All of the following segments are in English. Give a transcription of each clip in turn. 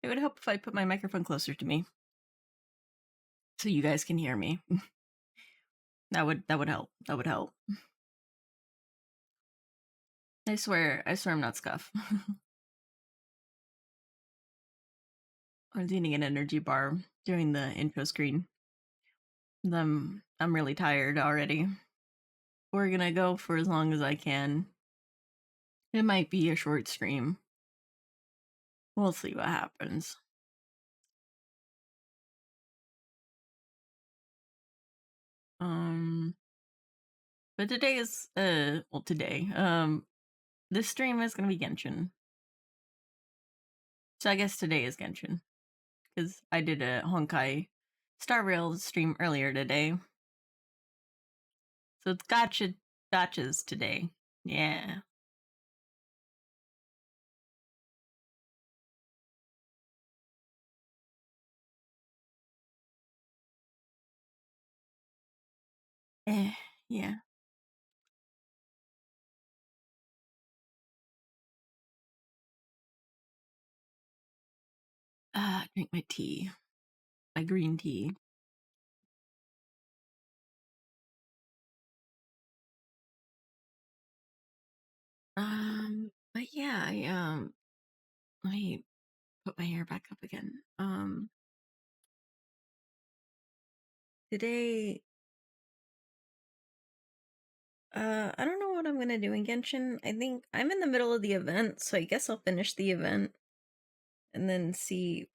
It would help if I put my microphone closer to me so you guys can hear me. That would help. That would help. I swear I'm not scuff. I was eating an energy bar during the intro screen. I'm really tired already. We're gonna go for as long as I can. It might be a short stream. We'll see what happens. But today is this stream is gonna be Genshin. So I guess today is Genshin. Because I did a Honkai Star Rail stream earlier today. So it's gotchas today. Yeah. Yeah. Drink my tea. My green tea. But yeah, let me put my hair back up again. Today, I don't know what I'm gonna do in Genshin. I think I'm in the middle of the event, so I guess I'll finish the event and then see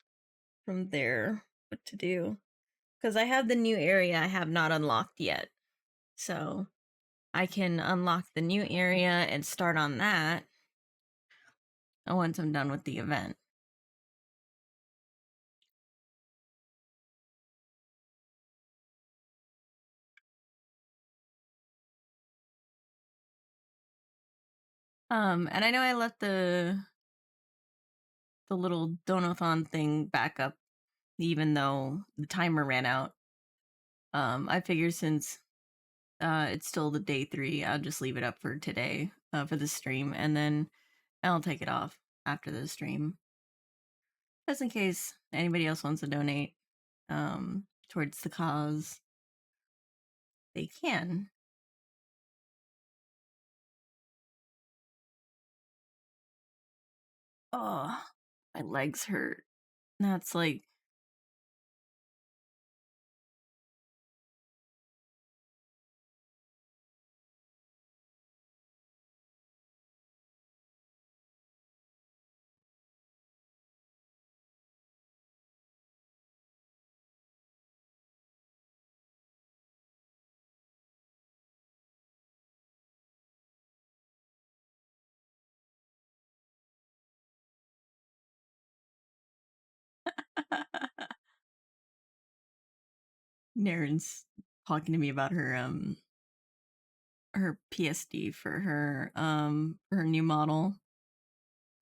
from there what to do. Because I have the new area I have not unlocked yet. So I can unlock the new area and start on that once I'm done with the event. And I know I left the little donathon thing back up, even though the timer ran out. I figured since it's still the day 3, I'll just leave it up for today, for the stream, and then I'll take it off after the stream. Just in case anybody else wants to donate towards the cause, they can. Oh, my legs hurt. That's like... Naren's talking to me about her PSD for her new model.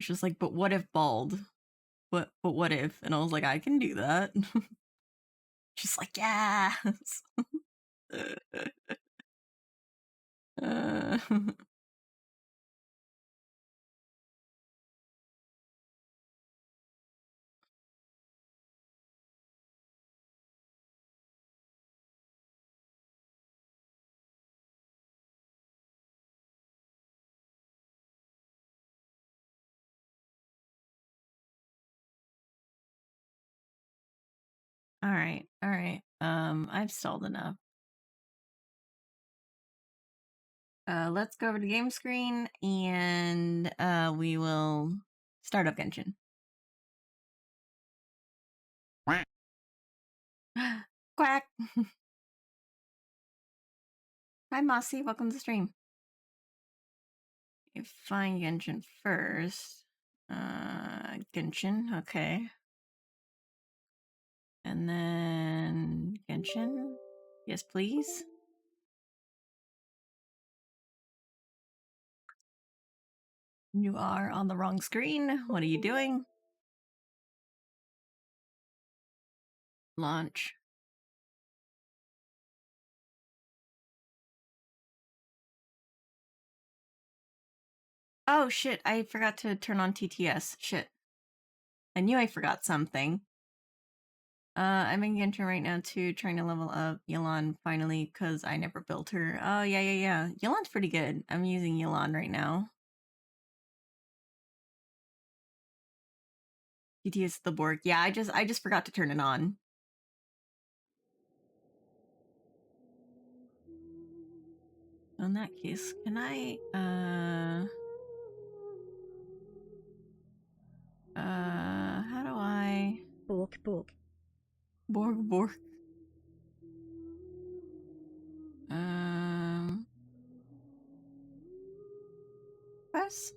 She's like, but what if bald? But what if? And I was like, I can do that. She's like, yes. All right. I've stalled enough. Let's go over to game screen and we will start up Genshin. Quack. Hi Mossy, welcome to the stream. You find Genshin first. Genshin, okay. And then Genshin. Yes, please. You are on the wrong screen. What are you doing? Launch. Oh shit, I forgot to turn on TTS. Shit. I knew I forgot something. I'm in Genshin right now too, trying to level up Yelan finally, because I never built her. Oh, yeah. Yelan's pretty good. I'm using Yelan right now. GTS the Borg. Yeah, I just forgot to turn it on. In that case, can I how do I Bork. Borg. Um press?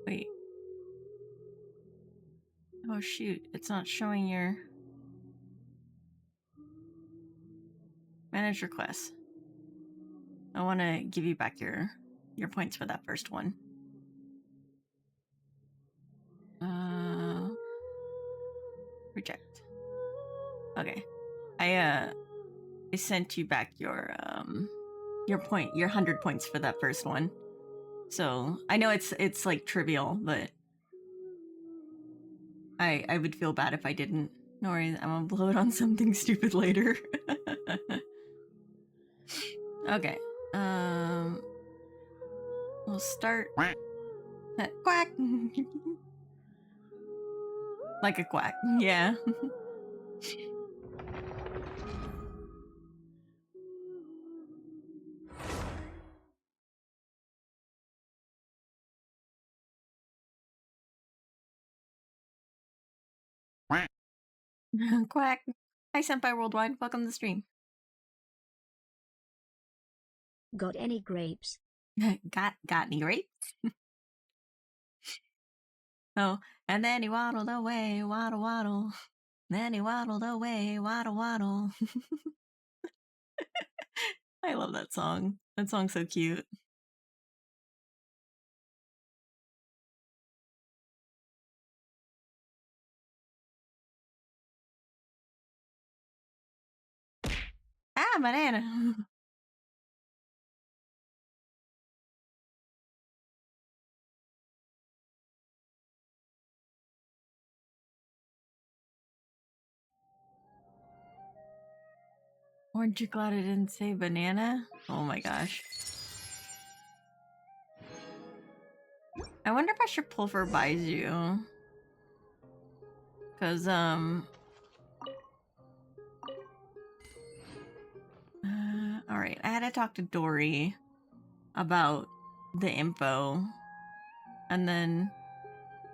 Wait. Oh shoot, it's not showing your manage requests. I want to give you back your points for that first one. Reject. Okay. I sent you back your 100 points for that first one. So I know it's like trivial, but I would feel bad if I didn't. No worries, I'm gonna blow it on something stupid later. Okay. We'll start. Quack. Like a quack. Yeah. Quack. Hi, Senpai Worldwide. Welcome to the stream. Got any grapes? got any grapes? Oh, and then he waddled away, waddle. Then he waddled away, waddle. I love that song. That song's so cute. Ah, banana. Aren't you glad I didn't say banana? Oh my gosh. I wonder if I should pull for Baizu. Cause alright, I had to talk to Dory about the info. And then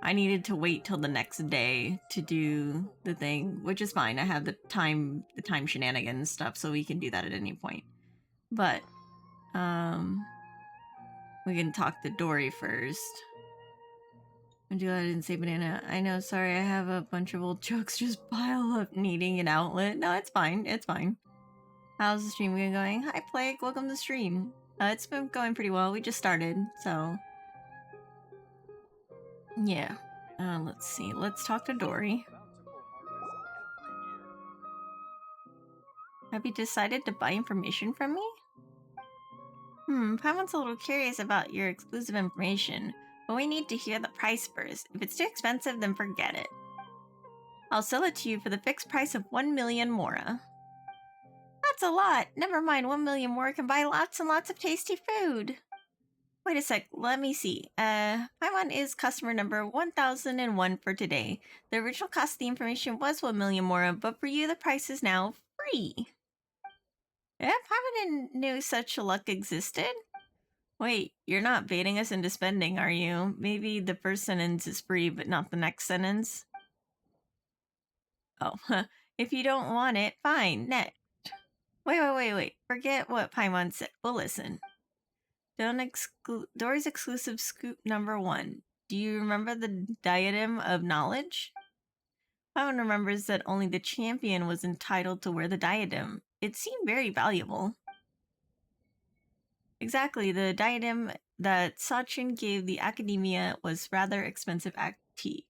I needed to wait till the next day to do the thing, which is fine. I have the time shenanigans stuff, so we can do that at any point. But we can talk to Dory first. I didn't say banana. I know, sorry, I have a bunch of old jokes just pile up needing an outlet. No, it's fine. It's fine. How's the stream been going? Hi, Plague. Welcome to the stream. It's been going pretty well. We just started, so... yeah. Let's see. Let's talk to Dory. Have you decided to buy information from me? Paimon's a little curious about your exclusive information, but we need to hear the price first. If it's too expensive, then forget it. I'll sell it to you for the fixed price of 1 million mora. That's a lot. Never mind, 1 million mora can buy lots and lots of tasty food. Wait a sec, let me see. Paimon is customer number 1001 for today. The original cost of the information was 1 million mora, but for you the price is now free. Yeah, Paimon didn't know such luck existed. Wait, you're not baiting us into spending, are you? Maybe the first sentence is free, but not the next sentence? Oh, if you don't want it, fine, next. Wait. Forget what Paimon said. We'll listen. Dory's exclusive scoop number 1. Do you remember the diadem of knowledge? Paimon remembers that only the champion was entitled to wear the diadem. It seemed very valuable. Exactly, the diadem that Sachin gave the academia was rather expensive tea.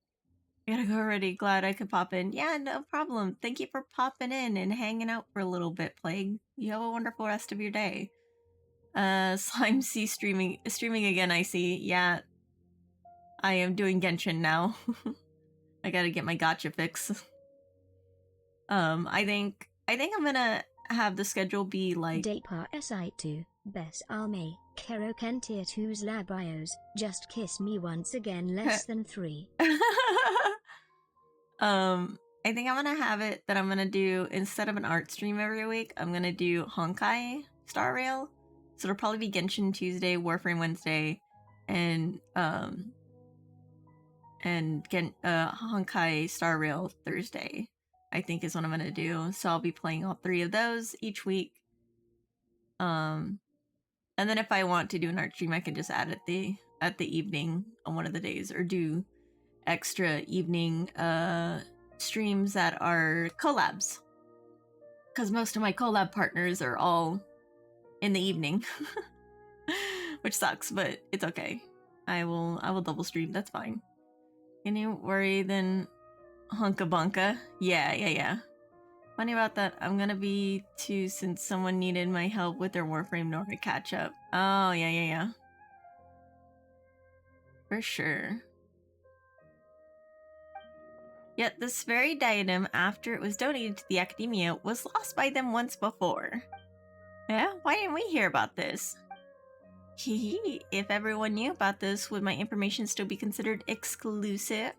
I gotta go already. Glad I could pop in. Yeah, no problem. Thank you for popping in and hanging out for a little bit, Plague. You have a wonderful rest of your day. Slime C streaming again, I see. Yeah, I am doing Genshin now. I gotta get my gotcha fix. I think I'm gonna have the schedule be like Depar SI2, Bess Arme, Kero Kentir 2's Labios, Just Kiss Me Once Again less than 3. I think I'm gonna have it that I'm gonna do, instead of an art stream every week, I'm gonna do Honkai Star Rail. So it'll probably be Genshin Tuesday, Warframe Wednesday, and Honkai Star Rail Thursday, I think is what I'm gonna do. So I'll be playing all 3 of those each week. And then if I want to do an art stream, I can just add it at the evening on one of the days, or do extra evening streams that are collabs, because most of my collab partners are all in the evening. Which sucks, but it's okay. I will double stream, that's fine. Any worry then hunka bunka? Yeah. Funny about that, I'm gonna be too, since someone needed my help with their Warframe in order to catch up. Oh, yeah. For sure. Yet this very diadem, after it was donated to the Academia, was lost by them once before. Yeah? Why didn't we hear about this? Hehe, if everyone knew about this, would my information still be considered exclusive?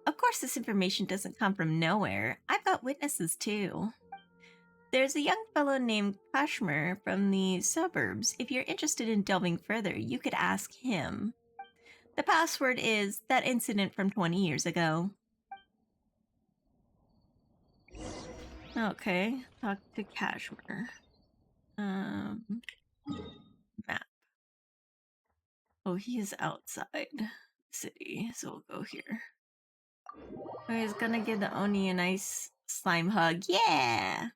Of course this information doesn't come from nowhere. I've got witnesses too. There's a young fellow named Kashmir from the suburbs. If you're interested in delving further, you could ask him. The password is that incident from 20 years ago. Okay, talk to Kashmir. Map. Oh, he is outside the city, so we'll go here. Oh, he's gonna give the Oni a nice slime hug. Yeah!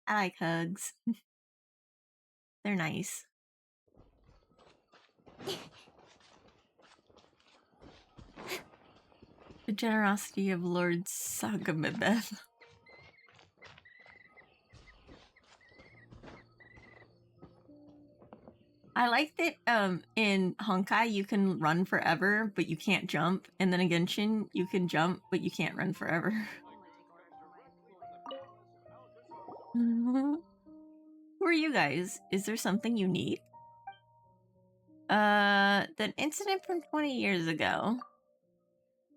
I like hugs. They're nice. The generosity of Lord Sagamibeth. I like that in Honkai you can run forever, but you can't jump. And then in Genshin, you can jump, but you can't run forever. Who are you guys? Is there something you need? The incident from 20 years ago.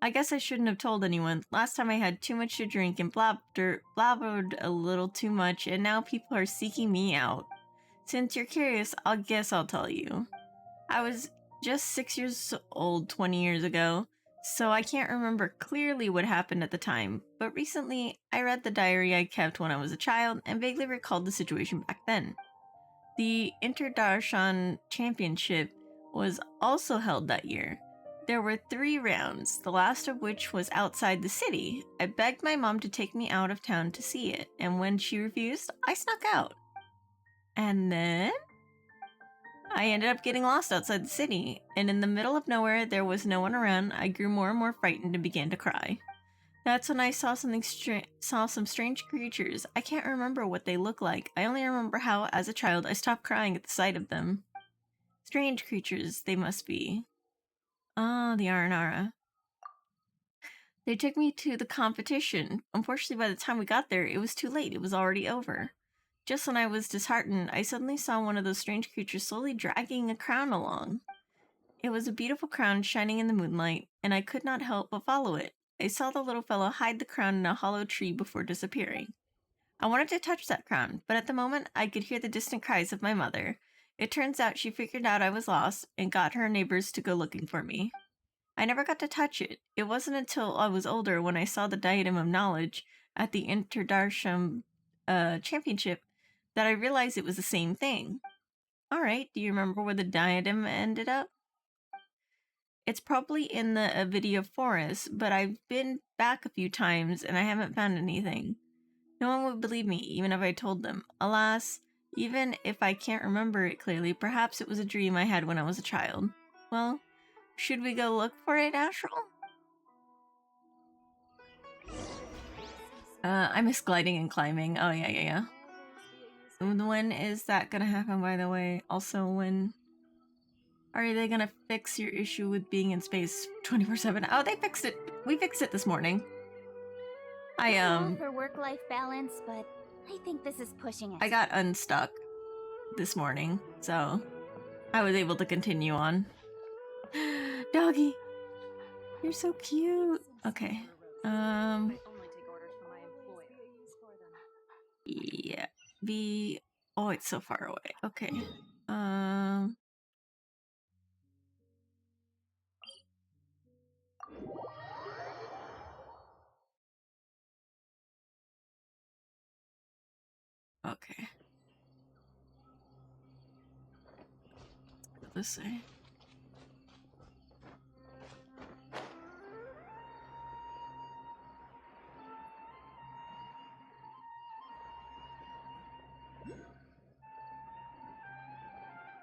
I guess I shouldn't have told anyone. Last time I had too much to drink and blabbered a little too much, and now people are seeking me out. Since you're curious, I'll tell you. I was just 6 years old 20 years ago, so I can't remember clearly what happened at the time, but recently I read the diary I kept when I was a child and vaguely recalled the situation back then. The Interdarshan Championship was also held that year. There were 3 rounds, the last of which was outside the city. I begged my mom to take me out of town to see it, and when she refused, I snuck out. And then I ended up getting lost outside the city, and in the middle of nowhere there was no one around. I grew more and more frightened and began to cry. That's when I saw some strange creatures. I can't remember what they look like. I only remember how, as a child, I stopped crying at the sight of them. Strange creatures, they must be. Ah, the Aranara. They took me to the competition. Unfortunately, by the time we got there, it was too late. It was already over. Just when I was disheartened, I suddenly saw one of those strange creatures slowly dragging a crown along. It was a beautiful crown shining in the moonlight, and I could not help but follow it. I saw the little fellow hide the crown in a hollow tree before disappearing. I wanted to touch that crown, but at the moment I could hear the distant cries of my mother. It turns out she figured out I was lost and got her neighbors to go looking for me. I never got to touch it. It wasn't until I was older, when I saw the Diadem of Knowledge at the Interdarshan Championship, that I realized it was the same thing. Alright, do you remember where the diadem ended up? It's probably in the Avidia forest, but I've been back a few times and I haven't found anything. No one would believe me, even if I told them. Alas, even if I can't remember it clearly, perhaps it was a dream I had when I was a child. Well, should we go look for it, Astral? I miss gliding and climbing. Oh, yeah. When is that gonna happen, by the way? Also, when are they gonna fix your issue with being in space 24/7? Oh, they fixed it. We fixed it this morning. I'm all for work-life balance, but I think this is pushing it. I got unstuck this morning, so I was able to continue on. Doggy, you're so cute. Okay. Yeah. Oh, it's so far away. Okay. Okay. Let's go this way.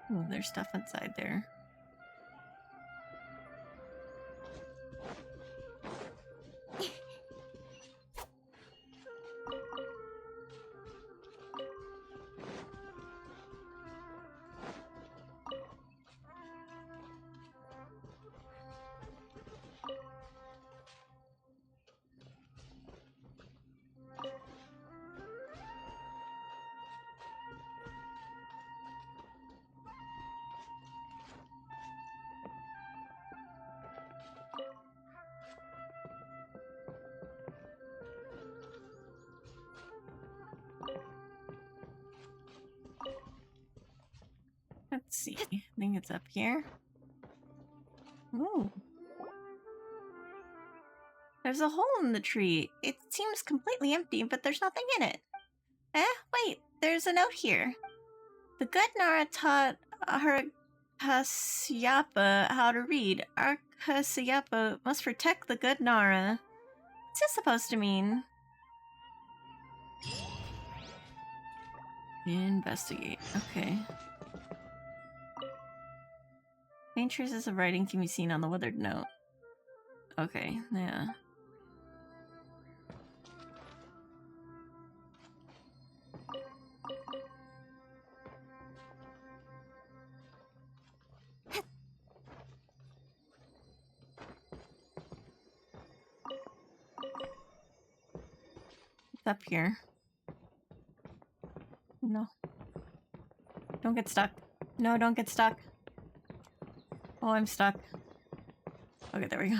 Oh, there's stuff inside there. Let's see. I think it's up here. Ooh. There's a hole in the tree. It seems completely empty, but there's nothing in it. Wait, there's a note here. The good Nara taught Arkasyapa how to read. Arkasyapa must protect the good Nara. What's this supposed to mean? Investigate. Okay. Faint traces of writing can be seen on the weathered note. Okay, yeah. It's up here. No. Don't get stuck. No, don't get stuck. Oh, I'm stuck. Okay, there we go.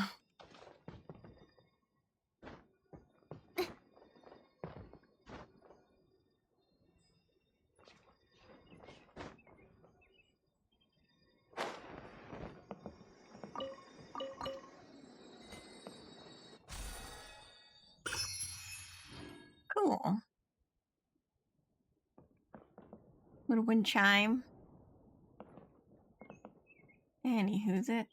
Cool. Little wind chime. Anywho's it.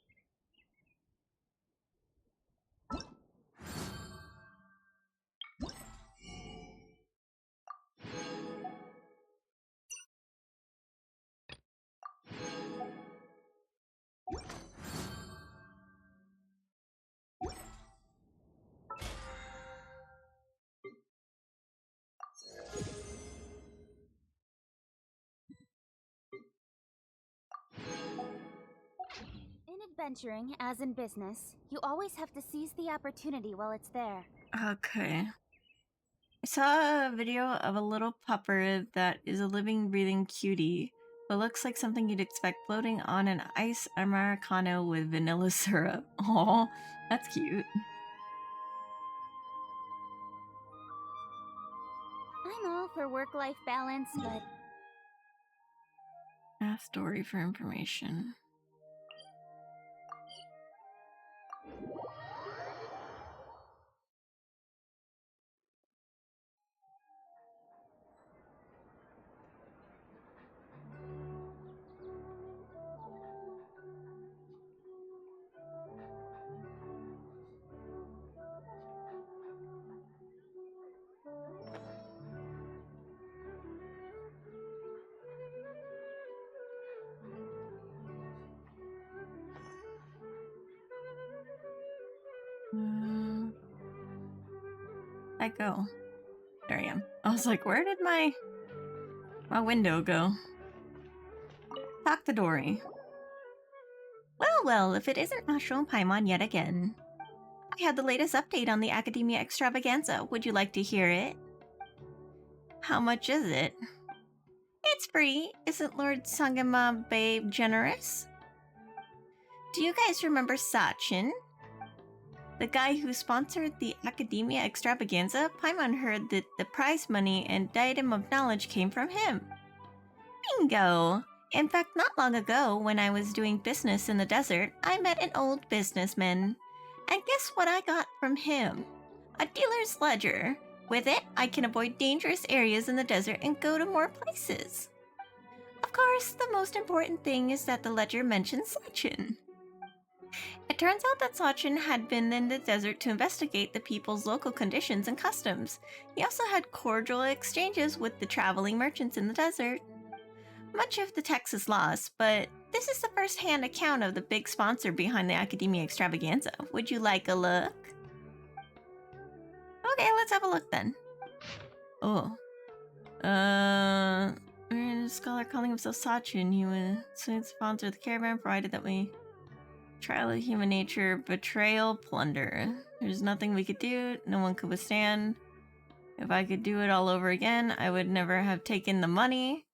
In adventuring, as in business, you always have to seize the opportunity while it's there. Okay. I saw a video of a little pupper that is a living, breathing cutie, but looks like something you'd expect floating on an ice Americano with vanilla syrup. Aw, that's cute. I'm all for work-life balance, but Ask Dory for information. I go. There I am. I was like, where did my... My window go. Talk to Dory. Well, if it isn't Astro and Paimon yet again. I had the latest update on the Academia Extravaganza. Would you like to hear it? How much is it? It's free. Isn't Lord Sangama Babe generous? Do you guys remember Sachin? The guy who sponsored the Academia Extravaganza? Paimon heard that the prize money and diadem of knowledge came from him. Bingo! In fact, not long ago, when I was doing business in the desert, I met an old businessman. And guess what I got from him? A dealer's ledger. With it, I can avoid dangerous areas in the desert and go to more places. Of course, the most important thing is that the ledger mentions Sachin. It turns out that Sachin had been in the desert to investigate the people's local conditions and customs. He also had cordial exchanges with the traveling merchants in the desert. Much of the text is lost, but this is the first-hand account of the big sponsor behind the Academia Extravaganza. Would you like a look? Okay, let's have a look then. Oh. A scholar calling himself Sachin. He would soon sponsor the caravan, provided that we trial of human nature, betrayal, plunder. There's nothing we could do, no one could withstand. If I could do it all over again, I would never have taken the money.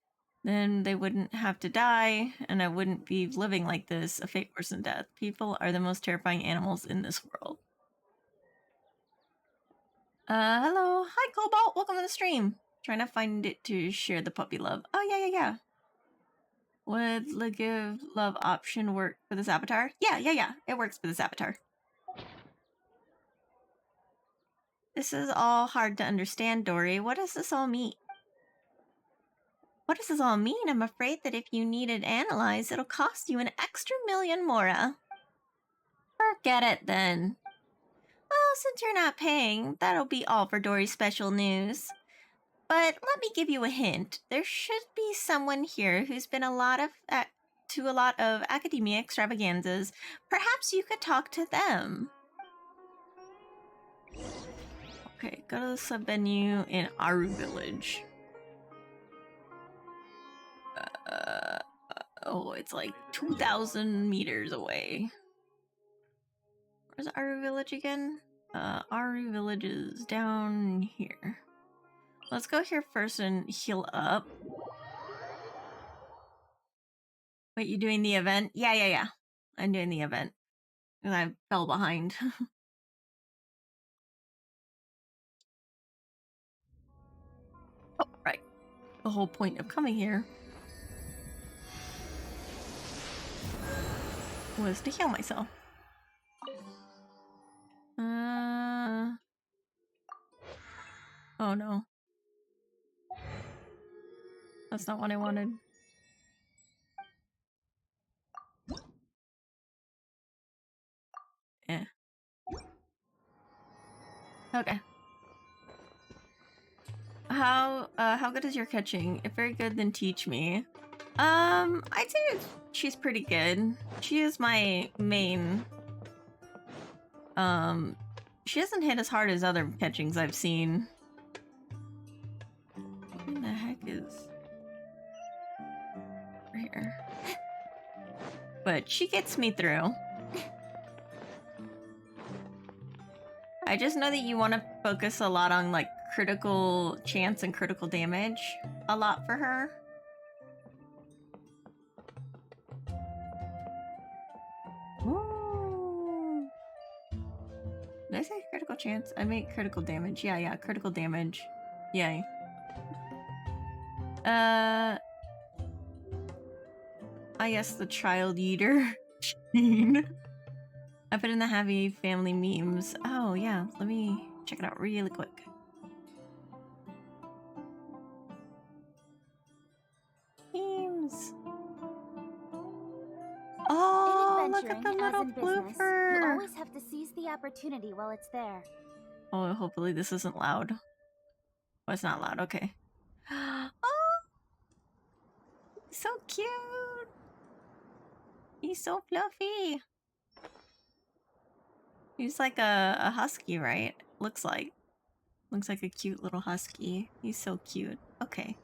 Then they wouldn't have to die, and I wouldn't be living like this, a fate worse than death. People are the most terrifying animals in this world. Hello. Hi, Cobalt. Welcome to the stream. Trying to find it to share the puppy love. Oh, yeah. Would the give love option work for this avatar? Yeah. It works for this avatar. This is all hard to understand, Dory. What does this all mean? What does this all mean? I'm afraid that if you need it analyzed, it'll cost you an extra million mora. Forget it then. Well, since you're not paying, that'll be all for Dory's special news. But let me give you a hint. There should be someone here who's been to a lot of Academia Extravaganzas. Perhaps you could talk to them. Okay, go to the sub-venue in Aru Village. It's like 2,000 meters away. Where's Aru Village again? Aru Village is down here. Let's go here first and heal up. Wait, you doing the event? Yeah. I'm doing the event. And I fell behind. Oh, right. The whole point of coming here was to heal myself. Oh no. That's not what I wanted. Yeah. Okay. How good is your catching? If very good, then teach me. I'd say she's pretty good. She is my main. She doesn't hit as hard as other catchings I've seen. What the heck is over here? But she gets me through. I just know that you want to focus a lot on like critical chance and critical damage a lot for her. Ooh. Did I say critical chance? I meant critical damage. Yeah, critical damage. Yay. I guess the child eater. I put in the happy family memes. Oh yeah, let me check it out really quick. Memes. Oh, look at the little blooper. You always have to seize the opportunity while it's there. Oh, hopefully this isn't loud. Oh, it's not loud. Okay. Oh, so cute. He's so fluffy. He's like a husky, right? Looks like a cute little husky. He's so cute. Okay.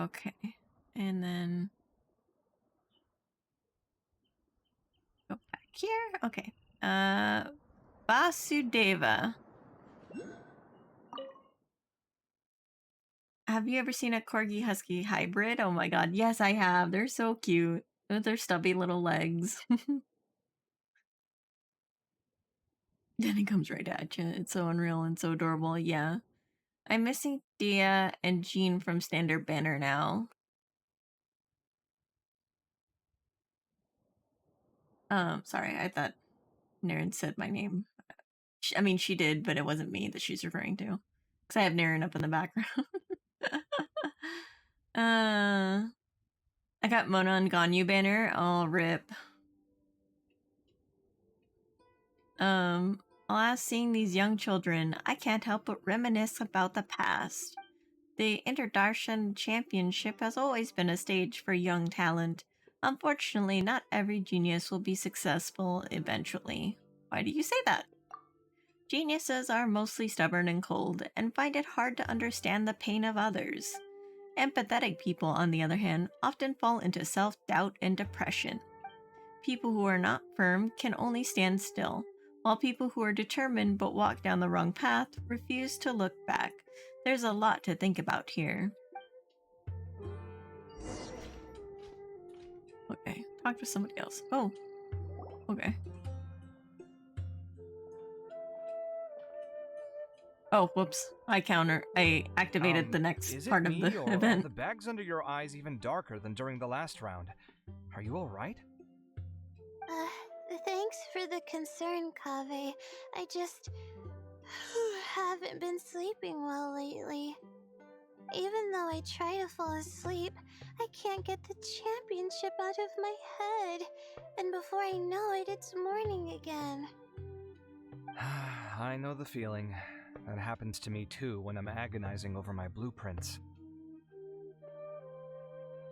Okay. And then go back here. Okay. Vasudeva. Have you ever seen a Corgi Husky hybrid? Oh my god, yes I have. They're so cute. With their stubby little legs. Then it comes right at you. It's so unreal and so adorable. Yeah. I'm missing Dia and Jean from Standard Banner now. Sorry, I thought Naren said my name. I mean, she did, but it wasn't me that she's referring to. Because I have Naren up in the background. I got Mona and Ganyu banner. Oh, rip. Alas, seeing these young children, I can't help but reminisce about the past. The Interdarshan Championship has always been a stage for young talent. Unfortunately, not every genius will be successful eventually. Why do you say that? Geniuses are mostly stubborn and cold, and find it hard to understand the pain of others. Empathetic people, on the other hand, often fall into self-doubt and depression. People who are not firm can only stand still, while people who are determined but walk down the wrong path refuse to look back. There's a lot to think about here. Okay, talk to somebody else. Oh, okay. Oh, whoops. I activated the next part of the event. Are the bags under your eyes even darker than during the last round? Are you alright? Thanks for the concern, Kaveh. I just haven't been sleeping well lately. Even though I try to fall asleep, I can't get the championship out of my head. And before I know it, it's morning again. I know the feeling. That happens to me too when I'm agonizing over my blueprints.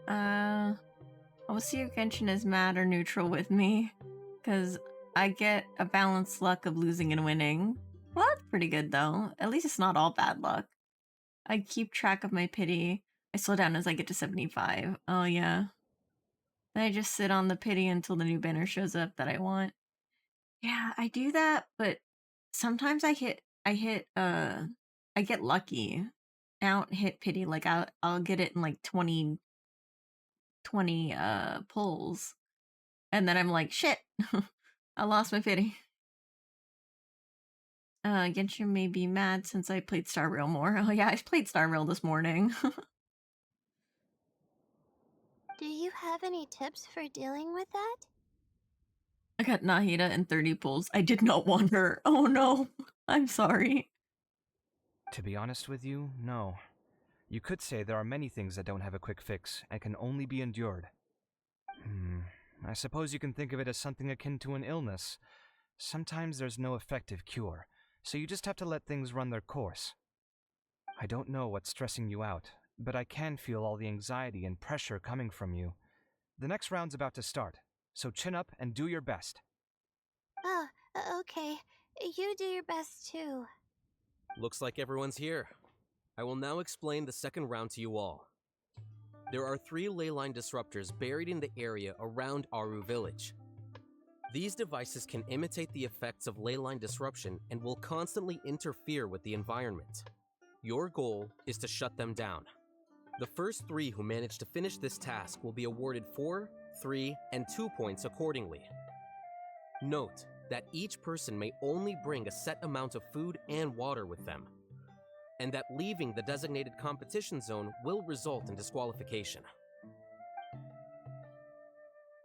I'll see if Genshin is mad or neutral with me, because I get a balanced luck of losing and winning. Well, that's pretty good though. At least it's not all bad luck. I keep track of my pity. I slow down as I get to 75. Oh yeah. Then I just sit on the pity until the new banner shows up that I want. Yeah, I do that, but sometimes I get lucky. I don't hit pity. Like I'll get it in like 20 pulls. And then I'm like, shit. I lost my pity. Genshin may be mad since I played Star Rail more. Oh yeah, I played Star Rail this morning. Do you have any tips for dealing with that? I got Nahida and 30 pulls. I did not want her. Oh no. I'm sorry. To be honest with you, no. You could say there are many things that don't have a quick fix and can only be endured. I suppose you can think of it as something akin to an illness. Sometimes there's no effective cure, so you just have to let things run their course. I don't know what's stressing you out, but I can feel all the anxiety and pressure coming from you. The next round's about to start, so chin up and do your best. Oh, okay. You do your best too. Looks like everyone's here. I will now explain the second round to you all. There are 3 leyline disruptors buried in the area around Aru Village. These devices can imitate the effects of leyline disruption and will constantly interfere with the environment. Your goal is to shut them down. The first 3 who manage to finish this task will be awarded 4, 3, and 2 points accordingly. Note that each person may only bring a set amount of food and water with them, and that leaving the designated competition zone will result in disqualification.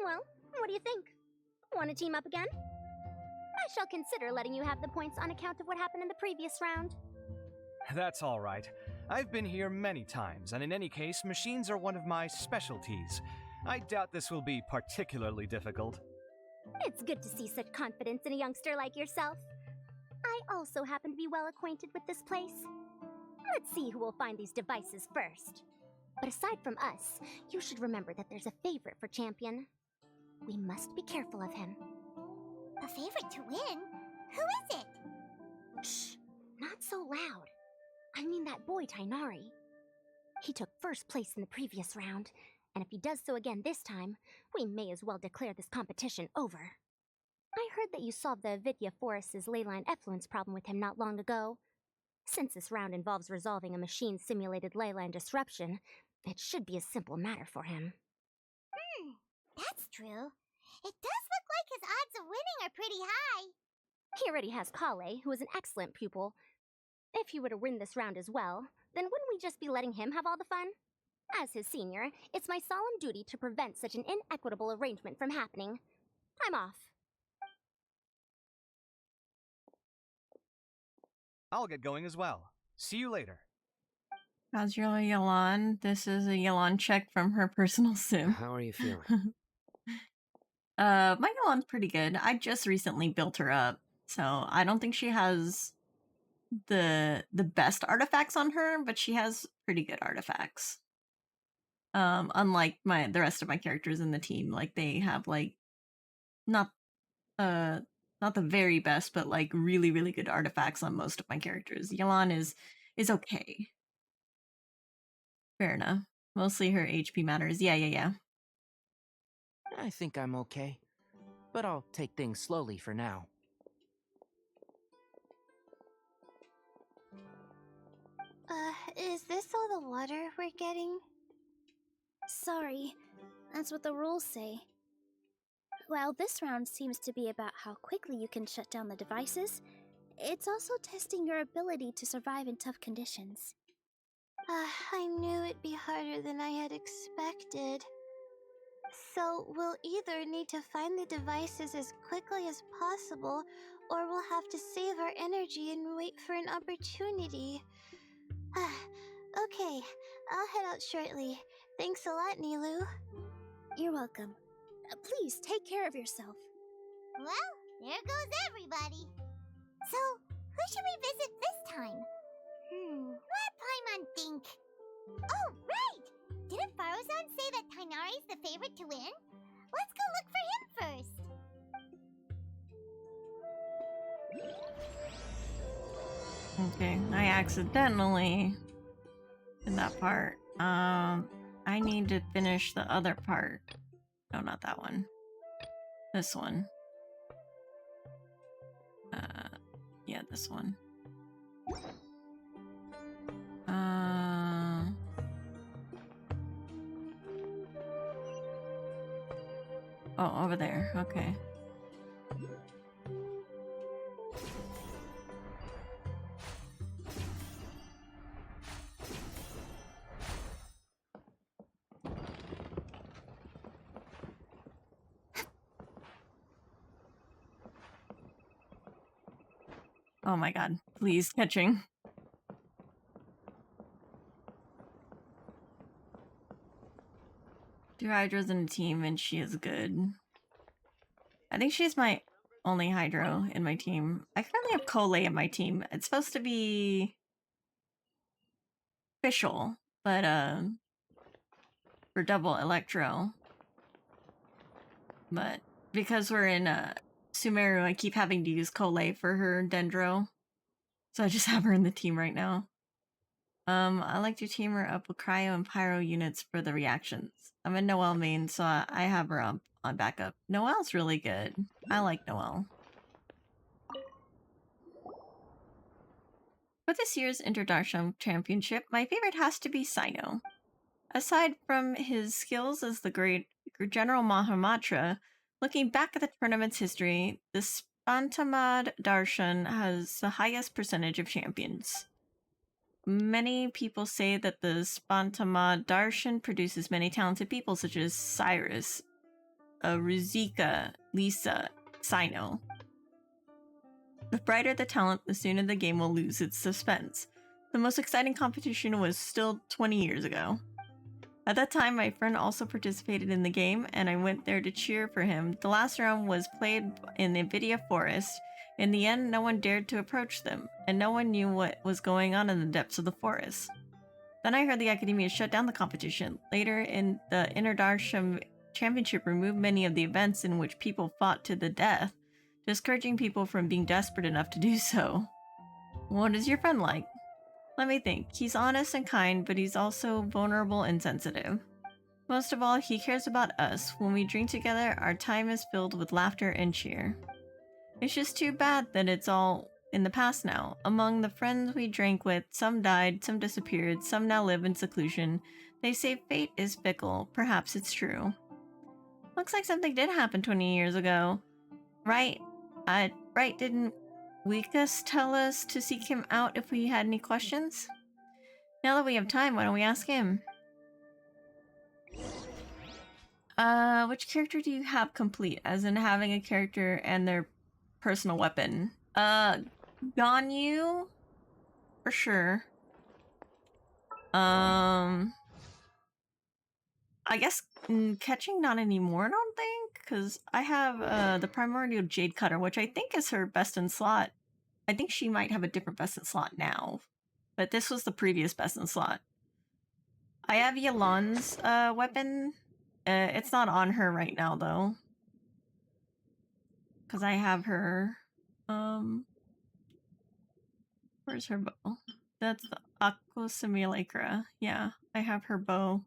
Well, what do you think? Want to team up again? I shall consider letting you have the points on account of what happened in the previous round. That's all right. I've been here many times, and in any case, machines are one of my specialties. I doubt this will be particularly difficult. It's good to see such confidence in a youngster like yourself. I also happen to be well acquainted with this place. Let's see who will find these devices first. But aside from us, you should remember that there's a favorite for Champion. We must be careful of him. A favorite to win? Who is it? Shh! Not so loud. I mean that boy, Tainari. He took first place in the previous round, and if he does so again this time, we may as well declare this competition over. I heard that you solved the Avidya Forest's leyline effluence problem with him not long ago. Since this round involves resolving a machine-simulated leyline disruption, it should be a simple matter for him. That's true. It does look like his odds of winning are pretty high. He already has Kale, who is an excellent pupil. If he were to win this round as well, then wouldn't we just be letting him have all the fun? As his senior, it's my solemn duty to prevent such an inequitable arrangement from happening. I'm off. I'll get going as well. See you later. How's your Yalan? This is a Yalan check from her personal sim. How are you feeling? My Yalan's pretty good. I just recently built her up, so I don't think she has the best artifacts on her, but she has pretty good artifacts. Unlike the rest of my characters in the team, like they have like not the very best, but like really, really good artifacts on most of my characters. Yalan is okay. Fair enough. Mostly her HP matters. Yeah. I think I'm okay, but I'll take things slowly for now. Is this all the water we're getting? Sorry, that's what the rules say. While this round seems to be about how quickly you can shut down the devices, it's also testing your ability to survive in tough conditions. I knew it'd be harder than I had expected. So we'll either need to find the devices as quickly as possible, or we'll have to save our energy and wait for an opportunity. Okay, I'll head out shortly. Thanks a lot, Nilu. You're welcome. Please take care of yourself. Well, there goes everybody. So, who should we visit this time? Let Paimon think. Oh, right! Didn't Farozan say that Tainari's the favorite to win? Let's go look for him first. Okay, I accidentally did that part. I need to finish the other part. No, not that one. This one. Yeah, this one. Oh, over there. Okay. Oh my god. Please, catching. Two Hydras in a team, and she is good. I think she's my only Hydro in my team. I currently have Kole in my team. It's supposed to be official, but for double Electro. But because we're in Sumeru, I keep having to use Kole for her Dendro. So I just have her in the team right now. I like to team her up with Cryo and Pyro units for the reactions. I'm in Noelle main, so I have her up on backup. Noelle's really good. I like Noelle. For this year's Interdarshan Championship, my favorite has to be Sino. Aside from his skills as the great General Mahamatra, looking back at the tournament's history, the Interdarshan has the highest percentage of champions. Many people say that the Interdarshan produces many talented people such as Cyrus, Ruzika, Lisa, Sino. The brighter the talent, the sooner the game will lose its suspense. The most exciting competition was still 20 years ago. At that time, my friend also participated in the game, and I went there to cheer for him. The last round was played in the Avidya Forest. In the end, no one dared to approach them, and no one knew what was going on in the depths of the forest. Then I heard the Academia shut down the competition. Later, in the Interdarshan Championship removed many of the events in which people fought to the death, discouraging people from being desperate enough to do so. What is your friend like? Let me think. He's honest and kind, but he's also vulnerable and sensitive. Most of all, he cares about us. When we drink together, our time is filled with laughter and cheer. It's just too bad that it's all in the past now. Among the friends we drank with, some died, some disappeared, some now live in seclusion. They say fate is fickle. Perhaps it's true. Looks like something did happen 20 years ago. Right? Right, didn't Weekus tell us to seek him out if we had any questions? Now that we have time, why don't we ask him? Which character do you have complete? As in having a character and their personal weapon? Ganyu? For sure. I guess catching not anymore, I don't think, because I have the Primordial Jade Cutter, which I think is her best in slot. I think she might have a different best in slot now, but this was the previous best in slot. I have Yelan's weapon. It's not on her right now though, because I have her. Where's her bow? That's the Aqua Simulacra. Yeah, I have her bow,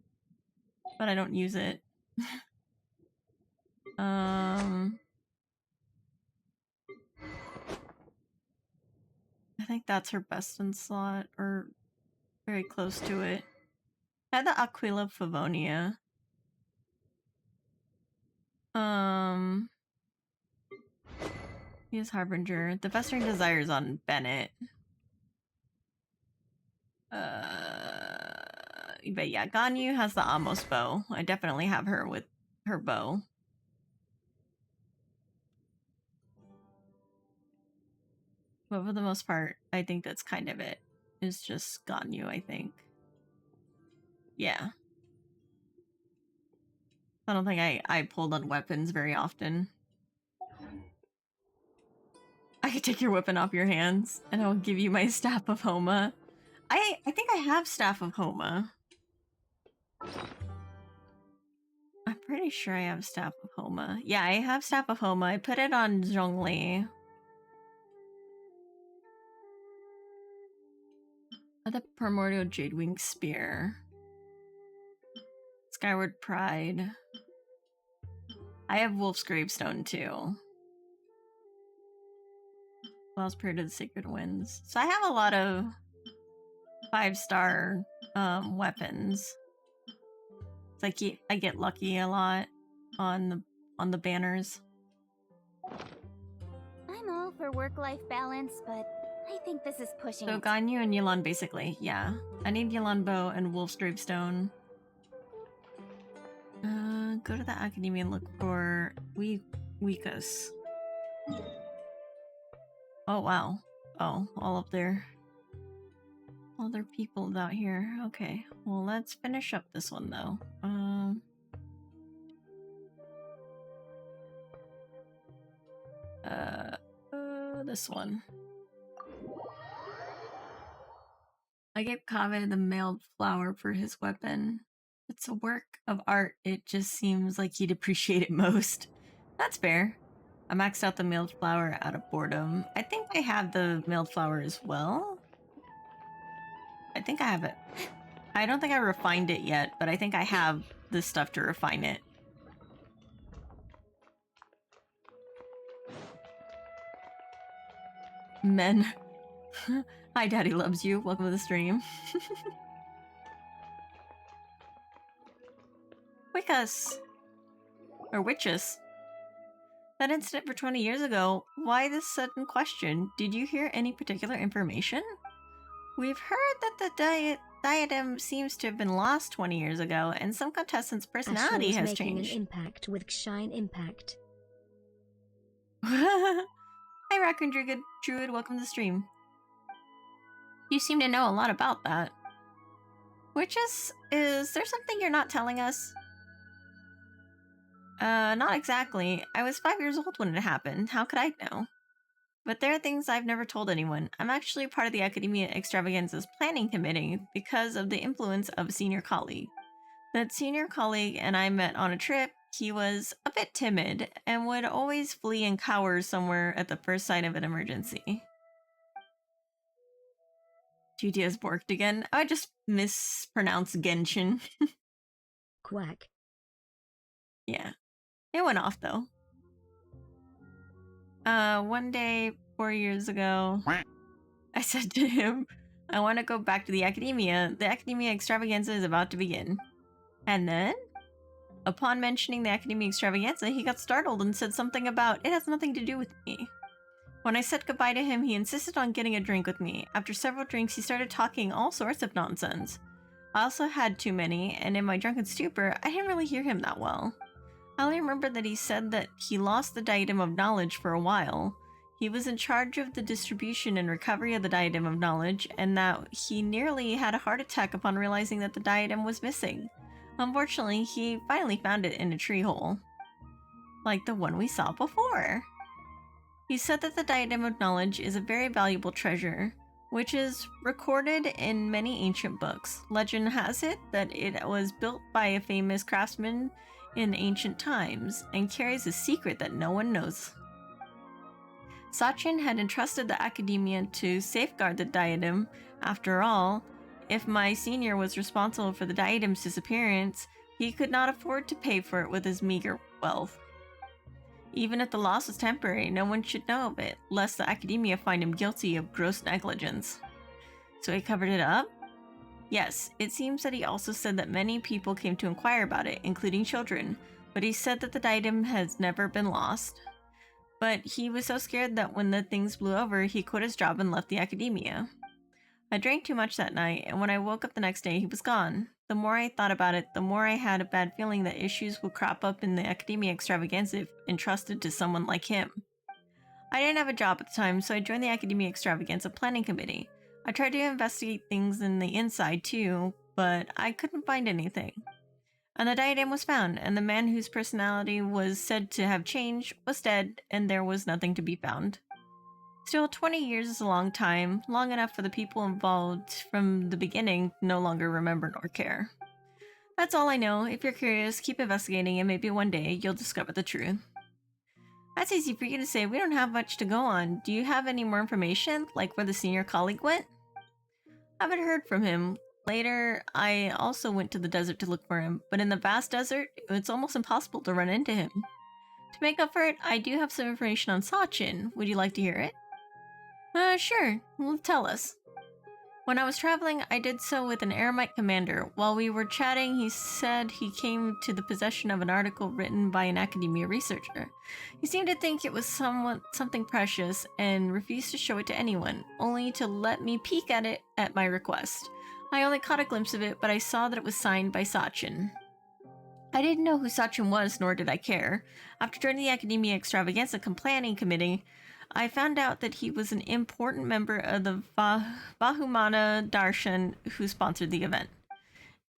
but I don't use it. I think that's her best in slot, or very close to it. I had the Aquila Favonia. He is Harbinger. The Festering Desire's on Bennett. But yeah, Ganyu has the Amos bow. I definitely have her with her bow. But for the most part, I think that's kind of it. It's just Ganyu, I think. Yeah. I don't think I pulled on weapons very often. I could take your weapon off your hands, and I will give you my Staff of Homa. I think I have Staff of Homa. I'm pretty sure I have Staff of Homa. Yeah, I have Staff of Homa. I put it on Zhongli. The Primordial Jadewing Spear. Skyward Pride. I have Wolf's Gravestone too. Last Period of the Sacred Winds. So I have a lot of 5-star weapons. It's like I get lucky a lot on the banners. I'm all for work-life balance, but I think this is pushing So it. Ganyu and Yelan basically, yeah. I need Yelan Bow and Wolf's Gravestone. Go to the Academy and look for Weekus. Oh wow. Oh, all up there. Other people out here. Okay. Well, let's finish up this one though. This one. I gave Kaveh the mailed flower for his weapon. It's a work of art. It just seems like he'd appreciate it most. That's fair. I maxed out the mailed flower out of boredom. I think I have the mailed flower as well. I think I have it. I don't think I refined it yet, but I think I have the stuff to refine it. Men. Hi, Daddy loves you. Welcome to the stream. Wickus. Or witches. That incident for 20 years ago, why this sudden question? Did you hear any particular information? We've heard that the diadem seems to have been lost 20 years ago, and some contestants' personality has changed. Making an impact with Shine Impact. Hi, Raccoon Druid, welcome to the stream. You seem to know a lot about that. Witches, is there something you're not telling us? Not exactly. I was 5 years old when it happened. How could I know? But there are things I've never told anyone. I'm actually part of the Academia Extravaganza's planning committee because of the influence of a senior colleague. That senior colleague and I met on a trip. He was a bit timid and would always flee and cower somewhere at the first sign of an emergency. GTS borked again. I just mispronounced Genshin. Quack. Yeah. It went off though. One day, 4 years ago, I said to him, I want to go back to the academia. The academia extravaganza is about to begin. And then, upon mentioning the academia extravaganza, he got startled and said something about, it has nothing to do with me. When I said goodbye to him, he insisted on getting a drink with me. After several drinks, he started talking all sorts of nonsense. I also had too many, and in my drunken stupor, I didn't really hear him that well. I only remember that he said that he lost the diadem of knowledge for a while. He was in charge of the distribution and recovery of the diadem of knowledge, and that he nearly had a heart attack upon realizing that the diadem was missing. Unfortunately, he finally found it in a tree hole. Like the one we saw before. He said that the diadem of knowledge is a very valuable treasure, which is recorded in many ancient books. Legend has it that it was built by a famous craftsman in ancient times, and carries a secret that no one knows. Sachin had entrusted the academia to safeguard the diadem. After all, if my senior was responsible for the diadem's disappearance, he could not afford to pay for it with his meager wealth. Even if the loss was temporary, no one should know of it, lest the academia find him guilty of gross negligence. So he covered it up? Yes, it seems that he also said that many people came to inquire about it, including children, but he said that the diadem has never been lost. But he was so scared that when the things blew over, he quit his job and left the academia. I drank too much that night, and when I woke up the next day, he was gone. The more I thought about it, the more I had a bad feeling that issues would crop up in the academia extravaganza if entrusted to someone like him. I didn't have a job at the time, so I joined the academia extravaganza planning committee. I tried to investigate things in the inside too, but I couldn't find anything. And the diadem was found, and the man whose personality was said to have changed was dead, and there was nothing to be found. Still, 20 years is a long time, long enough for the people involved from the beginning to no longer remember nor care. That's all I know. If you're curious, keep investigating, and maybe one day you'll discover the truth. That's easy for you to say. We don't have much to go on. Do you have any more information, like where the senior colleague went? I haven't heard from him. Later, I also went to the desert to look for him, but in the vast desert, it's almost impossible to run into him. To make up for it, I do have some information on Sachin. Would you like to hear it? Sure. Well, tell us. When I was traveling, I did so with an Aramite commander. While we were chatting, he said he came to the possession of an article written by an academia researcher. He seemed to think it was something precious and refused to show it to anyone, only to let me peek at it at my request. I only caught a glimpse of it, but I saw that it was signed by Sachin. I didn't know who Sachin was, nor did I care. After joining the Academia Extravaganza Planning Committee, I found out that he was an important member of the Bahumana Darshan who sponsored the event.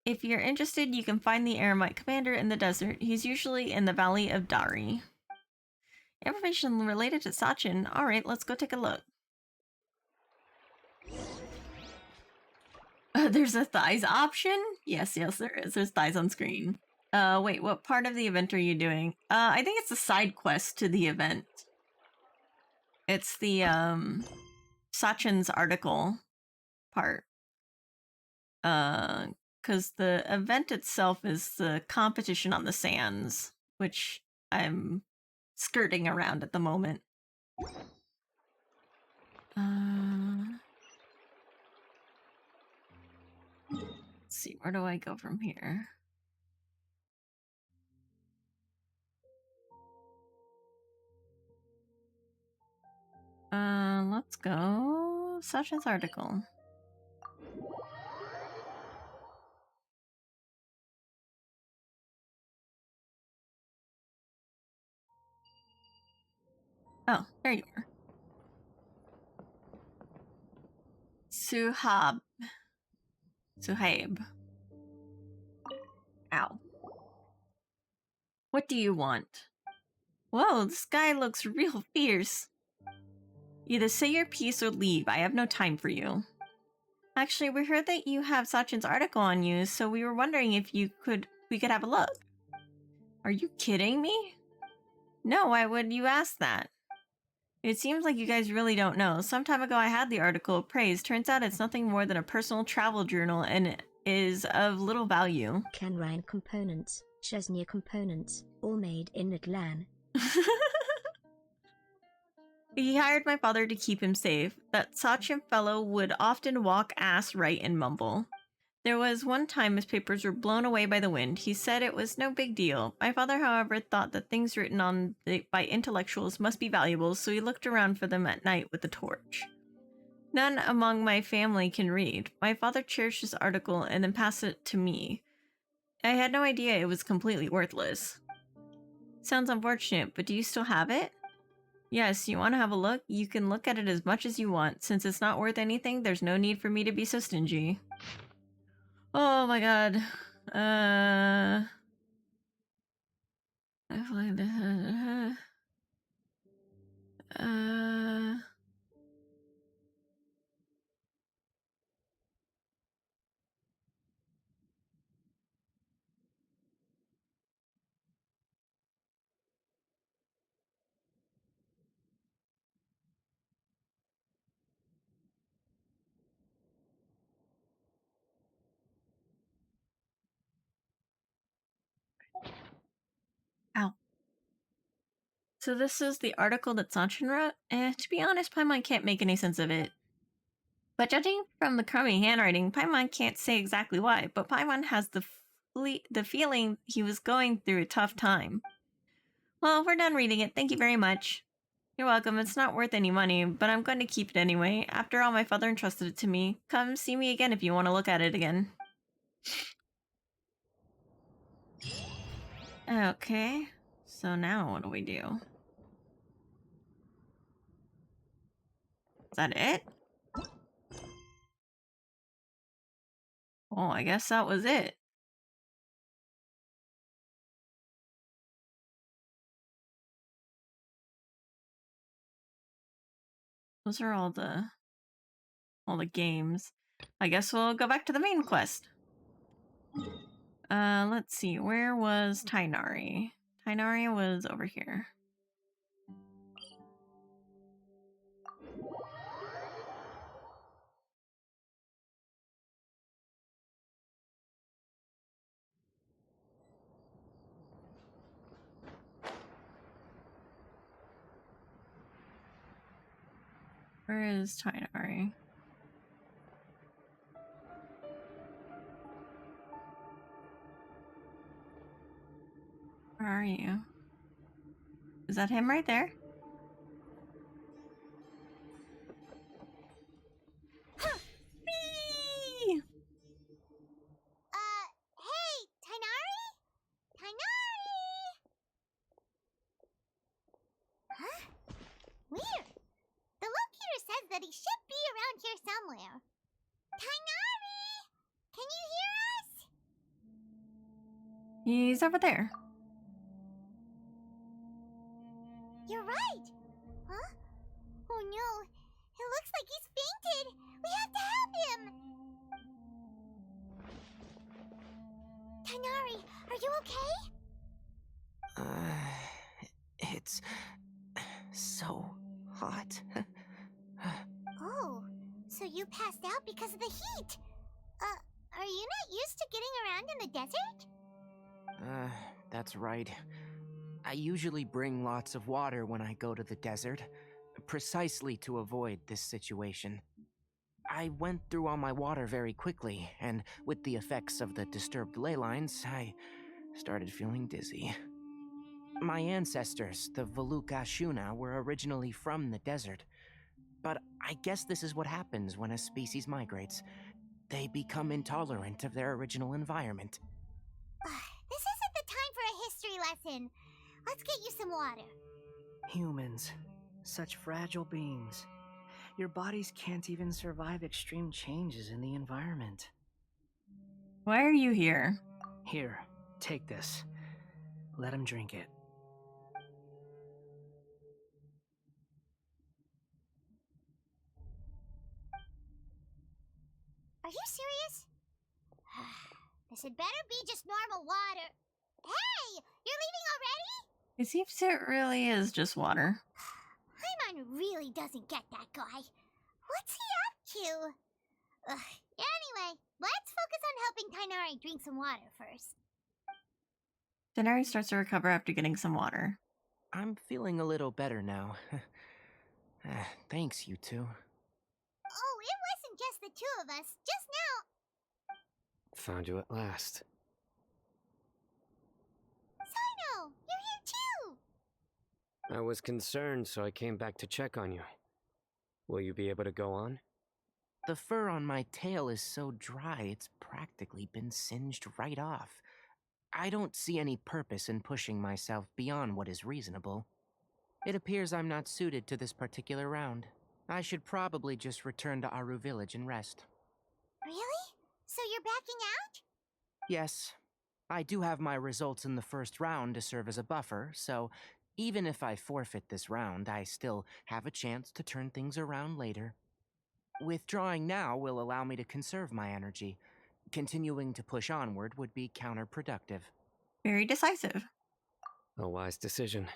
If you're interested, you can find the Aramite commander in the desert. He's usually in the Valley of Dari. Information related to Sachin. Alright, let's go take a look. There's a thighs option? Yes, there is. There's thighs on screen. Wait, what part of the event are you doing? I think it's a side quest to the event. It's the, Sachin's article part. Because the event itself is the competition on the sands, which I'm skirting around at the moment. Let's see, where do I go from here? Let's go Sachin's article. Oh, there you are. Suhaib. Ow. What do you want? Whoa, this guy looks real fierce. Either say your piece or leave. I have no time for you. Actually, we heard that you have Sachin's article on you, so we were wondering if we could have a look. Are you kidding me? No, why would you ask that? It seems like you guys really don't know. Some time ago I had the article appraised. Turns out it's nothing more than a personal travel journal and is of little value. Kenrine components, Chesney components, all made in Atlan. He hired my father to keep him safe. That Sachin fellow would often walk ass right and mumble. There was one time his papers were blown away by the wind. He said it was no big deal. My father, however, thought that things written by intellectuals must be valuable, so he looked around for them at night with a torch. None among my family can read. My father cherished this article and then passed it to me. I had no idea it was completely worthless. Sounds unfortunate, but do you still have it? Yes, you want to have a look? You can look at it as much as you want. Since it's not worth anything, there's no need for me to be so stingy. Oh my god. I feel like this. Ow. So this is the article that Sanchin wrote? To be honest, Paimon can't make any sense of it. But judging from the crummy handwriting, Paimon can't say exactly why, but Paimon has the feeling he was going through a tough time. Well, we're done reading it. Thank you very much. You're welcome. It's not worth any money, but I'm going to keep it anyway. After all, my father entrusted it to me. Come see me again if you want to look at it again. Okay. So now what do we do? Is that it? Oh, I guess that was it. Those are all the games. I guess we'll go back to the main quest. Let's see. Where was Tainari? Tainari was over here. Where is Tainari? Where are you? Is that him right there? Whee! Hey, Tainari? Tainari! Huh? Weird. The locator says that he should be around here somewhere. Tainari! Can you hear us? He's over there. You're right. Huh? Oh no. It looks like he's fainted. We have to help him. Tainari, are you okay? It's so hot. Oh, so you passed out because of the heat. Are you not used to getting around in the desert? That's right. I usually bring lots of water when I go to the desert, precisely to avoid this situation. I went through all my water very quickly, and with the effects of the disturbed ley lines, I started feeling dizzy. My ancestors, the Valuk Ashuna, were originally from the desert. But I guess this is what happens when a species migrates. They become intolerant of their original environment. This isn't the time for a history lesson. Let's get you some water. Humans. Such fragile beings. Your bodies can't even survive extreme changes in the environment. Why are you here? Here, take this. Let him drink it. Are you serious? This had better be just normal water. Hey! You're leaving already? It seems it really is just water. I Paimon really doesn't get that guy. What's he up to? Anyway, let's focus on helping Tainari drink some water first. Denari starts to recover after getting some water. I'm feeling a little better now. Thanks, you two. Oh, it wasn't just the two of us. Just now. Found you at last. Sino, you're here too. I was concerned, so I came back to check on you. Will you be able to go on? The fur on my tail is so dry, it's practically been singed right off. I don't see any purpose in pushing myself beyond what is reasonable. It appears I'm not suited to this particular round. I should probably just return to Aru Village and rest. Really? So you're backing out? Yes. I do have my results in the first round to serve as a buffer, so even if I forfeit this round, I still have a chance to turn things around later. Withdrawing now will allow me to conserve my energy. Continuing to push onward would be counterproductive. Very decisive. A wise decision.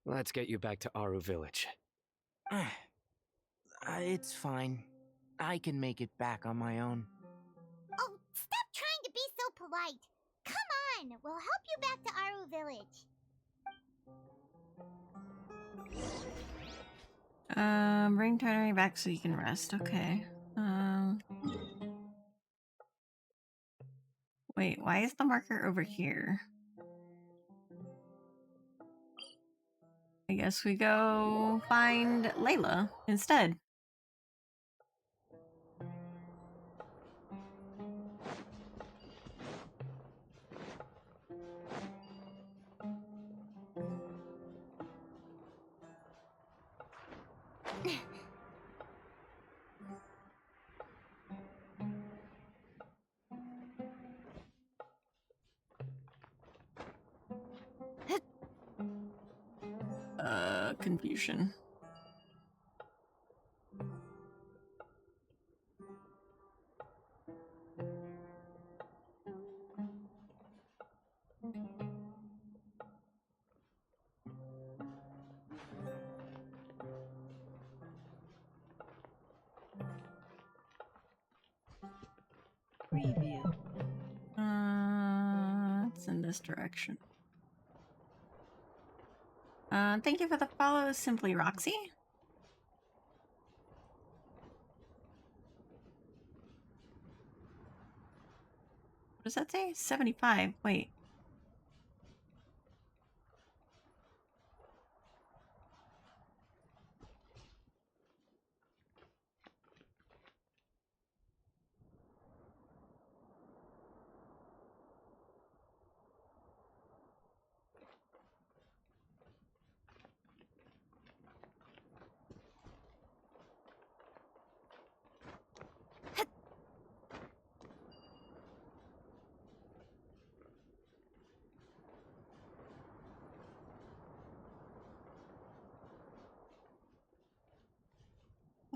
Let's get you back to Aru Village. It's fine. I can make it back on my own. Oh, stop trying to be so polite. Come on, we'll help you back to Aru Village. Bring Tainari back so you can rest. Okay. Wait, why is the marker over here? I guess we go find Layla instead. Confusion. Preview. It's in this direction. Thank you for the follow, Simply Roxy. What does that say? 75. Wait.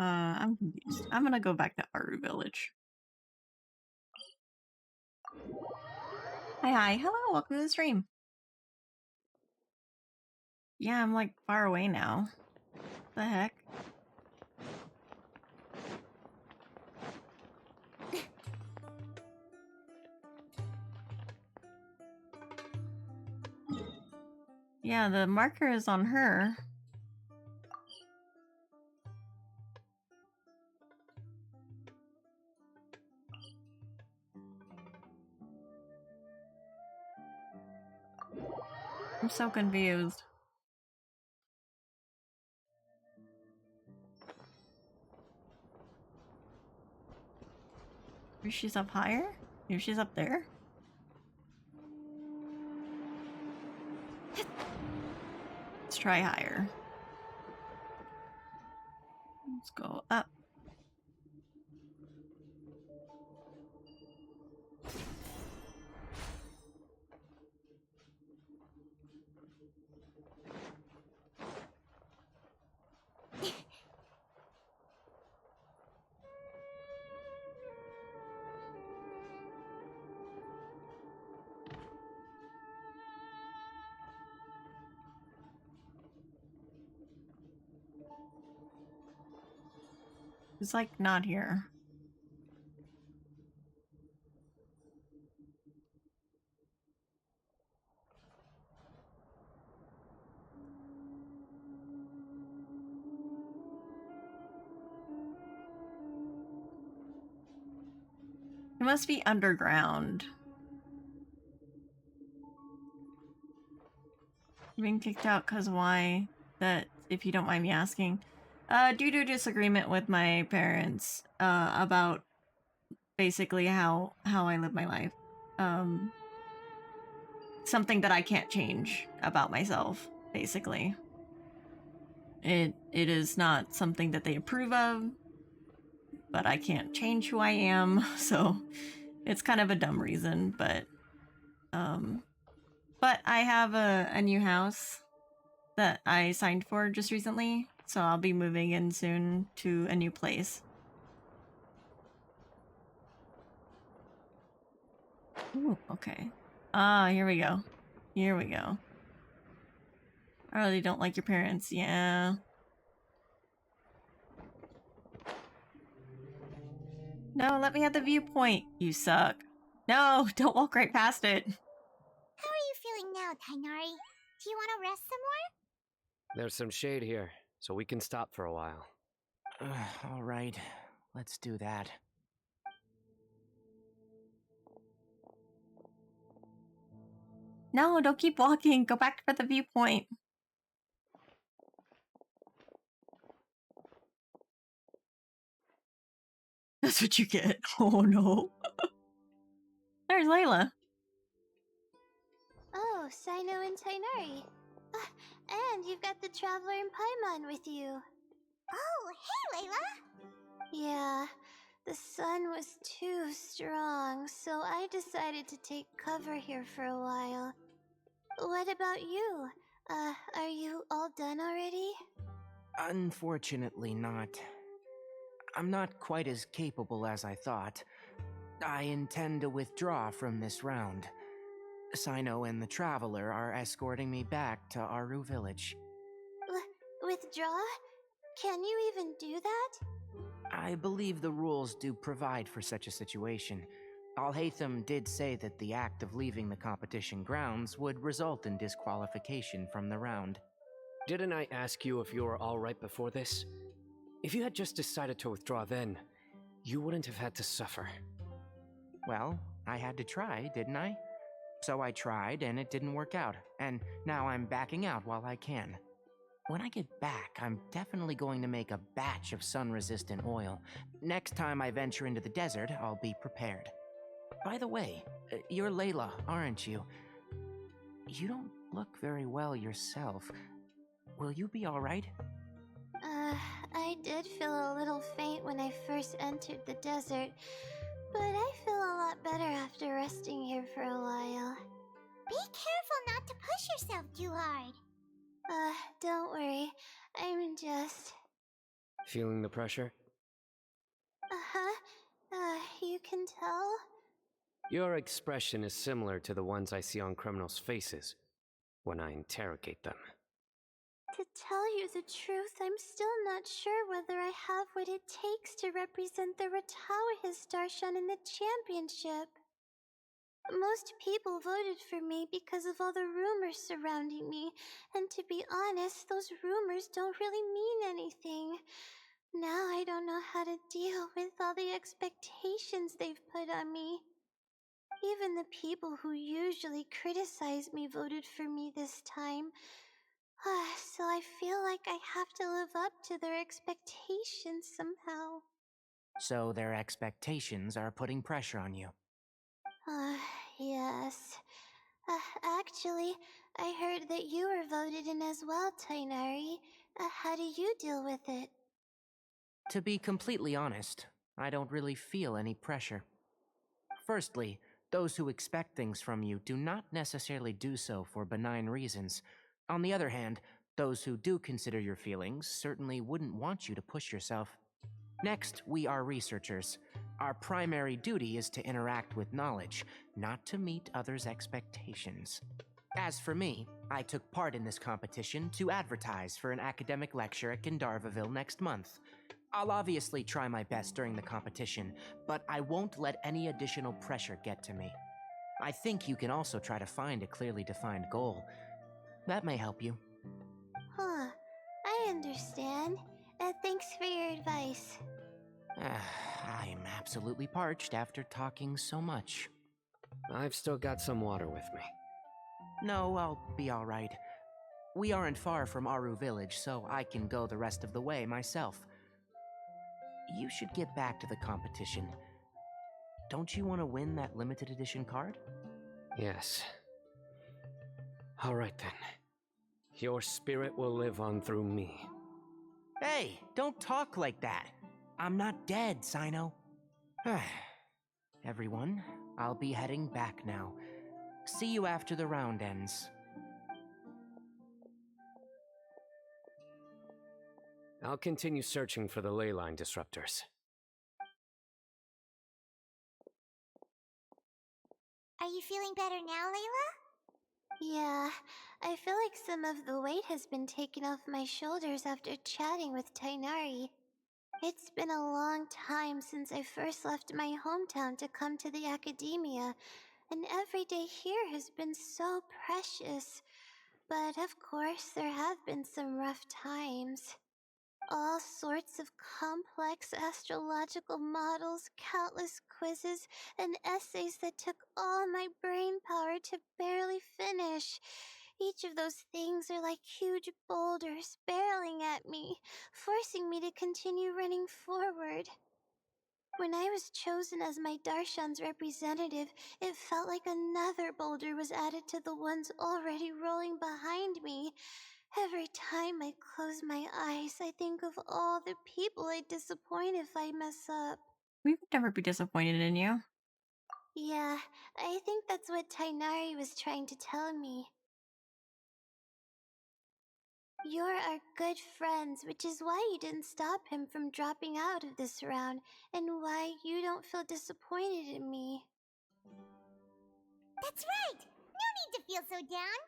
I'm confused. I'm gonna go back to Aru Village. Hi, hello, welcome to the stream. Yeah, I'm like far away now. The heck? Yeah, the marker is on her. I'm so confused. Maybe she's up higher? Maybe she's up there? Let's try higher. Let's go up. It's like not here. It must be underground. Being kicked out cause why? That, if you don't mind me asking. Due to disagreement with my parents, about basically how I live my life. Something that I can't change about myself, basically. It is not something that they approve of, but I can't change who I am, so it's kind of a dumb reason, but I have a new house that I signed for just recently, so I'll be moving in soon to a new place. Ooh, okay. Ah, here we go. Here we go. I really don't like your parents, yeah. No, let me have the viewpoint. You suck. No, don't walk right past it. How are you feeling now, Tainari? Do you want to rest some more? There's some shade here, so we can stop for a while. All right, let's do that. No, don't keep walking. Go back for the viewpoint. That's what you get. Oh no. There's Layla. Oh, Sino and Tainari. And you've got the Traveler and Paimon with you. Oh, hey, Layla! Yeah, the sun was too strong, so I decided to take cover here for a while. What about you? Are you all done already? Unfortunately not. I'm not quite as capable as I thought. I intend to withdraw from this round. Sino and the Traveler are escorting me back to Aru Village. Withdraw? Can you even do that? I believe the rules do provide for such a situation. Alhaitham did say that the act of leaving the competition grounds would result in disqualification from the round. Didn't I ask you if you were alright before this? If you had just decided to withdraw then, you wouldn't have had to suffer. Well, I had to try, didn't I? So I tried, and it didn't work out, and now I'm backing out while I can. When I get back, I'm definitely going to make a batch of sun-resistant oil. Next time I venture into the desert, I'll be prepared. By the way, you're Layla, aren't you? You don't look very well yourself. Will you be alright? I did feel a little faint when I first entered the desert, but I feel a lot better after resting here for a while. Be careful not to push yourself too hard. Don't worry. I'm just... Feeling the pressure? You can tell? Your expression is similar to the ones I see on criminals' faces when I interrogate them. To tell you the truth, I'm still not sure whether I have what it takes to represent the Interdarshan in the championship. Most people voted for me because of all the rumors surrounding me, and to be honest, those rumors don't really mean anything. Now I don't know how to deal with all the expectations they've put on me. Even the people who usually criticize me voted for me this time. So I feel like I have to live up to their expectations somehow. So their expectations are putting pressure on you. Yes. Actually, I heard that you were voted in as well, Tainari. How do you deal with it? To be completely honest, I don't really feel any pressure. Firstly, those who expect things from you do not necessarily do so for benign reasons. On the other hand, those who do consider your feelings certainly wouldn't want you to push yourself. Next, we are researchers. Our primary duty is to interact with knowledge, not to meet others' expectations. As for me, I took part in this competition to advertise for an academic lecture at Gandharvaville next month. I'll obviously try my best during the competition, but I won't let any additional pressure get to me. I think you can also try to find a clearly defined goal. That may help you. Huh. I understand. Thanks for your advice. I'm absolutely parched after talking so much. I've still got some water with me. No, I'll be alright. We aren't far from Aru Village, so I can go the rest of the way myself. You should get back to the competition. Don't you want to win that limited edition card? Yes. Alright then. Your spirit will live on through me. Hey, don't talk like that. I'm not dead, Sino. Everyone, I'll be heading back now. See you after the round ends. I'll continue searching for the leyline disruptors. Are you feeling better now, Layla? Yeah, I feel like some of the weight has been taken off my shoulders after chatting with Tainari. It's been a long time since I first left my hometown to come to the academia, and every day here has been so precious. But of course, there have been some rough times. All sorts of complex astrological models, countless quizzes, and essays that took all my brain power to barely finish. Each of those things are like huge boulders barreling at me, forcing me to continue running forward. When I was chosen as my Darshan's representative, it felt like another boulder was added to the ones already rolling behind me. Every time I close my eyes, I think of all the people I'd disappoint if I mess up. We would never be disappointed in you. Yeah, I think that's what Tainari was trying to tell me. You're our good friends, which is why you didn't stop him from dropping out of this round, and why you don't feel disappointed in me. That's right! No need to feel so down!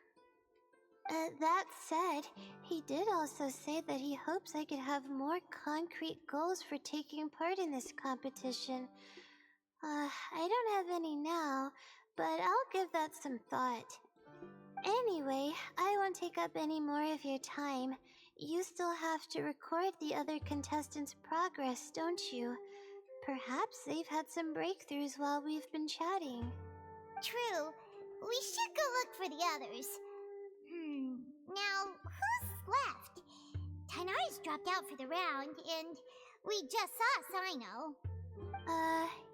That said, he did also say that he hopes I could have more concrete goals for taking part in this competition. I don't have any now, but I'll give that some thought. Anyway, I won't take up any more of your time. You still have to record the other contestants' progress, don't you? Perhaps they've had some breakthroughs while we've been chatting. True. We should go look for the others. Now, who's left? Tainari's dropped out for the round, and we just saw Sino.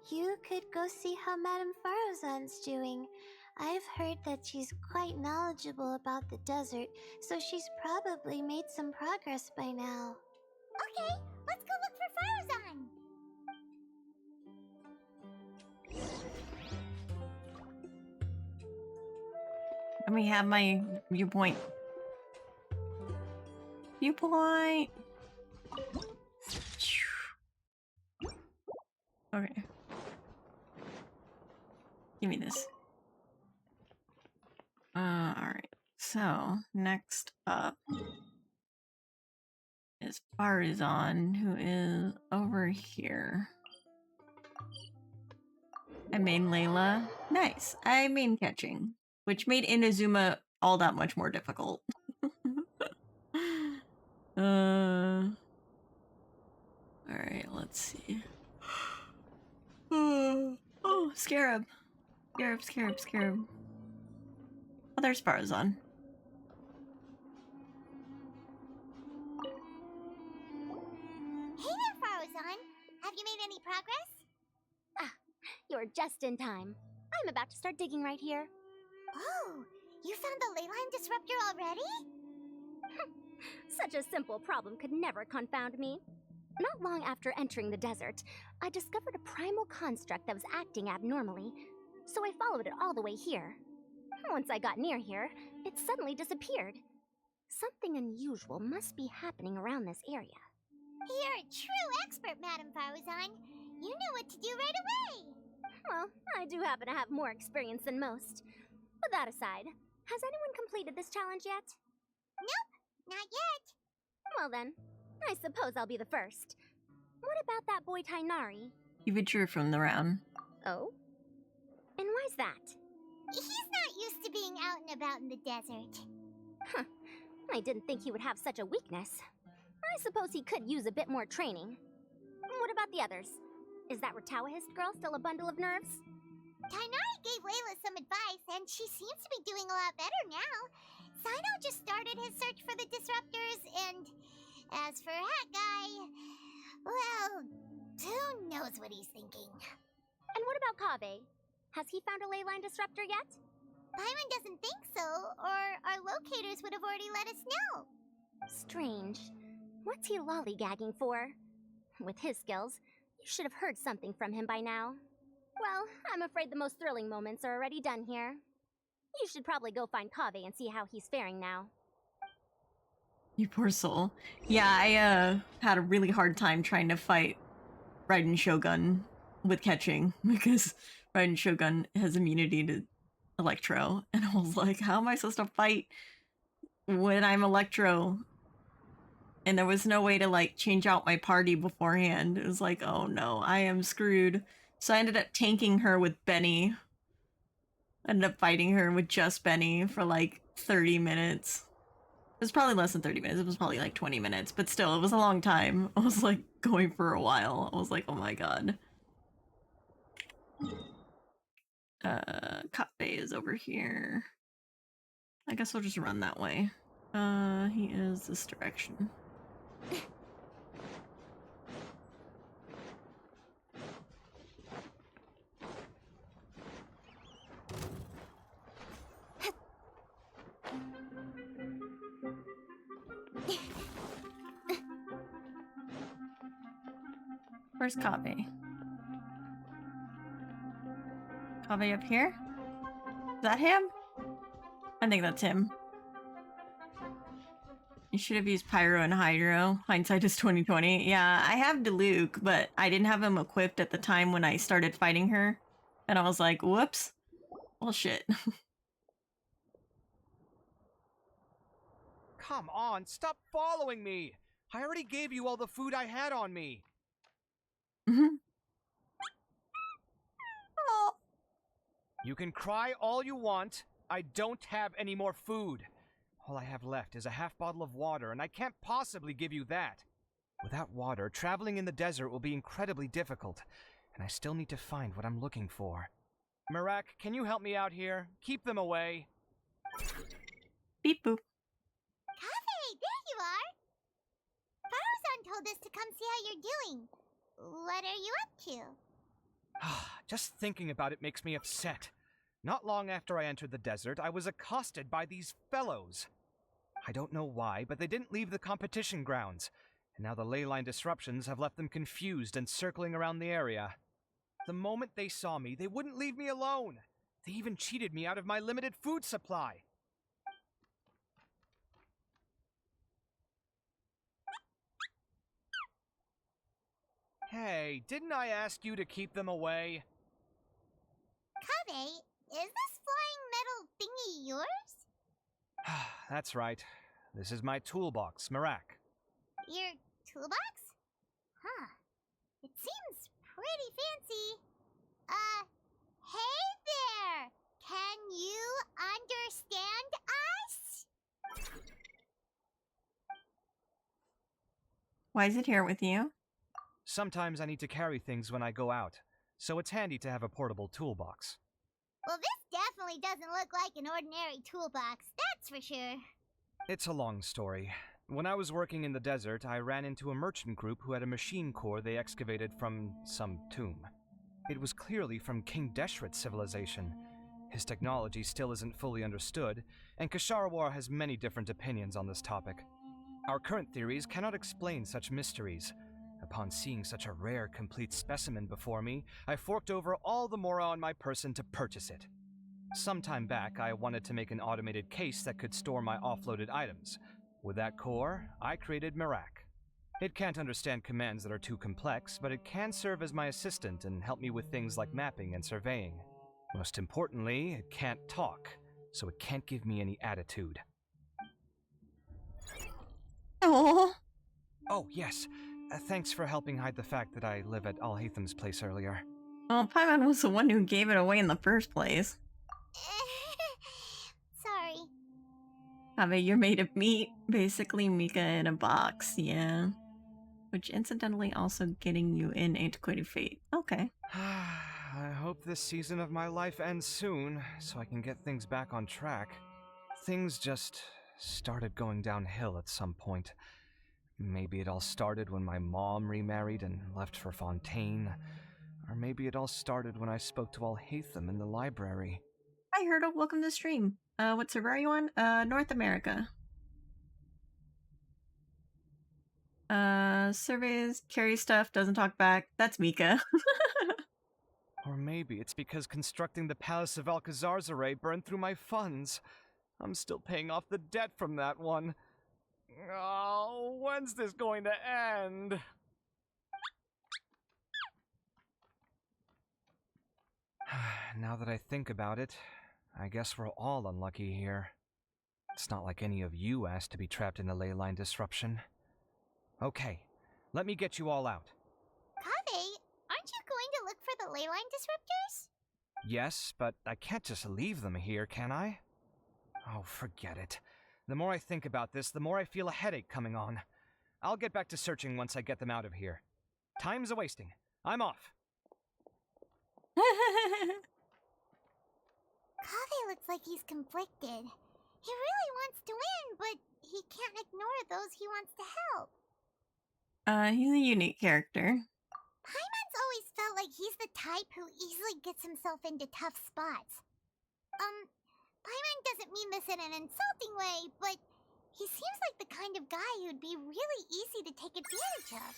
You could go see how Madame Farozan's doing. I've heard that she's quite knowledgeable about the desert, so she's probably made some progress by now. Okay, let's go look for Farozan. Let me have my viewpoint. Viewpoint! Okay. Give me this. Alright. So, next up is Farazan, who is over here. I main Layla. Nice. I main catching, which made Inazuma all that much more difficult. Alright, let's see. Oh, Scarab. Scarab. Oh, there's Farazan. Hey there, Farozan. Have you made any progress? Ah, you're just in time. I'm about to start digging right here. Oh, you found the leyline disruptor already? Such a simple problem could never confound me. Not long after entering the desert, I discovered a primal construct that was acting abnormally, so I followed it all the way here. Once I got near here, it suddenly disappeared. Something unusual must be happening around this area. You're a true expert, Madame Farozan. You knew what to do right away! Well, I do happen to have more experience than most. But that aside, has anyone completed this challenge yet? Nope, not yet. Well then, I suppose I'll be the first. What about that boy Tainari? He withdrew from the round. Oh? And why's that? He's not used to being out and about in the desert. Huh. I didn't think he would have such a weakness. I suppose he could use a bit more training. What about the others? Is that Rotawahist girl still a bundle of nerves? Tainari gave Layla some advice, and she seems to be doing a lot better now. Sino just started his search for the disruptors, and as for that guy, well, who knows what he's thinking. And what about Kaveh? Has he found a ley line disruptor yet? Paimon doesn't think so, or our locators would have already let us know. Strange. What's he lollygagging for? With his skills, you should have heard something from him by now. Well, I'm afraid the most thrilling moments are already done here. You should probably go find Kaveh and see how he's faring now. You poor soul. Yeah, I had a really hard time trying to fight Raiden Shogun with catching because Raiden Shogun has immunity to Electro, and I was like, how am I supposed to fight when I'm Electro? And there was no way to like change out my party beforehand. It was like, oh no, I am screwed. So I ended up tanking her with Benny. Ended up fighting her with just Benny for like 30 minutes. It was probably less than 30 minutes. It was probably like 20 minutes, but still, it was a long time. I was like going for a while. I was like, oh my god. Kaveh is over here. I guess we'll just run that way. He is this direction. Where's Kaveh? Kaveh up here? Is that him? I think that's him. You should have used Pyro and Hydro. Hindsight is 2020. Yeah, I have Diluc, but I didn't have him equipped at the time when I started fighting her. And I was like, whoops. Well, shit. Come on, stop following me! I already gave you all the food I had on me. Oh. You can cry all you want. I don't have any more food. All I have left is a half bottle of water, and I can't possibly give you that. Without water, traveling in the desert will be incredibly difficult, and I still need to find what I'm looking for. Mirak, can you help me out here? Keep them away. Beep boop. Kaveh, there you are! Faruzan told us to come see how you're doing. What are you up to? Just thinking about it makes me upset. Not long after I entered the desert, I was accosted by these fellows. I don't know why, but they didn't leave the competition grounds, and now the ley line disruptions have left them confused and circling around the area. The moment they saw me, they wouldn't leave me alone. They even cheated me out of my limited food supply. Hey, didn't I ask you to keep them away? Kaveh, is this flying metal thingy yours? That's right. This is my toolbox, Mirak. Your toolbox? Huh. It seems pretty fancy. Hey there! Can you understand us? Why is it here with you? Sometimes I need to carry things when I go out, so it's handy to have a portable toolbox. Well, this definitely doesn't look like an ordinary toolbox, that's for sure. It's a long story. When I was working in the desert, I ran into a merchant group who had a machine core they excavated from some tomb. It was clearly from King Deshret's civilization. His technology still isn't fully understood, and Kasharawar has many different opinions on this topic. Our current theories cannot explain such mysteries. Upon seeing such a rare, complete specimen before me, I forked over all the mora on my person to purchase it. Some time back, I wanted to make an automated case that could store my offloaded items. With that core, I created Mirak. It can't understand commands that are too complex, but it can serve as my assistant and help me with things like mapping and surveying. Most importantly, it can't talk, so it can't give me any attitude. Oh. Oh, yes. Thanks for helping hide the fact that I live at Alhatham's place earlier. Well, Paimon was the one who gave it away in the first place. Sorry. Kaveh, you're made of meat. Basically, Mika in a box, yeah. Which incidentally also getting you in Antiquated Fate. Okay. I hope this season of my life ends soon, so I can get things back on track. Things just started going downhill at some point. Maybe it all started when my mom remarried and left for Fontaine. Or maybe it all started when I spoke to Alhaitham in the library. Hi, Hurdle. Welcome to the stream. What server are you on? North America. Surveys, carry stuff, doesn't talk back. That's Mika. Or maybe it's because constructing the Palace of Alcazar's burned through my funds. I'm still paying off the debt from that one. Oh, when's this going to end? Now that I think about it, I guess we're all unlucky here. It's not like any of you asked to be trapped in a ley line disruption. Okay, let me get you all out. Kaveh, aren't you going to look for the ley line disruptors? Yes, but I can't just leave them here, can I? Oh, forget it. The more I think about this, the more I feel a headache coming on. I'll get back to searching once I get them out of here. Time's a-wasting. I'm off. Kaveh looks like he's conflicted. He really wants to win, but he can't ignore those he wants to help. He's a unique character. Paimon's always felt like he's the type who easily gets himself into tough spots. Paimon doesn't mean this in an insulting way, but he seems like the kind of guy who'd be really easy to take advantage of.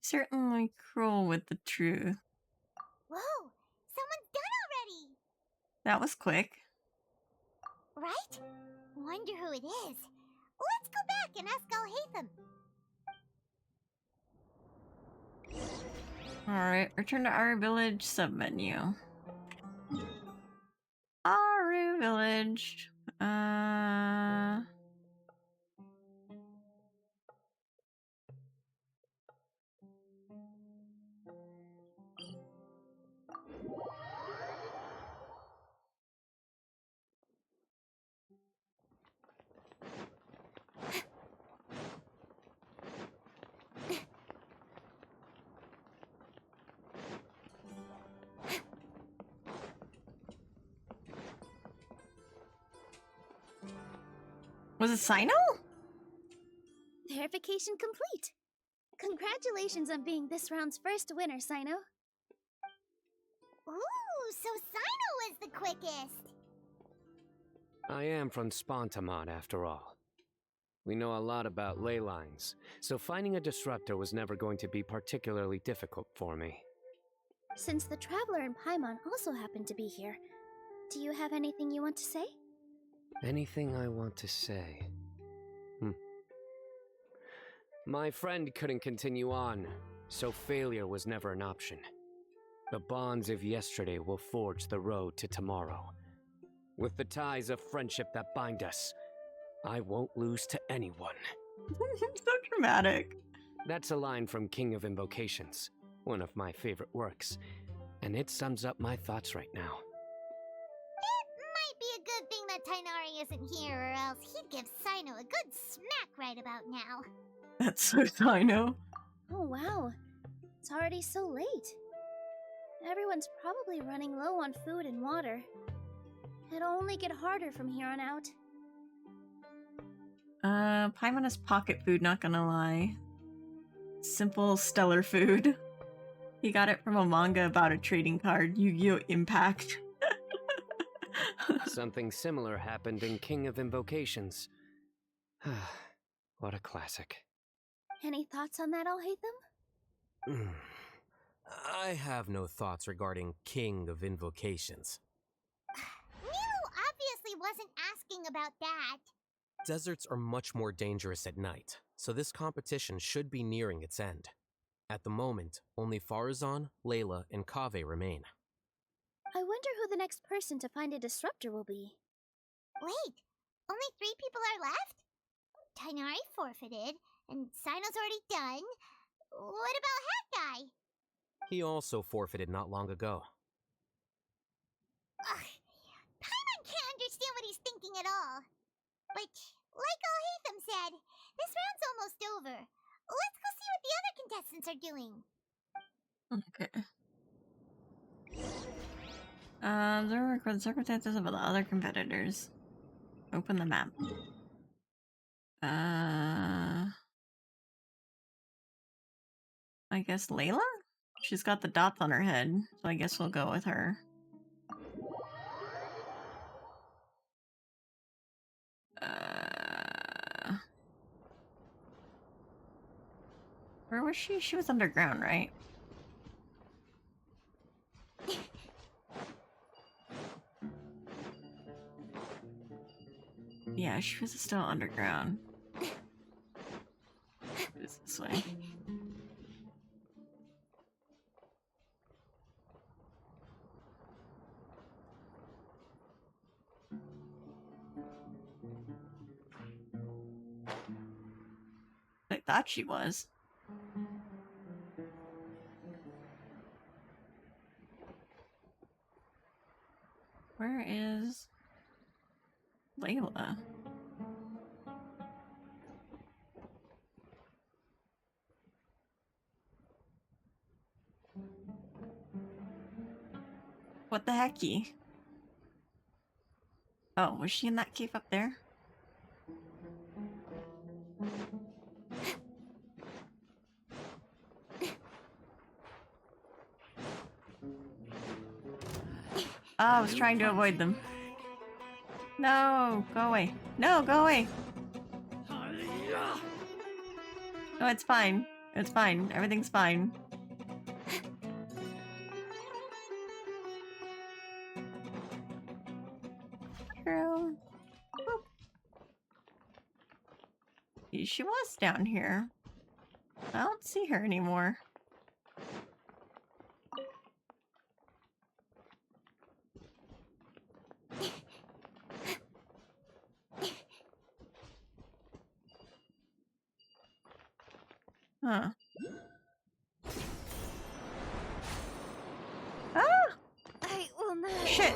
Certainly cruel with the truth. Whoa, someone's done already! That was quick. Right? Wonder who it is. Let's go back and ask Alhaitham. Alright, return to our village submenu. Aru village. Was it Sino? Verification complete. Congratulations on being this round's first winner, Sino. Ooh, so Sino was the quickest. I am from Spontamod, after all. We know a lot about ley lines, so finding a disruptor was never going to be particularly difficult for me. Since the Traveler and Paimon also happen to be here, do you have anything you want to say? Anything I want to say? My friend couldn't continue on, so failure was never an option. The bonds of yesterday will forge the road to tomorrow. With the ties of friendship that bind us, I won't lose to anyone. So dramatic. That's a line from King of Invocations, one of my favorite works, and it sums up my thoughts right now. It might be a good thing that Tainari isn't here, or else he'd give Sino a good smack right about now. That's so Sino. Oh wow, it's already so late. Everyone's probably running low on food and water. It'll only get harder from here on out. Paimon has pocket food, not gonna lie. Simple, stellar food. He got it from a manga about a trading card, Yu-Gi-Oh! Impact. Something similar happened in King of Invocations. What a classic. Any thoughts on that, Alhaitham? I have no thoughts regarding King of Invocations. Milu obviously wasn't asking about that. Deserts are much more dangerous at night, so this competition should be nearing its end. At the moment, only Farazan, Layla, and Kaveh remain. I wonder who the next person to find a disruptor will be. Wait, only 3 people are left? Tainari forfeited, and Sino's already done. What about Hat Guy? He also forfeited not long ago. Ugh, Paimon can't understand what he's thinking at all. But, like Al-Haytham said, this round's almost over. Let's go see what the other contestants are doing. Okay. There record the circumstances of the other competitors. Open the map. I guess Layla? She's got the dots on her head, so I guess we'll go with her. Where was she? She was underground, right? Yeah, she was still underground. It's this way. I thought she was. Where is Layla? What the hecky? Oh, was she in that cave up there? Oh, I was trying to avoid them. No, go away. No, go away. No, it's fine. It's fine. Everything's fine. True. She was down here. I don't see her anymore. Huh. Ah! I will not. Shit!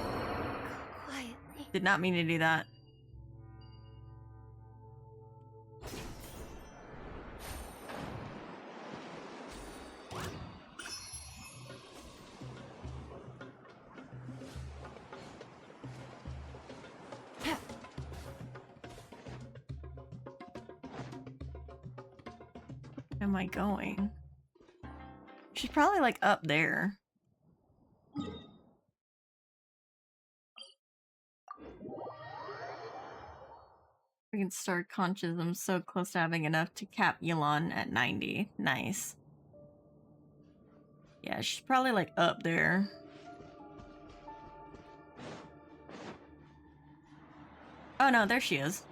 Quietly. Did not mean to do that. Am I going? She's probably like up there. Freaking star conscious. I'm so close to having enough to cap Elon at 90. Nice. Yeah, she's probably like up there. Oh no, there she is.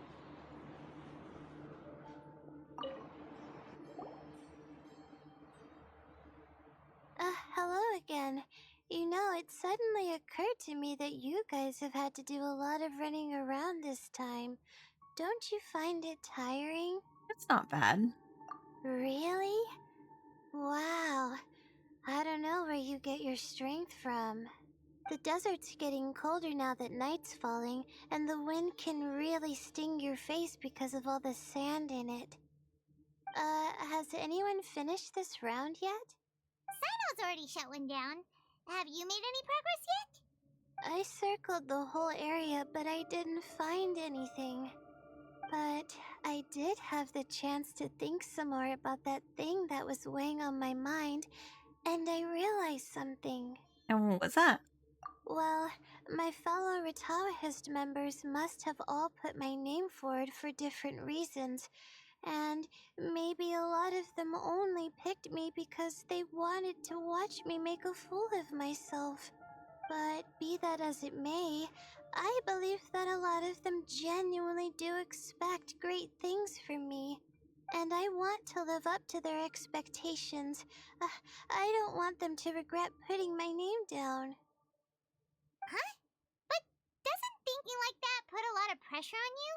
Hello again. You know, it suddenly occurred to me that you guys have had to do a lot of running around this time. Don't you find it tiring? It's not bad. Really? Wow. I don't know where you get your strength from. The desert's getting colder now that night's falling, and the wind can really sting your face because of all the sand in it. Has anyone finished this round yet? Sino's already shut one down. Have you made any progress yet? I circled the whole area, but I didn't find anything. But I did have the chance to think some more about that thing that was weighing on my mind, and I realized something. And what was that? Well, my fellow Retawahist members must have all put my name forward for different reasons, and maybe a lot of them only picked me because they wanted to watch me make a fool of myself. But be that as it may, I believe that a lot of them genuinely do expect great things from me. And I want to live up to their expectations. I don't want them to regret putting my name down. Huh? But doesn't thinking like that put a lot of pressure on you?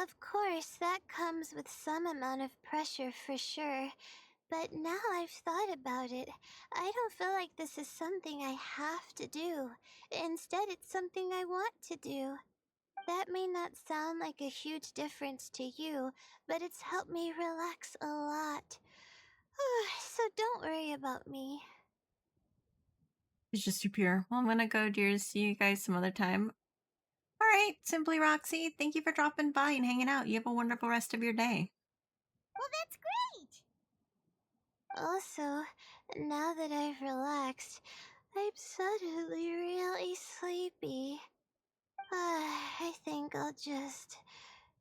Of course, that comes with some amount of pressure for sure. But now I've thought about it, I don't feel like this is something I have to do. Instead, it's something I want to do. That may not sound like a huge difference to you, but it's helped me relax a lot. So don't worry about me. It's just too pure. Well, I'm gonna go, dears. See you guys some other time. All right, Simply Roxy, thank you for dropping by and hanging out. You have a wonderful rest of your day. Well, that's great! Also, now that I've relaxed, I'm suddenly really sleepy. I think I'll just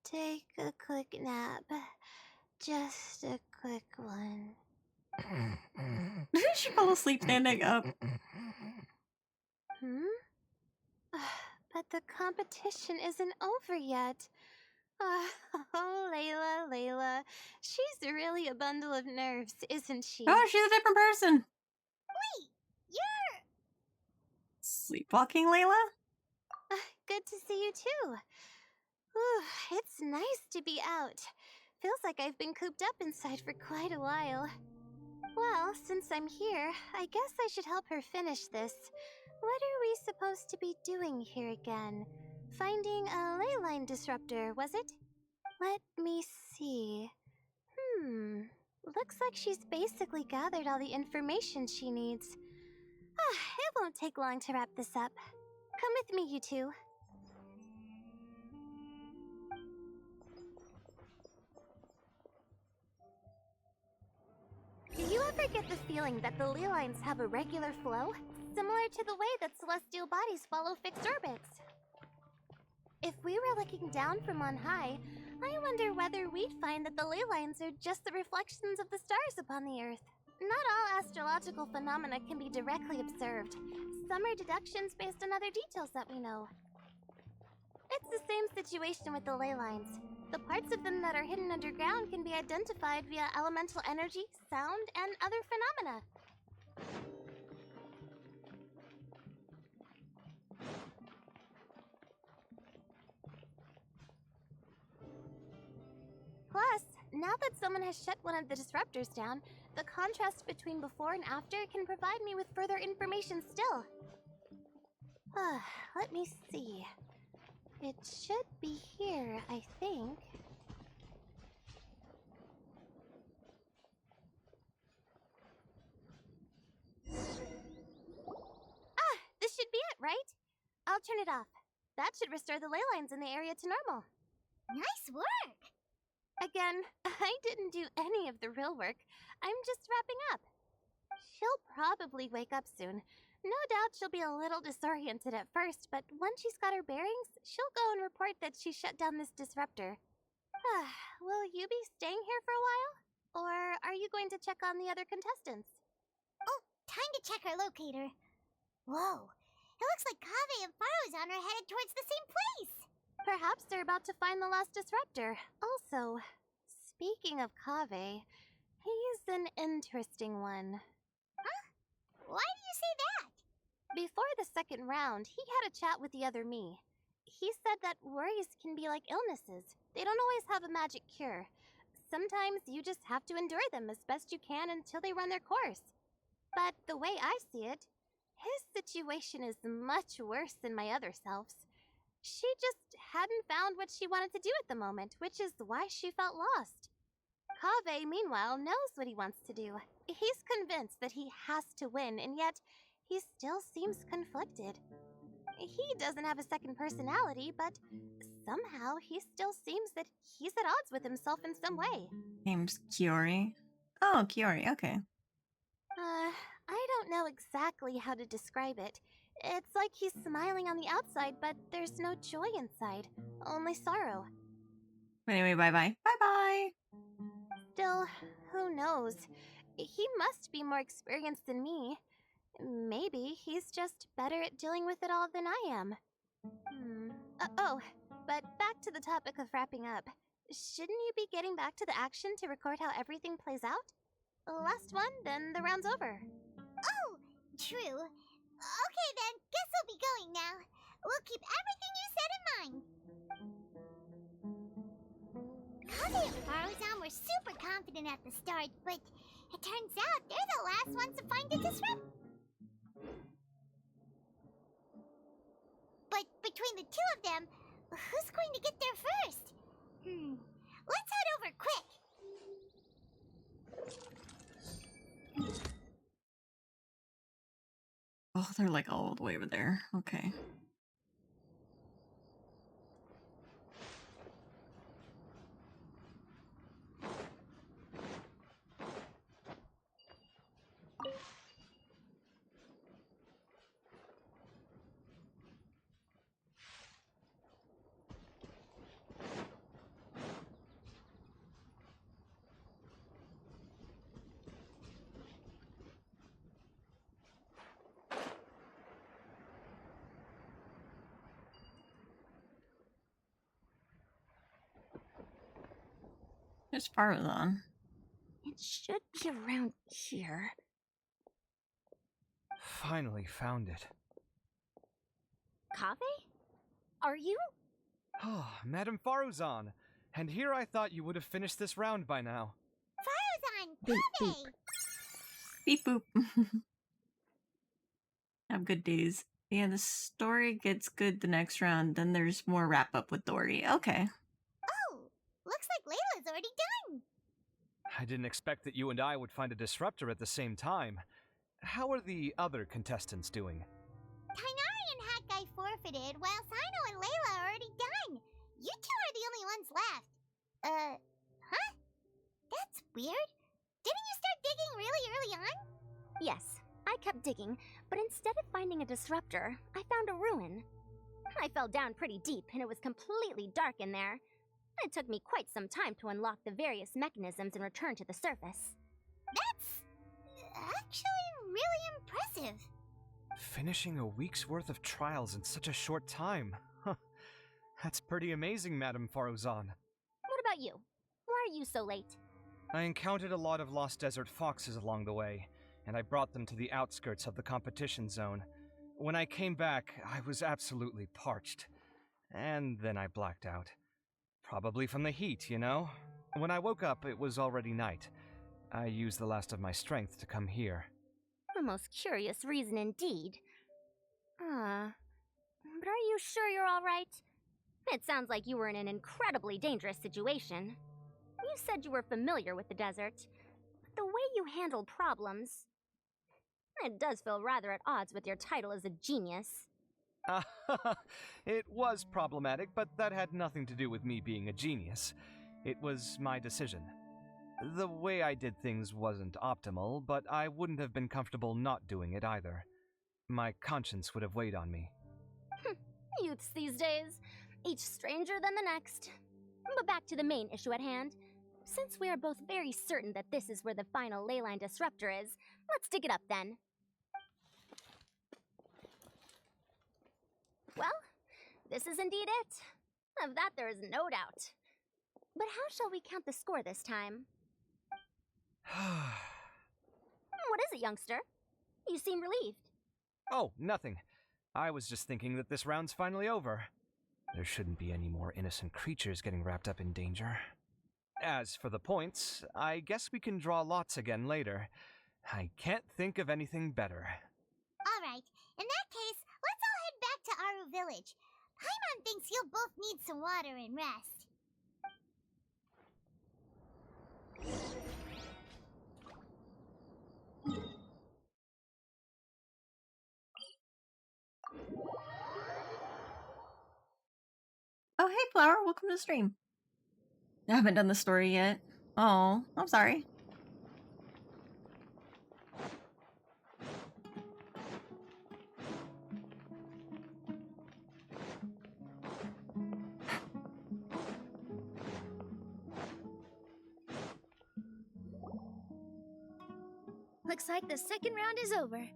take a quick nap. Just a quick one. She fell asleep standing up. But the competition isn't over yet. Oh, Layla. She's really a bundle of nerves, isn't she? Oh, she's a different person. Wait, you're... Sleepwalking Layla? Good to see you too. It's nice to be out. Feels like I've been cooped up inside for quite a while. Well, since I'm here, I guess I should help her finish this. What are we supposed to be doing here again? Finding a ley line disruptor, was it? Let me see. Looks like she's basically gathered all the information she needs. It won't take long to wrap this up. Come with me, you two. Do you ever get the feeling that the ley lines have a regular flow? Similar to the way that celestial bodies follow fixed orbits. If we were looking down from on high, I wonder whether we'd find that the ley lines are just the reflections of the stars upon the Earth. Not all astrological phenomena can be directly observed. Some are deductions based on other details that we know. It's the same situation with the ley lines. The parts of them that are hidden underground can be identified via elemental energy, sound, and other phenomena. Plus, now that someone has shut one of the disruptors down, the contrast between before and after can provide me with further information still. Let me see. It should be here, I think. This should be it, right? I'll turn it off. That should restore the ley lines in the area to normal. Nice work! Again, I didn't do any of the real work. I'm just wrapping up. She'll probably wake up soon. No doubt she'll be a little disoriented at first, but once she's got her bearings, she'll go and report that she shut down this disruptor. Will you be staying here for a while? Or are you going to check on the other contestants? Oh, time to check our locator. Whoa, it looks like Kaveh and Farozan are headed towards the same place. Perhaps they're about to find the last disruptor. Also, speaking of Kaveh, he's an interesting one. Huh? Why do you say that? Before the second round, he had a chat with the other me. He said that worries can be like illnesses. They don't always have a magic cure. Sometimes you just have to endure them as best you can until they run their course. But the way I see it, his situation is much worse than my other self's. She just hadn't found what she wanted to do at the moment, which is why she felt lost. Kaveh, meanwhile, knows what he wants to do. He's convinced that he has to win, and yet he still seems conflicted. He doesn't have a second personality, but somehow he still seems that he's at odds with himself in some way. Name's Kiori. Oh, Kiori, okay. I don't know exactly how to describe it. It's like he's smiling on the outside, but there's no joy inside, only sorrow. Anyway, bye-bye. Bye-bye! Still, who knows? He must be more experienced than me. Maybe he's just better at dealing with it all than I am. But back to the topic of wrapping up. Shouldn't you be getting back to the action to record how everything plays out? Last one, then the round's over. Oh, true. Okay then, guess I'll be going now. We'll keep everything you said in mind. Kage and Faruzan were super confident at the start, but it turns out they're the last ones to find the disrupt. But between the two of them, who's going to get there first? Let's head over quick. Oh, they're like all the way over there. Okay. There's Faruzan. It should be around here. Finally found it. Kave? Are you? Oh, Madame Faruzan. And here I thought you would have finished this round by now. Faruzan, Kage! Beep boop. Have good days. Yeah, the story gets good the next round. Then there's more wrap up with Dory. Okay. Oh, looks like Layla's already done. I didn't expect that you and I would find a disruptor at the same time. How are the other contestants doing? Tainari and Hakai forfeited, while Sino and Layla are already done. You two are the only ones left. Huh? That's weird. Didn't you start digging really early on? Yes, I kept digging, but instead of finding a disruptor, I found a ruin. I fell down pretty deep, and it was completely dark in there. It took me quite some time to unlock the various mechanisms and return to the surface. That's actually really impressive. Finishing a week's worth of trials in such a short time. Huh. That's pretty amazing, Madame Faruzan. What about you? Why are you so late? I encountered a lot of lost desert foxes along the way, and I brought them to the outskirts of the competition zone. When I came back, I was absolutely parched. And then I blacked out. Probably from the heat, you know? When I woke up, it was already night. I used the last of my strength to come here. A most curious reason indeed. But are you sure you're all right? It sounds like you were in an incredibly dangerous situation. You said you were familiar with the desert, but the way you handle problems... It does feel rather at odds with your title as a genius. It was problematic, but that had nothing to do with me being a genius. It was my decision. The way I did things wasn't optimal, but I wouldn't have been comfortable not doing it either. My conscience would have weighed on me. Youths these days, each stranger than the next. But back to the main issue at hand. Since we are both very certain that this is where the final leyline disruptor is, let's dig it up then. Well, this is indeed it. Of that there is no doubt. But how shall we count the score this time? What is it, youngster? You seem relieved. Oh, nothing. I was just thinking that this round's finally over. There shouldn't be any more innocent creatures getting wrapped up in danger. As for the points, I guess we can draw lots again later. I can't think of anything better. Alright, in that case, let's all head back to Aru Village. Paimon thinks you'll both need some water and rest. Oh, hey, Flower. Welcome to the stream. I haven't done the story yet. Oh, I'm sorry. Looks like the second round is over.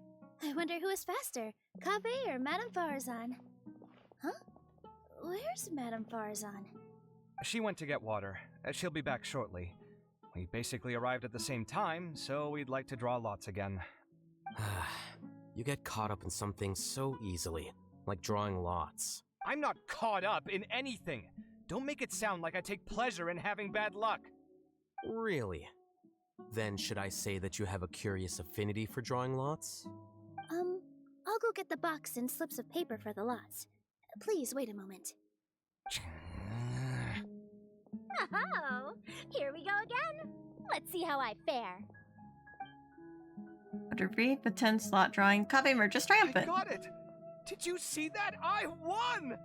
I wonder who is faster, Kave or Madame Faruzan? Huh? Where's Madame Faruzan? She went to get water. She'll be back shortly. We basically arrived at the same time, so we'd like to draw lots again. You get caught up in some things so easily, like drawing lots. I'm not caught up in anything! Don't make it sound like I take pleasure in having bad luck. Really? Then should I say that you have a curious affinity for drawing lots? I'll go get the box and slips of paper for the lots. Please wait a moment. Oh, here we go again. Let's see how I fare. After brief but 10 slot drawing, Kave merged I triumphant. got it! Did you see that? I won!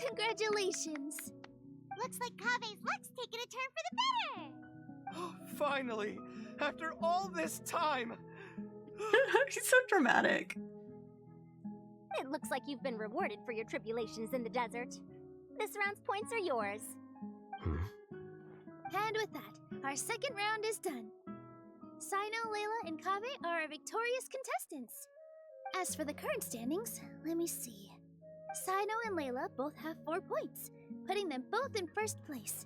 Congratulations! Looks like Kave's luck's taking a turn for the better. Oh, finally! After all this time! He's so dramatic. It looks like you've been rewarded for your tribulations in the desert. This round's points are yours. And with that, our second round is done. Sino, Layla, and Kave are our victorious contestants. As for the current standings, let me see. Sino and Layla both have 4 points, putting them both in first place.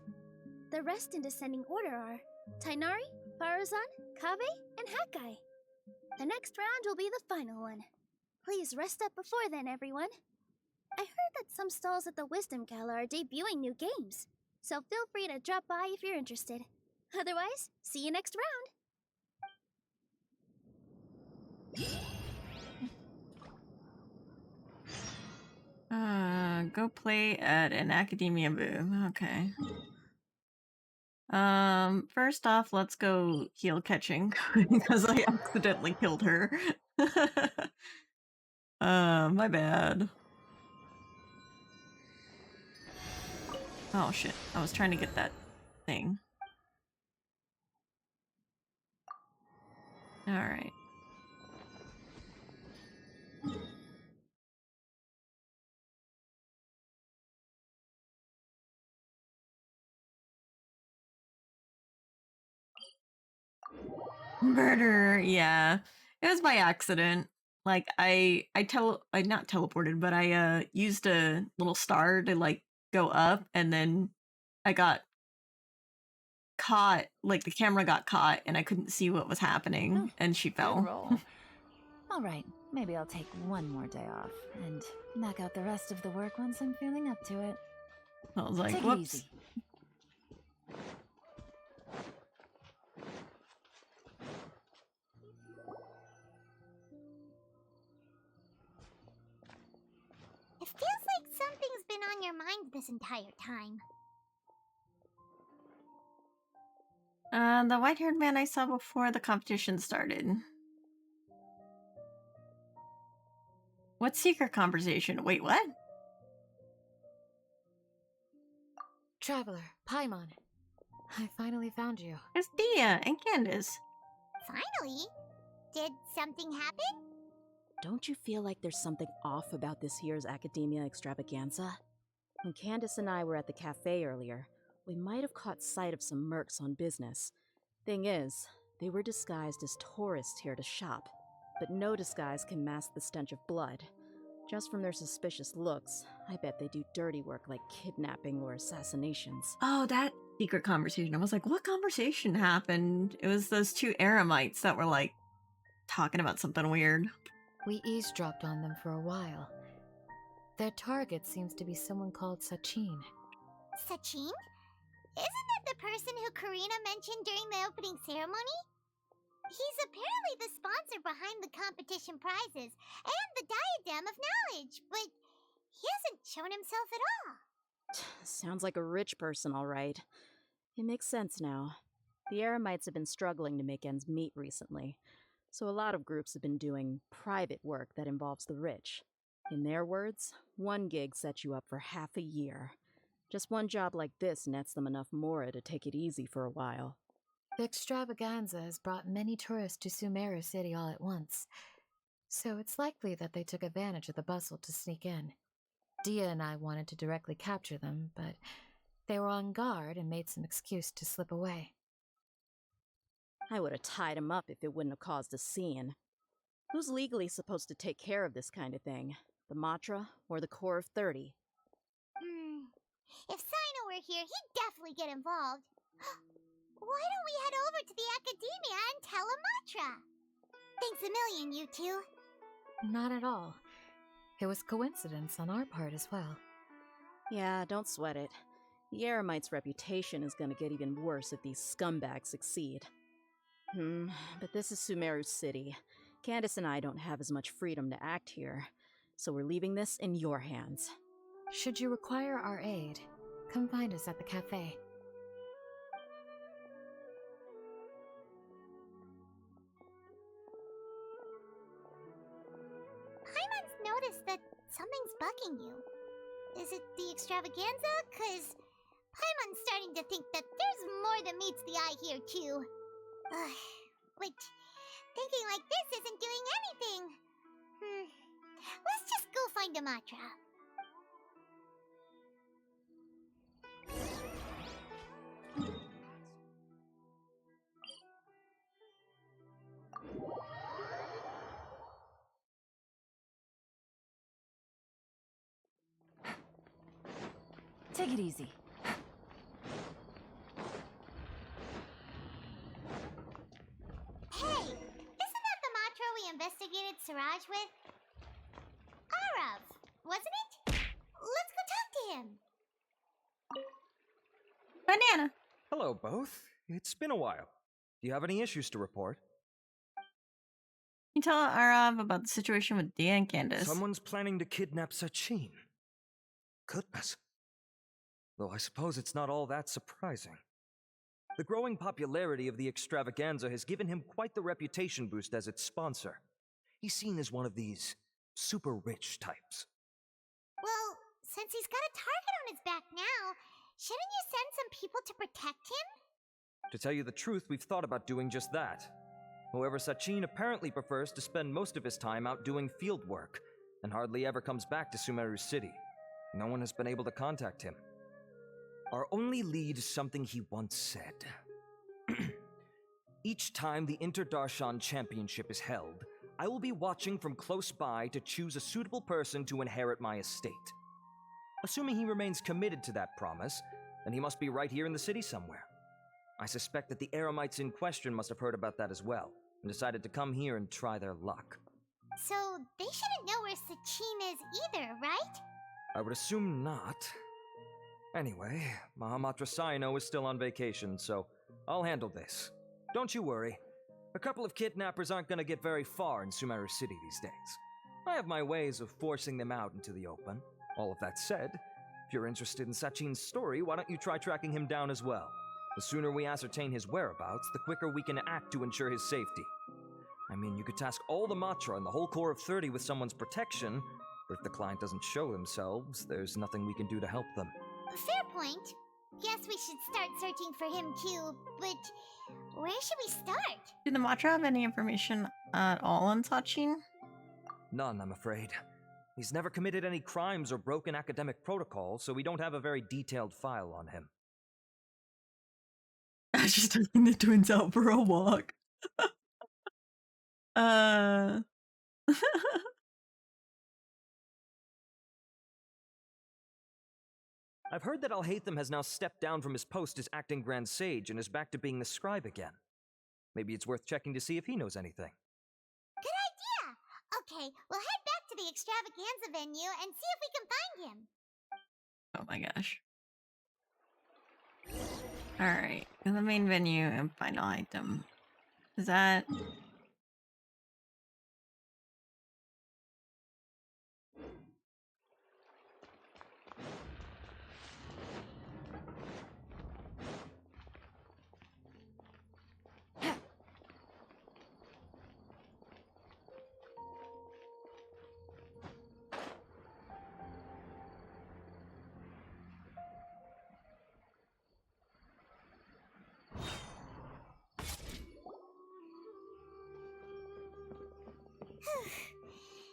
The rest in descending order are Tainari, Faruzan, Kave, and Hakai. The next round will be the final one. Please rest up before then, everyone. I heard that some stalls at the Wisdom Gala are debuting new games, so feel free to drop by if you're interested. Otherwise, see you next round. Go play at an academia booth. Okay. First off, let's go heal catching because I accidentally killed her. My bad. Oh shit, I was trying to get that thing. Alright. Murder, yeah. It was by accident. Like I not teleported, but I used a little star to like go up, and then I got caught, like the camera got caught and I couldn't see what was happening, and she fell. Roll. All right, maybe I'll take one more day off and knock out the rest of the work once I'm feeling up to it. I was like, Take it whoops. easy. It feels like something's been on your mind this entire time. The white-haired man I saw before the competition started. What secret conversation? Wait, what? Traveler, Paimon. I finally found you. It's Dia and Candace. Finally? Did something happen? Don't you feel like there's something off about this year's Academia Extravaganza? When Candace and I were at the cafe earlier, we might have caught sight of some mercs on business. Thing is, they were disguised as tourists here to shop, but no disguise can mask the stench of blood. Just from their suspicious looks, I bet they do dirty work like kidnapping or assassinations. Oh, that secret conversation. I was like, what conversation happened? It was those 2 Eremites that were like talking about something weird. We eavesdropped on them for a while. Their target seems to be someone called Sachin. Sachin? Isn't that the person who Karina mentioned during the opening ceremony? He's apparently the sponsor behind the competition prizes and the Diadem of Knowledge, but he hasn't shown himself at all. Sounds like a rich person, all right. It makes sense now. The Eremites have been struggling to make ends meet recently, so a lot of groups have been doing private work that involves the rich. In their words, one gig sets you up for half a year. Just one job like this nets them enough mora to take it easy for a while. The extravaganza has brought many tourists to Sumeru City all at once, so it's likely that they took advantage of the bustle to sneak in. Dia and I wanted to directly capture them, but they were on guard and made some excuse to slip away. I would have tied him up if it wouldn't have caused a scene. Who's legally supposed to take care of this kind of thing? The Matra or the Corps of 30? If Sino were here, he'd definitely get involved. Why don't we head over to the Academia and tell Amatra? Thanks a million, you two. Not at all. It was coincidence on our part as well. Yeah, don't sweat it. The Eremite's reputation is gonna get even worse if these scumbags succeed. But this is Sumeru's city. Candace and I don't have as much freedom to act here, so we're leaving this in your hands. Should you require our aid, come find us at the cafe. Paimon's noticed that something's bugging you. Is it the extravaganza? 'Cause Paimon's starting to think that there's more than meets the eye here, too. Which, thinking like this isn't doing anything. Let's just go find Amatra. Take it easy. Hey, isn't that the Matra we investigated Siraj with? Arav, wasn't it? Let's go talk to him. Banana. Hello, both. It's been a while. Do you have any issues to report? Can you tell Arav about the situation with Dia and Candace? Someone's planning to kidnap Sachin. Goodness. Though I suppose it's not all that surprising. The growing popularity of the extravaganza has given him quite the reputation boost as its sponsor. He's seen as one of these super rich types. Well, since he's got a target on his back now, shouldn't you send some people to protect him? To tell you the truth, we've thought about doing just that. However, Sachin apparently prefers to spend most of his time out doing field work, and hardly ever comes back to Sumeru City. No one has been able to contact him. Our only lead is something he once said. Each time the Interdarshan Championship is held, I will be watching from close by to choose a suitable person to inherit my estate. Assuming he remains committed to that promise, then he must be right here in the city somewhere. I suspect that the Eremites in question must have heard about that as well, and decided to come here and try their luck. So they shouldn't know where Sachin is either, right? I would assume not. Anyway, Mahamatra Saino is still on vacation, so I'll handle this. Don't you worry. A couple of kidnappers aren't gonna get very far in Sumeru City these days. I have my ways of forcing them out into the open. All of that said, if you're interested in Sachin's story, why don't you try tracking him down as well? The sooner we ascertain his whereabouts, the quicker we can act to ensure his safety. I mean, you could task all the Matra and the whole Corps of 30 with someone's protection, but if the client doesn't show themselves, there's nothing we can do to help them. Fair point. Guess we should start searching for him too, but where should we start? Did the Matra have any information at all on Sachin? None, I'm afraid. He's never committed any crimes or broken academic protocol, so we don't have a very detailed file on him. Ash is taking the twins out for a walk. I've heard that Alhaitham has now stepped down from his post as acting Grand Sage and is back to being the scribe again. Maybe it's worth checking to see if he knows anything. Good idea! Okay, we'll head back to the extravaganza venue and see if we can find him. Oh my gosh. Alright, in the main venue and final item. Is that...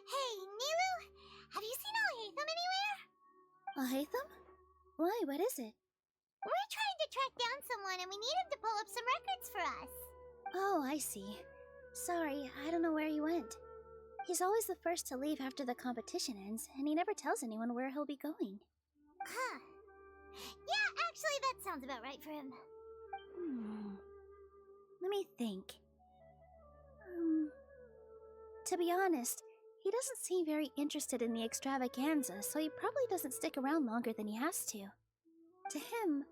Hey, Nilu, have you seen Alhaitham anywhere? Alhaitham? Why, what is it? We're trying to track down someone and we need him to pull up some records for us. Oh, I see. Sorry, I don't know where he went. He's always the first to leave after the competition ends, and he never tells anyone where he'll be going. Huh. Yeah, actually, that sounds about right for him. Let me think. To be honest, he doesn't seem very interested in the extravaganza, so he probably doesn't stick around longer than he has to. To him,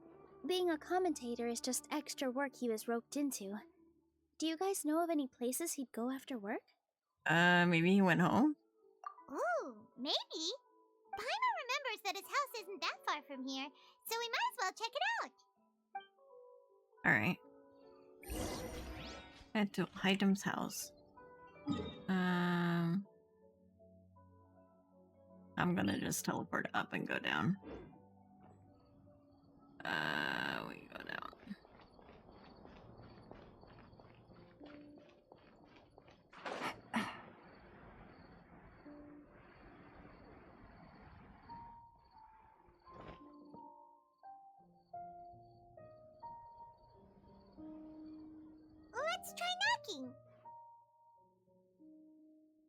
being a commentator is just extra work he was roped into. Do you guys know of any places he'd go after work? Maybe he went home? Ooh, maybe. Paimon remembers that his house isn't that far from here, so we might as well check it out. Alright. Head to Item's house. I'm gonna just teleport up and go down. We go down. Let's try knocking.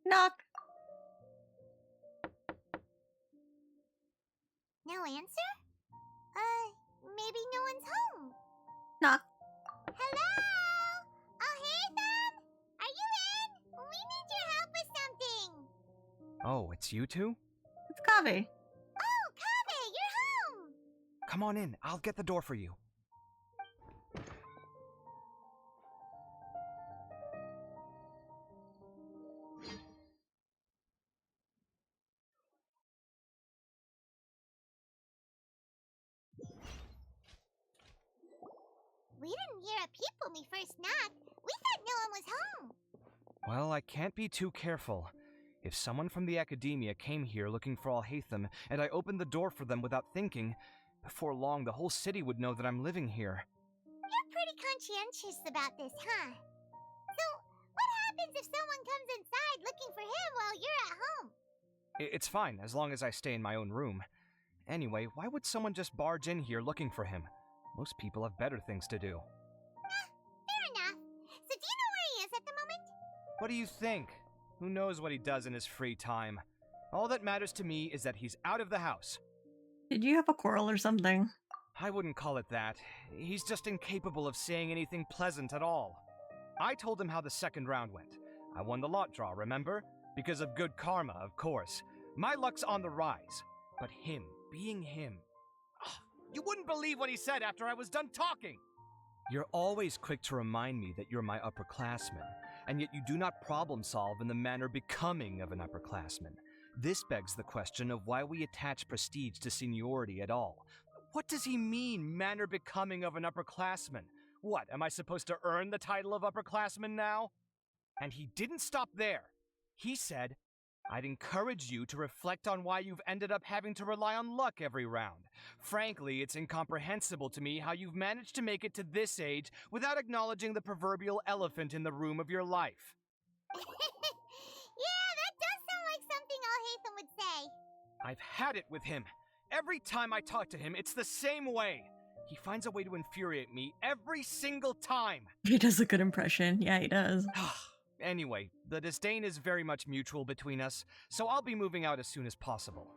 Knock! No answer? Maybe no one's home. Knock! Hello? Oh, hey, them? Are you in? We need your help with something. Oh, it's you two? It's Kaveh. Oh, Kaveh, you're home. Come on in, I'll get the door for you. We didn't hear a peep when we first knocked. We thought no one was home. Well, I can't be too careful. If someone from the academia came here looking for Alhaitham, and I opened the door for them without thinking, before long the whole city would know that I'm living here. You're pretty conscientious about this, huh? So, what happens if someone comes inside looking for him while you're at home? It's fine, as long as I stay in my own room. Anyway, why would someone just barge in here looking for him? Most people have better things to do. Fair enough. So do you know where he is at the moment? What do you think? Who knows what he does in his free time? All that matters to me is that he's out of the house. Did you have a quarrel or something? I wouldn't call it that. He's just incapable of saying anything pleasant at all. I told him how the second round went. I won the lot draw, remember? Because of good karma, of course. My luck's on the rise. But him, being him... You wouldn't believe what he said after I was done talking! You're always quick to remind me that you're my upperclassman, and yet you do not problem solve in the manner becoming of an upperclassman. This begs the question of why we attach prestige to seniority at all. What does he mean, manner becoming of an upperclassman? What, am I supposed to earn the title of upperclassman now? And he didn't stop there. He said, I'd encourage you to reflect on why you've ended up having to rely on luck every round. Frankly, it's incomprehensible to me how you've managed to make it to this age without acknowledging the proverbial elephant in the room of your life. Yeah, that does sound like something Alhaitham would say. I've had it with him. Every time I talk to him, it's the same way. He finds a way to infuriate me every single time. He does a good impression. Yeah, he does. Anyway, the disdain is very much mutual between us, so I'll be moving out as soon as possible.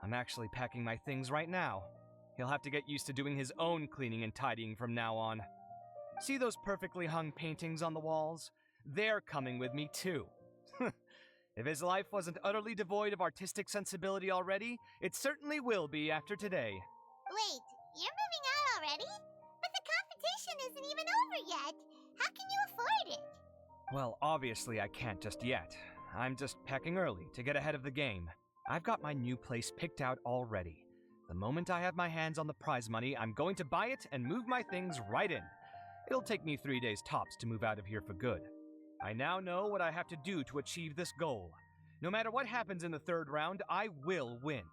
I'm actually packing my things right now. He'll have to get used to doing his own cleaning and tidying from now on. See those perfectly hung paintings on the walls? They're coming with me too. If his life wasn't utterly devoid of artistic sensibility already, it certainly will be after today. Wait, you're moving out already? But the competition isn't even over yet. How can you afford it? Well, obviously I can't just yet. I'm just packing early to get ahead of the game. I've got my new place picked out already. The moment I have my hands on the prize money, I'm going to buy it and move my things right in. It'll take me 3 days tops to move out of here for good. I now know what I have to do to achieve this goal. No matter what happens in the third round, I will win.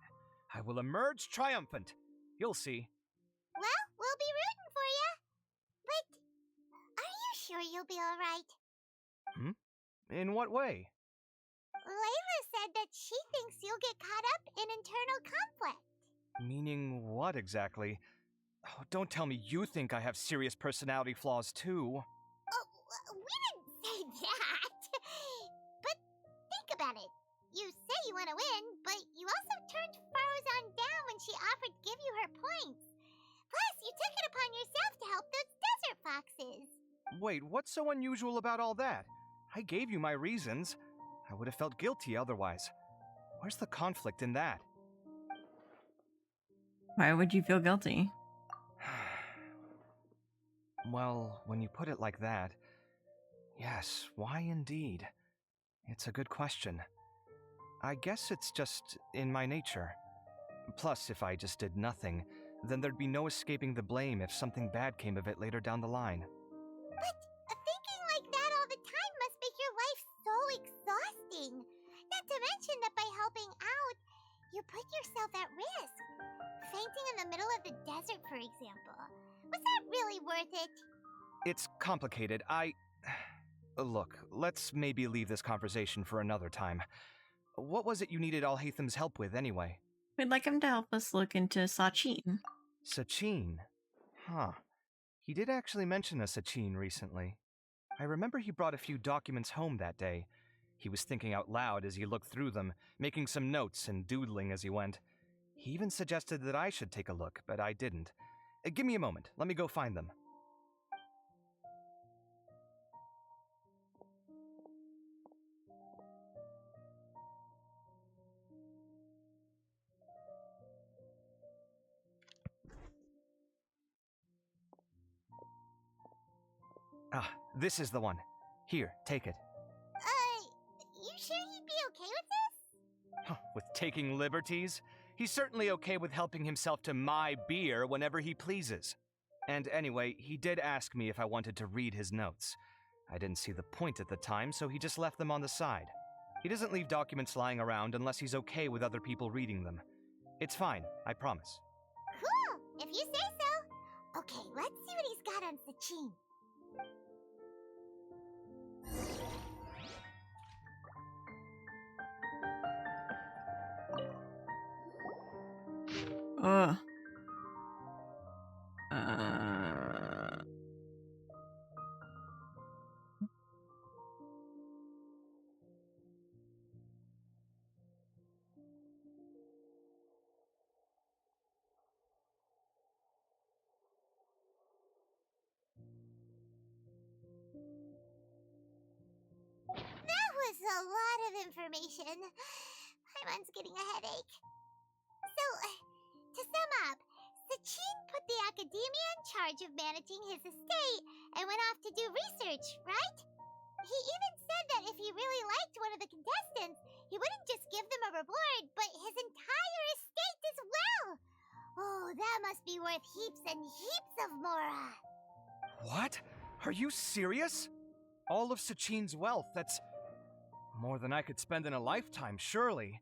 I will emerge triumphant. You'll see. Well, we'll be rooting for you. But are you sure you'll be alright? In what way? Layla said that she thinks you'll get caught up in internal conflict. Meaning what exactly? Oh, don't tell me you think I have serious personality flaws too. Oh, we didn't say that. But think about it. You say you want to win, but you also turned Faruzan down when she offered to give you her points. Plus, you took it upon yourself to help those desert foxes. Wait, what's so unusual about all that? I gave you my reasons. I would have felt guilty otherwise. Where's the conflict in that? Why would you feel guilty? Well, when you put it like that, yes, why indeed? It's a good question. I guess it's just in my nature. Plus, if I just did nothing, then there'd be no escaping the blame if something bad came of it later down the line. But thinking like that all the time must make your life so exhausting. Not to mention that by helping out, you put yourself at risk. Fainting in the middle of the desert, for example. Was that really worth it? It's complicated. Look, let's maybe leave this conversation for another time. What was it you needed Alhatham's help with, anyway? We'd like him to help us look into Sachin. Sachin? Huh. He did actually mention a Sachin recently. I remember he brought a few documents home that day. He was thinking out loud as he looked through them, making some notes and doodling as he went. He even suggested that I should take a look, but I didn't. Give me a moment. Let me go find them. Ah, this is the one. Here, take it. You sure he'd be okay with this? With taking liberties? He's certainly okay with helping himself to my beer whenever he pleases. And anyway, he did ask me if I wanted to read his notes. I didn't see the point at the time, so he just left them on the side. He doesn't leave documents lying around unless he's okay with other people reading them. It's fine, I promise. Cool, if you say so. Okay, let's see what he's got on Sachin. Ugh. That was a lot of information. Paimon's getting a headache. So, to sum up, Sachin put the academia in charge of managing his estate and went off to do research, right? He even said that if he really liked one of the contestants, he wouldn't just give them a reward, but his entire estate as well. Oh, that must be worth heaps and heaps of mora. What? Are you serious? All of Sachin's wealth, that's more than I could spend in a lifetime, surely.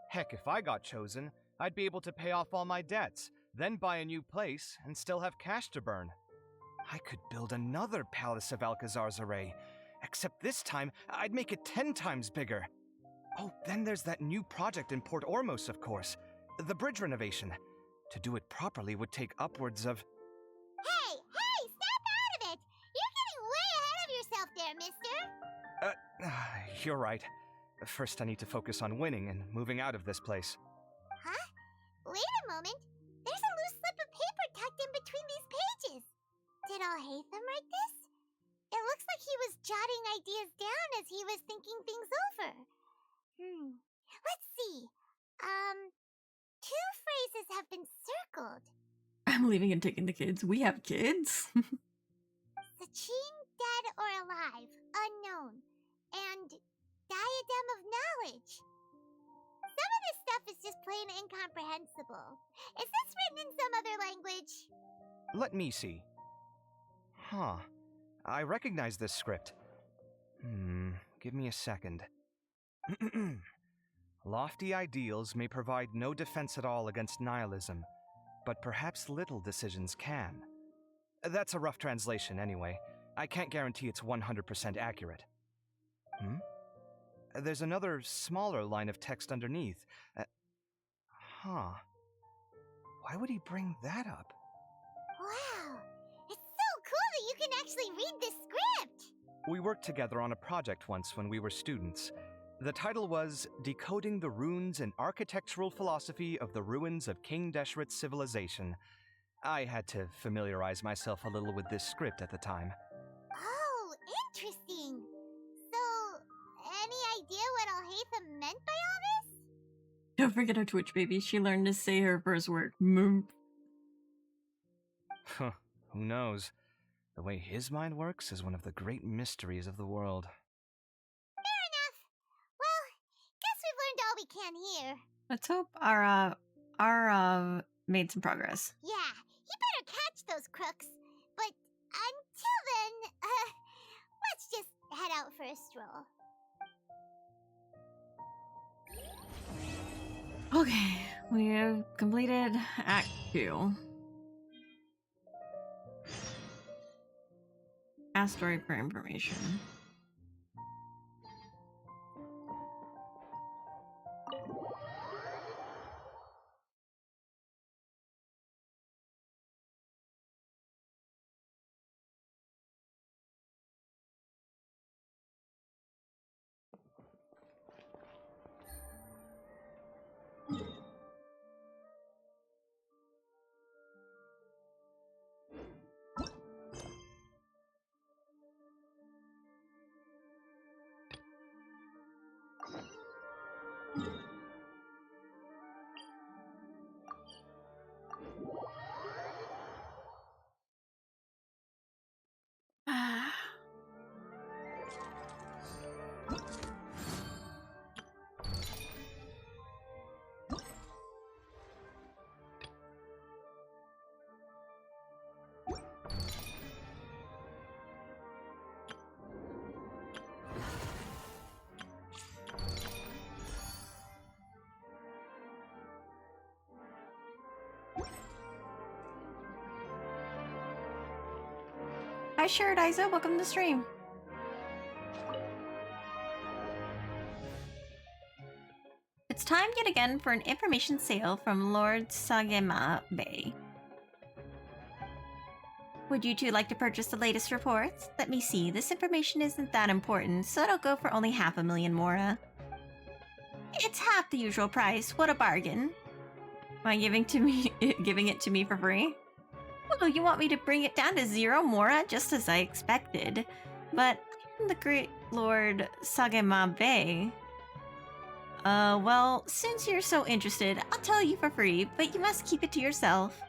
Heck, if I got chosen, I'd be able to pay off all my debts, then buy a new place, and still have cash to burn. I could build another Palace of Alcazar's Array, except this time, I'd make it 10 times bigger. Oh, then there's that new project in Port Ormos, of course. The bridge renovation. To do it properly would take upwards of... Hey, snap out of it! You're getting way ahead of yourself there, mister! You're right. First, I need to focus on winning and moving out of this place. Huh? Wait a moment. There's a loose slip of paper tucked in between these pages. Did Alhaitham write this? It looks like he was jotting ideas down as he was thinking things over. Let's see. Two phrases have been circled. I'm leaving and taking the kids. We have kids. Sachin, dead or alive, unknown, and diadem of knowledge. Some of this stuff is just plain incomprehensible. Is this written in some other language? Let me see. Huh. I recognize this script. Give me a second. Lofty ideals may provide no defense at all against nihilism, but perhaps little decisions can. That's a rough translation anyway. I can't guarantee it's 100% accurate. There's another smaller line of text underneath. Why would he bring that up? Wow! It's so cool that you can actually read this script! We worked together on a project once when we were students. The title was Decoding the Runes and Architectural Philosophy of the Ruins of King Deshret's Civilization. I had to familiarize myself a little with this script at the time. Oh, interesting. So, any idea what Alhaitham meant by all this? Don't forget our Twitch baby. She learned to say her first word. Moop. Who knows? The way his mind works is one of the great mysteries of the world. Fair enough. Well, guess we've learned all we can here. Let's hope our made some progress. Yeah, you better catch those crooks. But until then, let's just head out for a stroll. Okay, we have completed Act 2. Ask story for information. Hi, Shirt Isa. Welcome to the stream. It's time yet again for an information sale from Lord Sagema Bay. Would you two like to purchase the latest reports? Let me see. This information isn't that important, so it'll go for only 500,000 mora. It's half the usual price. What a bargain. Am I giving it to me for free? Oh, you want me to bring it down to 0 mora, just as I expected. But I'm the great Lord Sagema Bay. Well, since you're so interested, I'll tell you for free, but you must keep it to yourself.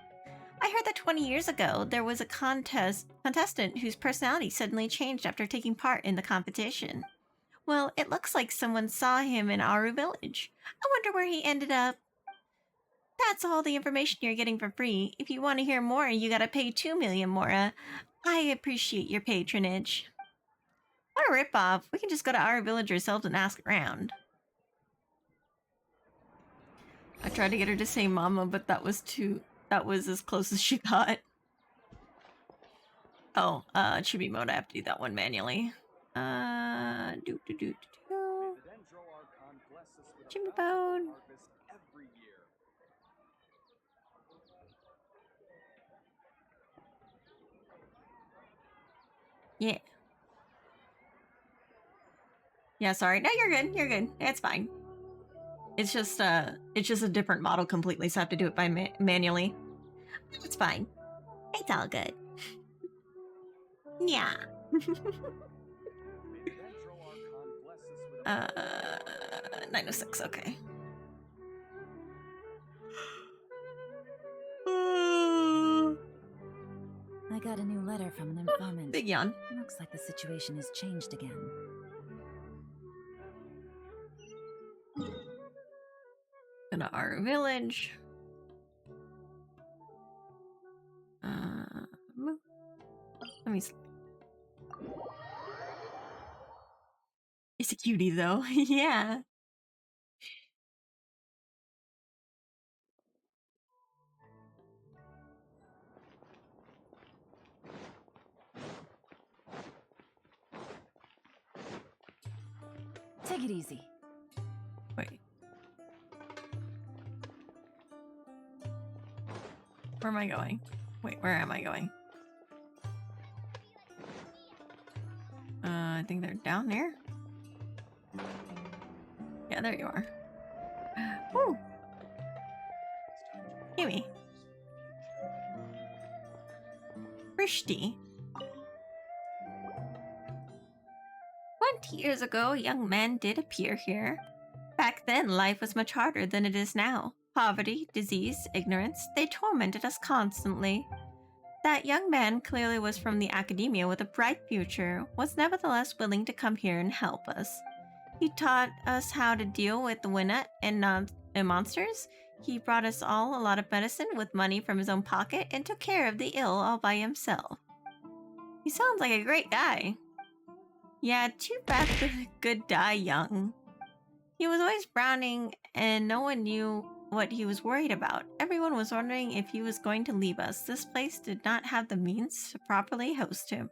I heard that 20 years ago, there was a contestant whose personality suddenly changed after taking part in the competition. Well, it looks like someone saw him in Aru Village. I wonder where he ended up. That's all the information you're getting for free. If you want to hear more, you gotta pay 2 million mora. I appreciate your patronage. What a ripoff. We can just go to Aru Village ourselves and ask around. I tried to get her to say mama, but that was as close as she got. Oh, Chibi mode, I have to do that one manually. Chibi mode. Yeah. Yeah, sorry. No, you're good. You're good. It's fine. It's just a different model completely, so I have to do it by manually. It's fine. It's all good. Yeah. 906, okay. I got a new letter from an informant. Big yawn. Looks like the situation has changed again. Gonna our village. Let me. It's a cutie though. Yeah. Take it easy. Wait. Where am I going? Wait, where am I going? I think they're down there. Yeah, there you are. Woo! Gimme. Rishti. 20 years ago, a young man did appear here. Back then, life was much harder than it is now. Poverty, disease, ignorance, they tormented us constantly. That young man clearly was from the academia with a bright future, was nevertheless willing to come here and help us. He taught us how to deal with the Winnet and monsters. He brought us all a lot of medicine with money from his own pocket and took care of the ill all by himself. He sounds like a great guy. Yeah, too bad the good die young. He was always frowning, and no one knew what he was worried about. Everyone was wondering if he was going to leave us. This place did not have the means to properly host him.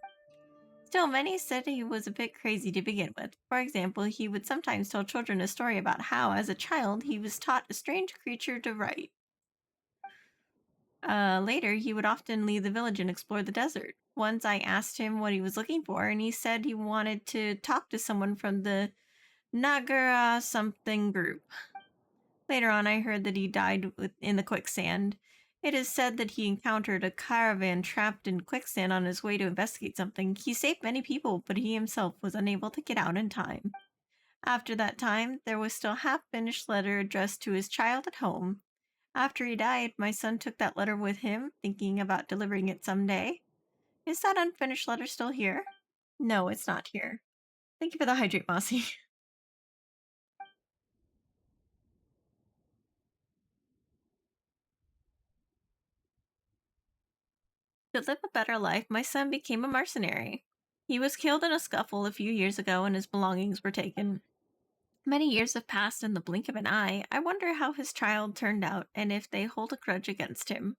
Still, many said he was a bit crazy to begin with. For example, he would sometimes tell children a story about how, as a child, he was taught a strange creature to write. Later, he would often leave the village and explore the desert. Once I asked him what he was looking for, and he said he wanted to talk to someone from the Nagara something group. Later on, I heard that he died in the quicksand. It is said that he encountered a caravan trapped in quicksand on his way to investigate something. He saved many people, but he himself was unable to get out in time. After that time, there was still a half-finished letter addressed to his child at home. After he died, my son took that letter with him, thinking about delivering it someday. Is that unfinished letter still here? No, it's not here. Thank you for the hydrate, Mossy. To live a better life, my son became a mercenary. He was killed in a scuffle a few years ago and his belongings were taken. Many years have passed in the blink of an eye. I wonder how his child turned out and if they hold a grudge against him.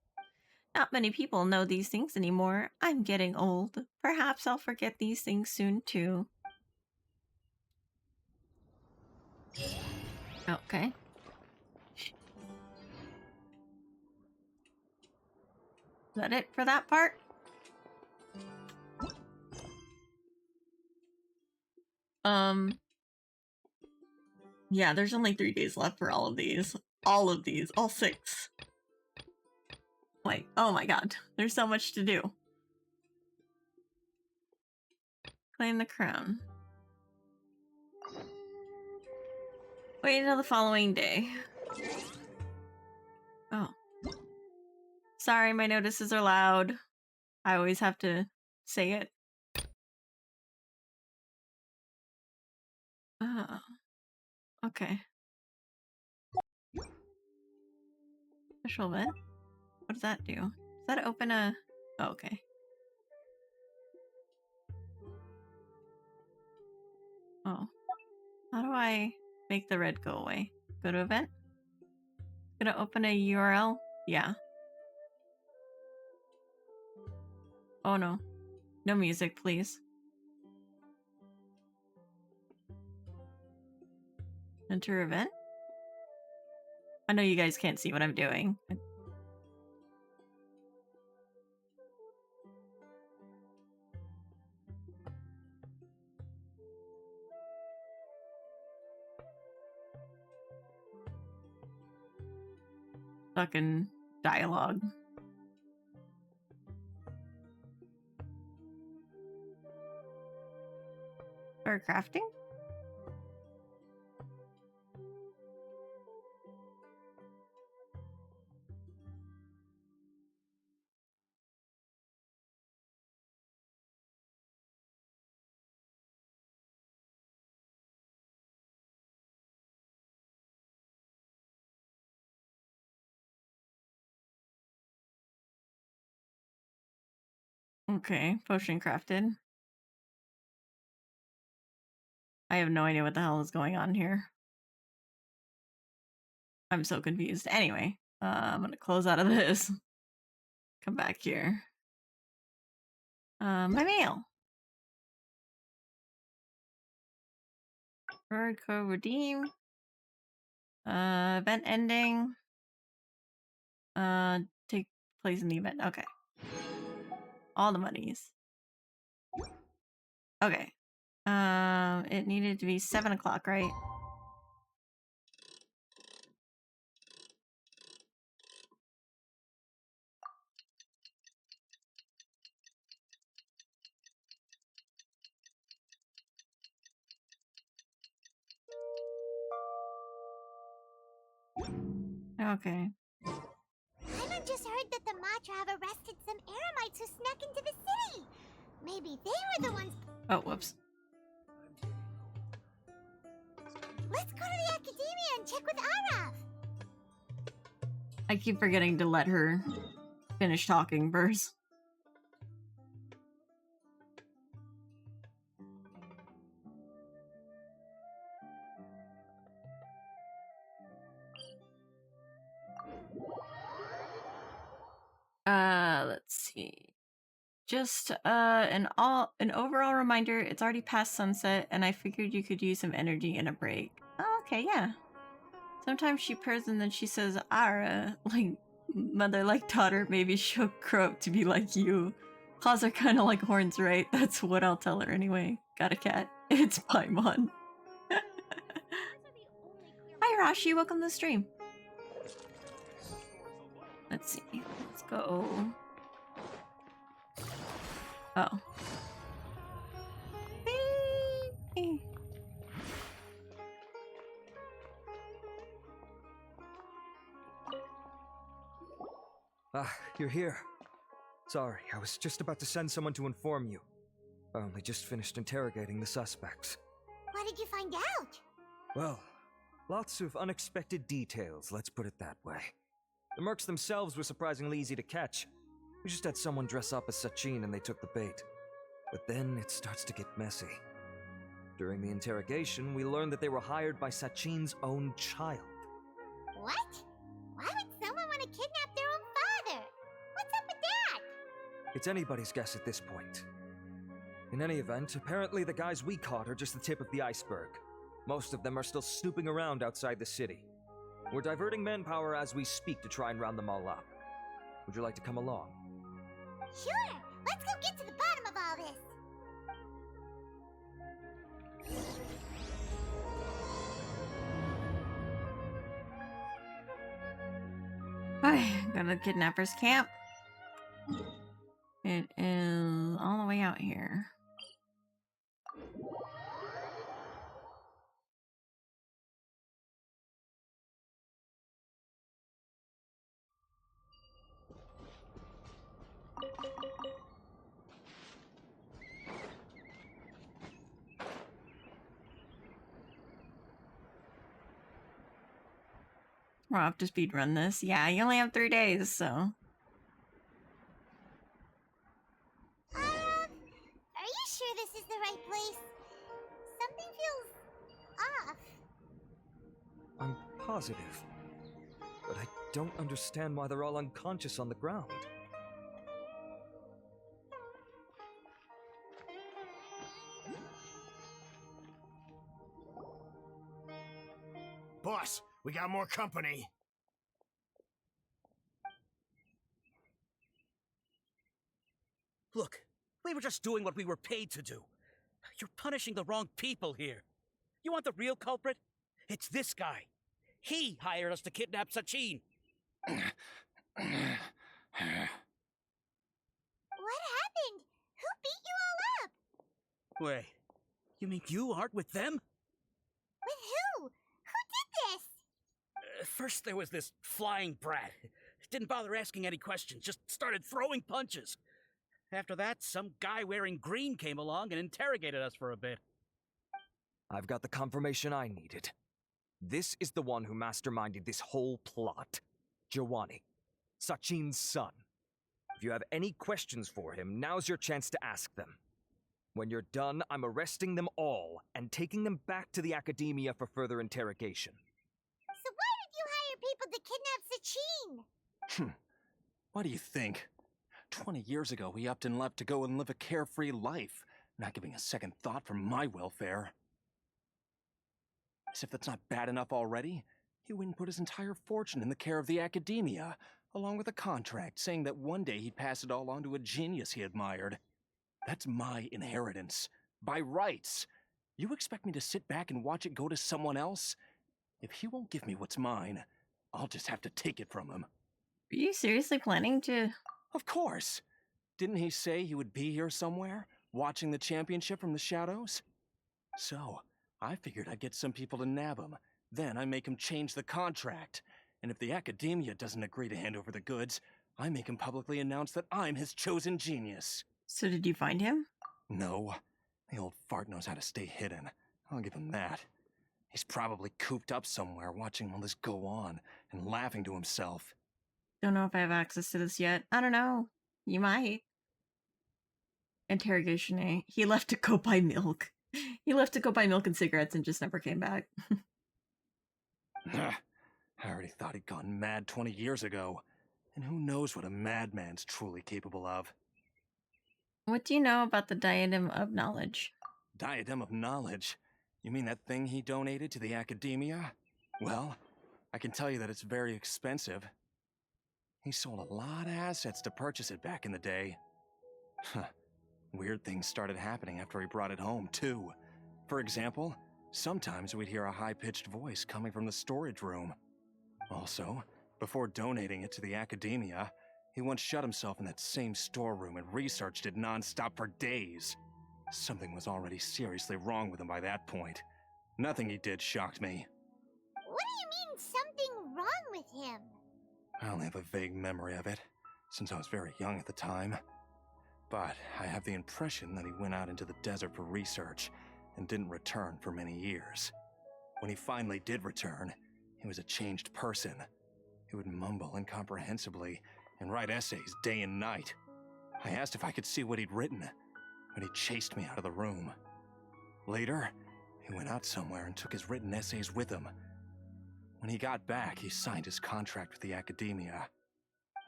Not many people know these things anymore. I'm getting old. Perhaps I'll forget these things soon, too. Okay. Is that it for that part? Yeah, there's only 3 days left for all of these. All 6. Wait, oh my god. There's so much to do. Claim the crown. Wait until the following day. Oh. Sorry, my notices are loud. I always have to say it. Oh. Okay. Special event? What does that do? Does that open a... Oh, okay. Oh. How do I make the red go away? Go to event? Gonna open a URL? Yeah. Oh no. No music, please. Enter event? I know you guys can't see what I'm doing. Fucking dialogue. Or crafting? Okay, potion crafted. I have no idea what the hell is going on here. I'm so confused. Anyway, I'm gonna close out of this. Come back here. My mail. Bird code redeem. Event ending. Take place in the event. Okay. All the monies. Okay. It needed to be 7 o'clock, right? Okay. I'm just heard that the Matra have arrested some Eremites who snuck into the city. Maybe they were the ones. Oh, whoops. Let's go to the Academia and check with Araf. I keep forgetting to let her finish talking first. Let's see. Just an overall reminder, it's already past sunset and I figured you could use some energy and a break. Oh, okay, yeah. Sometimes she purrs and then she says, Ara, like mother like daughter, maybe she'll grow up to be like you. Claws are kind of like horns, right? That's what I'll tell her anyway. Got a cat. It's Paimon. Hi Rashi, welcome to the stream. Let's see. Let's go. Oh. Ah, you're here. Sorry, I was just about to send someone to inform you. I only just finished interrogating the suspects. What did you find out? Well, lots of unexpected details, let's put it that way. The mercs themselves were surprisingly easy to catch. We just had someone dress up as Sachin and they took the bait. But then it starts to get messy. During the interrogation, we learned that they were hired by Sachin's own child. What? Why would someone want to kidnap their own father? What's up with that? It's anybody's guess at this point. In any event, apparently the guys we caught are just the tip of the iceberg. Most of them are still snooping around outside the city. We're diverting manpower as we speak to try and round them all up. Would you like to come along? Sure! Let's go get to the bottom of all this! Go to the kidnapper's camp. It is all the way out here. We'll have to speedrun this. Yeah, you only have 3 days, so. Are you sure this is the right place? Something feels off. I'm positive. But I don't understand why they're all unconscious on the ground. Boss, we got more company. Look, we were just doing what we were paid to do. You're punishing the wrong people here. You want the real culprit? It's this guy. He hired us to kidnap Sachin. What happened? Who beat you all up? Wait, you mean you aren't with them? With who? Who did this? First there was this flying brat. Didn't bother asking any questions, just started throwing punches. After that, some guy wearing green came along and interrogated us for a bit. I've got the confirmation I needed. This is the one who masterminded this whole plot. Jawani, Sachin's son. If you have any questions for him, now's your chance to ask them. When you're done, I'm arresting them all and taking them back to the Academia for further interrogation. So why did you hire people to kidnap Sachin? What do you think? 20 years ago, he upped and left to go and live a carefree life, not giving a second thought for my welfare. As if that's not bad enough already, he went and put his entire fortune in the care of the Academia, along with a contract saying that one day he'd pass it all on to a genius he admired. That's my inheritance, by rights. You expect me to sit back and watch it go to someone else? If he won't give me what's mine, I'll just have to take it from him. Are you seriously planning to... Of course! Didn't he say he would be here somewhere, watching the championship from the shadows? So, I figured I'd get some people to nab him. Then I make him change the contract. And if the Academia doesn't agree to hand over the goods, I make him publicly announce that I'm his chosen genius. So did you find him? No. The old fart knows how to stay hidden. I'll give him that. He's probably cooped up somewhere watching all this go on and laughing to himself. Don't know if I have access to this yet. I don't know. You might. Interrogation A. He left to go buy milk. He left to go buy milk and cigarettes and just never came back. I already thought he'd gone mad 20 years ago. And who knows what a madman's truly capable of. What do you know about the Diadem of Knowledge? Diadem of Knowledge? You mean that thing he donated to the Academia? Well, I can tell you that it's very expensive. He sold a lot of assets to purchase it back in the day. Weird things started happening after he brought it home, too. For example, sometimes we'd hear a high-pitched voice coming from the storage room. Also, before donating it to the Academia, he once shut himself in that same storeroom and researched it non-stop for days. Something was already seriously wrong with him by that point. Nothing he did shocked me. What do you mean, something wrong with him? I only have a vague memory of it, since I was very young at the time. But I have the impression that he went out into the desert for research and didn't return for many years. When he finally did return, he was a changed person. He would mumble incomprehensibly and write essays day and night. I asked if I could see what he'd written, but he chased me out of the room. Later, he went out somewhere and took his written essays with him. When he got back, he signed his contract with the Academia.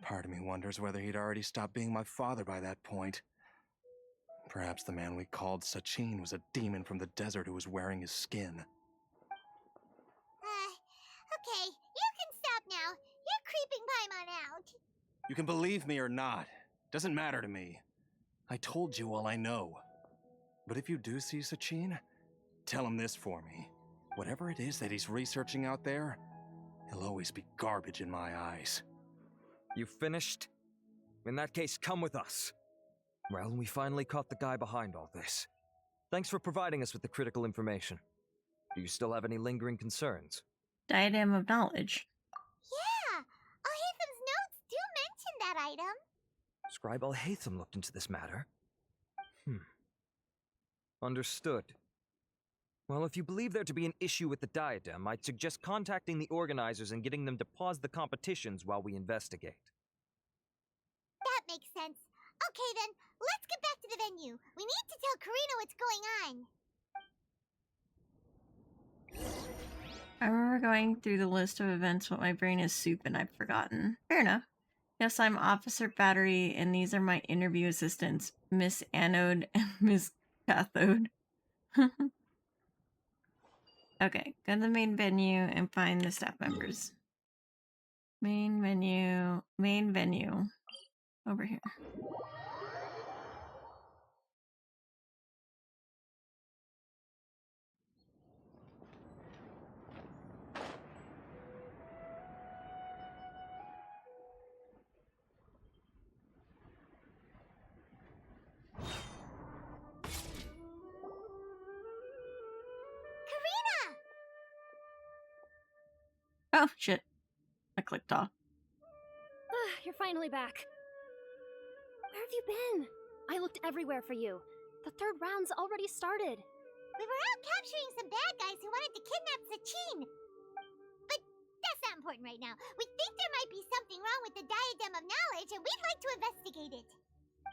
Part of me wonders whether he'd already stopped being my father by that point. Perhaps the man we called Sachin was a demon from the desert who was wearing his skin. Okay, you can stop now. You're creeping Paimon out. You can believe me or not. Doesn't matter to me. I told you all I know. But if you do see Sachin, tell him this for me. Whatever it is that he's researching out there, he'll always be garbage in my eyes. You finished? In that case, come with us. Well, we finally caught the guy behind all this. Thanks for providing us with the critical information. Do you still have any lingering concerns? Diadem of Knowledge. Yeah, Alhaitham's notes do mention that item. Scribe Alhaitham looked into this matter. Understood. Well, if you believe there to be an issue with the diadem, I'd suggest contacting the organizers and getting them to pause the competitions while we investigate. That makes sense. Okay then, let's get back to the venue. We need to tell Karina what's going on. I remember going through the list of events, but my brain is soup and I've forgotten. Fair enough. Yes, I'm Officer Battery, and these are my interview assistants, Miss Anode and Miss Cathode. Okay, go to the main venue and find the staff members. Main venue. Over here. Oh, shit. I clicked off. You're finally back. Where have you been? I looked everywhere for you. The third round's already started. We were out capturing some bad guys who wanted to kidnap Sachin. But that's not important right now. We think there might be something wrong with the Diadem of Knowledge, and we'd like to investigate it.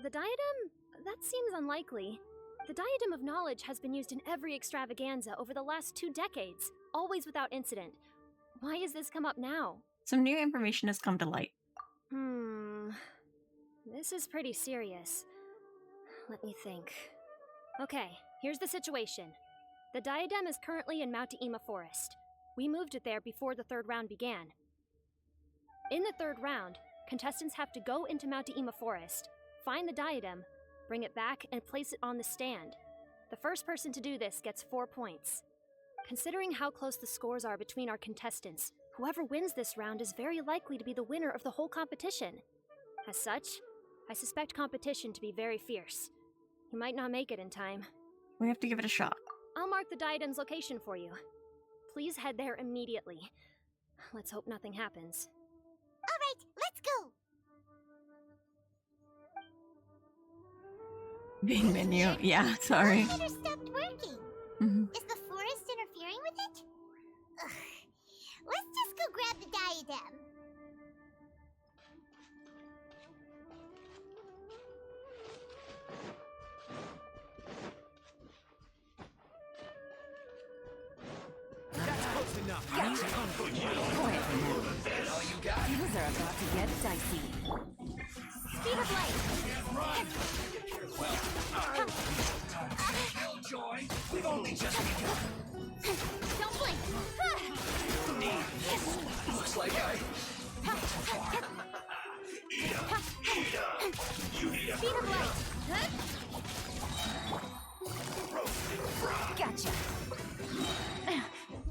The diadem? That seems unlikely. The Diadem of Knowledge has been used in every extravaganza over the last 2 decades, always without incident. Why has this come up now? Some new information has come to light. This is pretty serious. Let me think. Okay, here's the situation. The diadem is currently in Mount Ima Forest. We moved it there before the third round began. In the third round, contestants have to go into Mount Ima Forest, find the diadem, bring it back, and place it on the stand. The first person to do this gets 4 points. Considering how close the scores are between our contestants, whoever wins this round is very likely to be the winner of the whole competition. As such, I suspect competition to be very fierce. You might not make it in time. We have to give it a shot. I'll mark the diadem's location for you. Please head there immediately. Let's hope nothing happens. Alright, let's go! Main menu. Yeah, sorry. The stopped working. Mhm. Is the forest interfering with it? Ugh. Let's just go grab the diadem. That's close enough. Gotcha. Things are about to get dicey. Speed of light. Killjoy, we've only just begun. Don't blink. Looks like I... Eat up. Eat up. You need a Speed of light. roasted fry. Gotcha.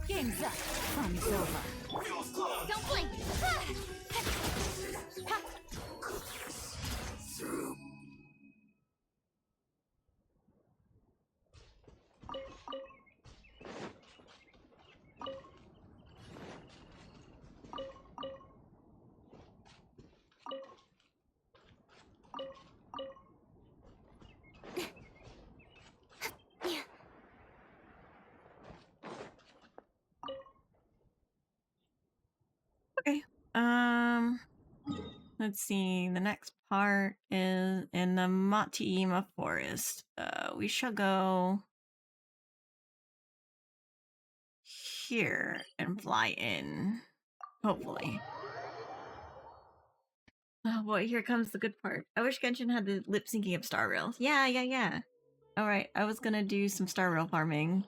Game's up. Fun's over. Fuel's close. Don't blink. Through. Okay. Let's see. The next part is in the Matiima forest. We shall go here and fly in. Hopefully. Oh boy, here comes the good part. I wish Genshin had the lip syncing of Star Rails. Yeah. Alright, I was gonna do some Star Rail farming.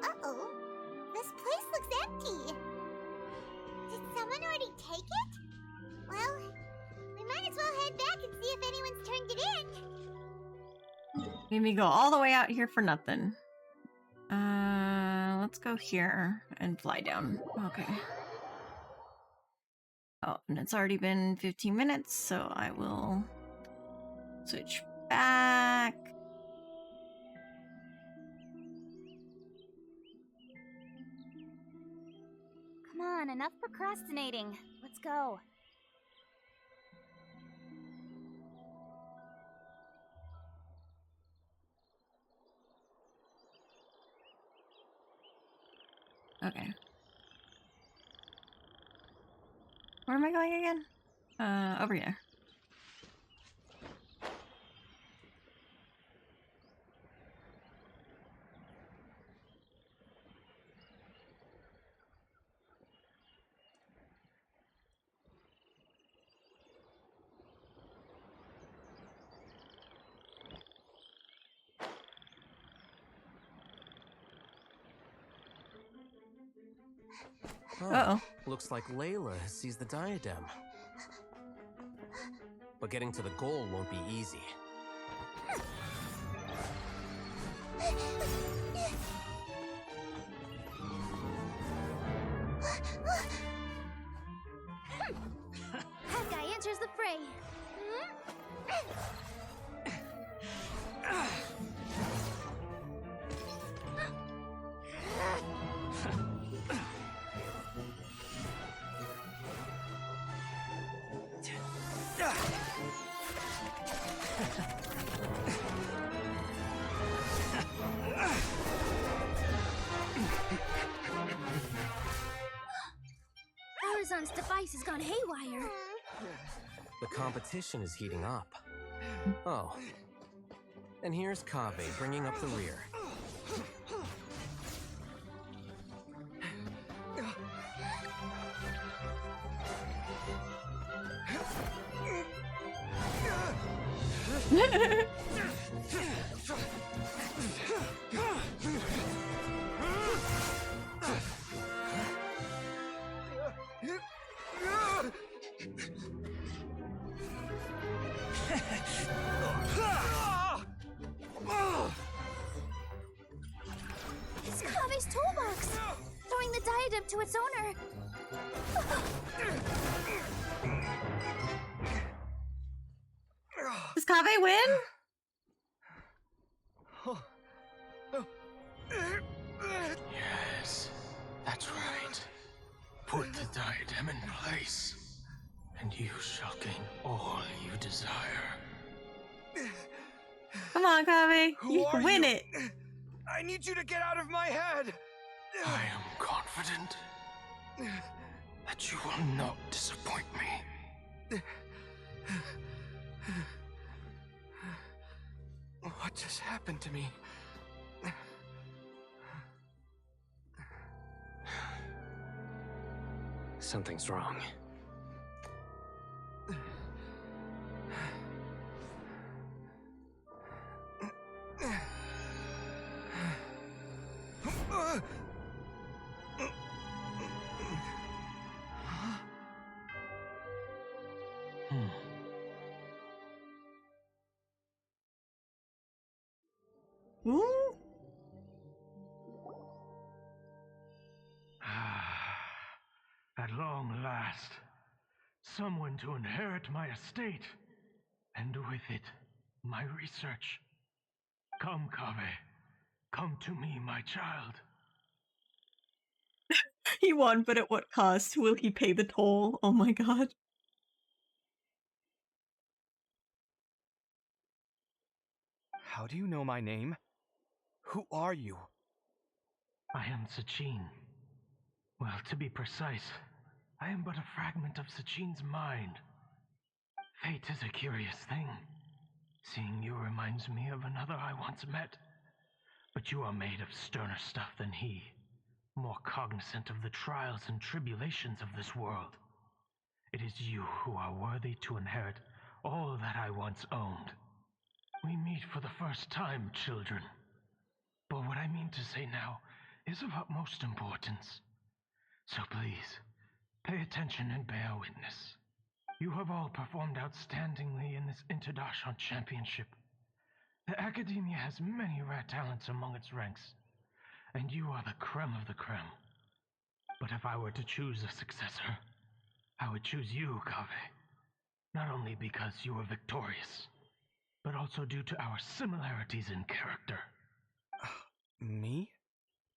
Uh-oh. This place looks empty. Did someone already take it? Well, we might as well head back and see if anyone's turned it in. Made me go all the way out here for nothing. Let's go here and fly down. Okay. Oh, and it's already been 15 minutes, so I will switch back. Come on, enough procrastinating. Let's go. Okay. Where am I going again? Over here. Uh-oh. Looks like Layla has seized the diadem. But getting to the goal won't be easy. That guy enters the fray. Arizon's device has gone haywire. The competition is heating up. Oh. And here's Kaveh bringing up the rear. Kave's toolbox! Throwing the diadem to its owner! Does Kaveh win? Yes, that's right. Put the diadem in place, and you shall gain all you desire. Come on, Kaveh. You can win it. I need you to get out of my head! I am confident that you will not disappoint me. What just happened to me? Something's wrong. Ooh. At long last, someone to inherit my estate, and with it, my research. Come, Kaveh. Come to me, my child. He won, but at what cost? Will he pay the toll? Oh my god. How do you know my name? Who are you? I am Sachin. Well, to be precise, I am but a fragment of Sachin's mind. Fate is a curious thing. Seeing you reminds me of another I once met. But you are made of sterner stuff than he, more cognizant of the trials and tribulations of this world. It is you who are worthy to inherit all that I once owned. We meet for the first time, children. But what I mean to say now is of utmost importance. So please, pay attention and bear witness. You have all performed outstandingly in this Interdarshan championship. The Academia has many rare talents among its ranks, and you are the creme of the creme. But if I were to choose a successor, I would choose you, Kaveh. Not only because you were victorious, but also due to our similarities in character. Me?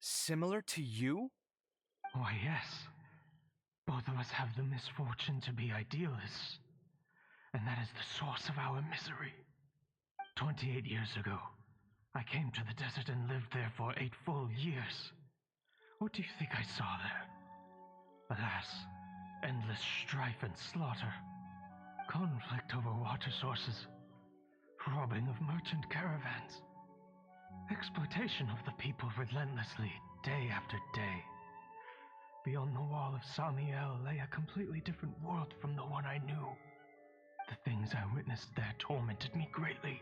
Similar to you? Why, yes. Both of us have the misfortune to be idealists, and that is the source of our misery. 28 years ago, I came to the desert and lived there for 8 full years. What do you think I saw there? Alas, endless strife and slaughter, conflict over water sources, robbing of merchant caravans, exploitation of the people relentlessly, day after day. Beyond the wall of Samiel lay a completely different world from the one I knew. The things I witnessed there tormented me greatly.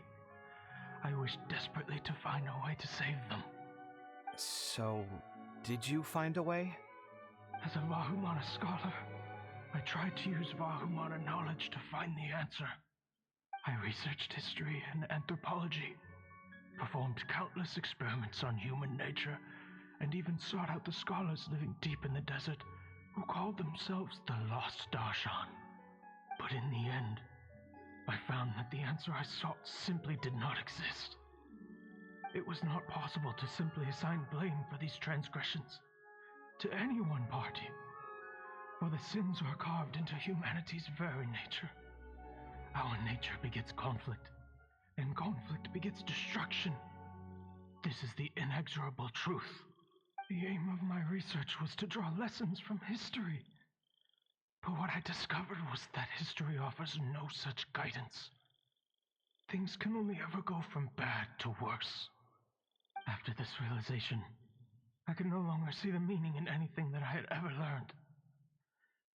I wished desperately to find a way to save them. So, did you find a way? As a Vahumana scholar, I tried to use Vahumana knowledge to find the answer. I researched history and anthropology, performed countless experiments on human nature, and even sought out the scholars living deep in the desert who called themselves the Lost Darshan. But in the end, I found that the answer I sought simply did not exist. It was not possible to simply assign blame for these transgressions to any one party, for the sins are carved into humanity's very nature. Our nature begets conflict, and conflict begets destruction. This is the inexorable truth. The aim of my research was to draw lessons from history. But what I discovered was that history offers no such guidance. Things can only ever go from bad to worse. After this realization, I could no longer see the meaning in anything that I had ever learned.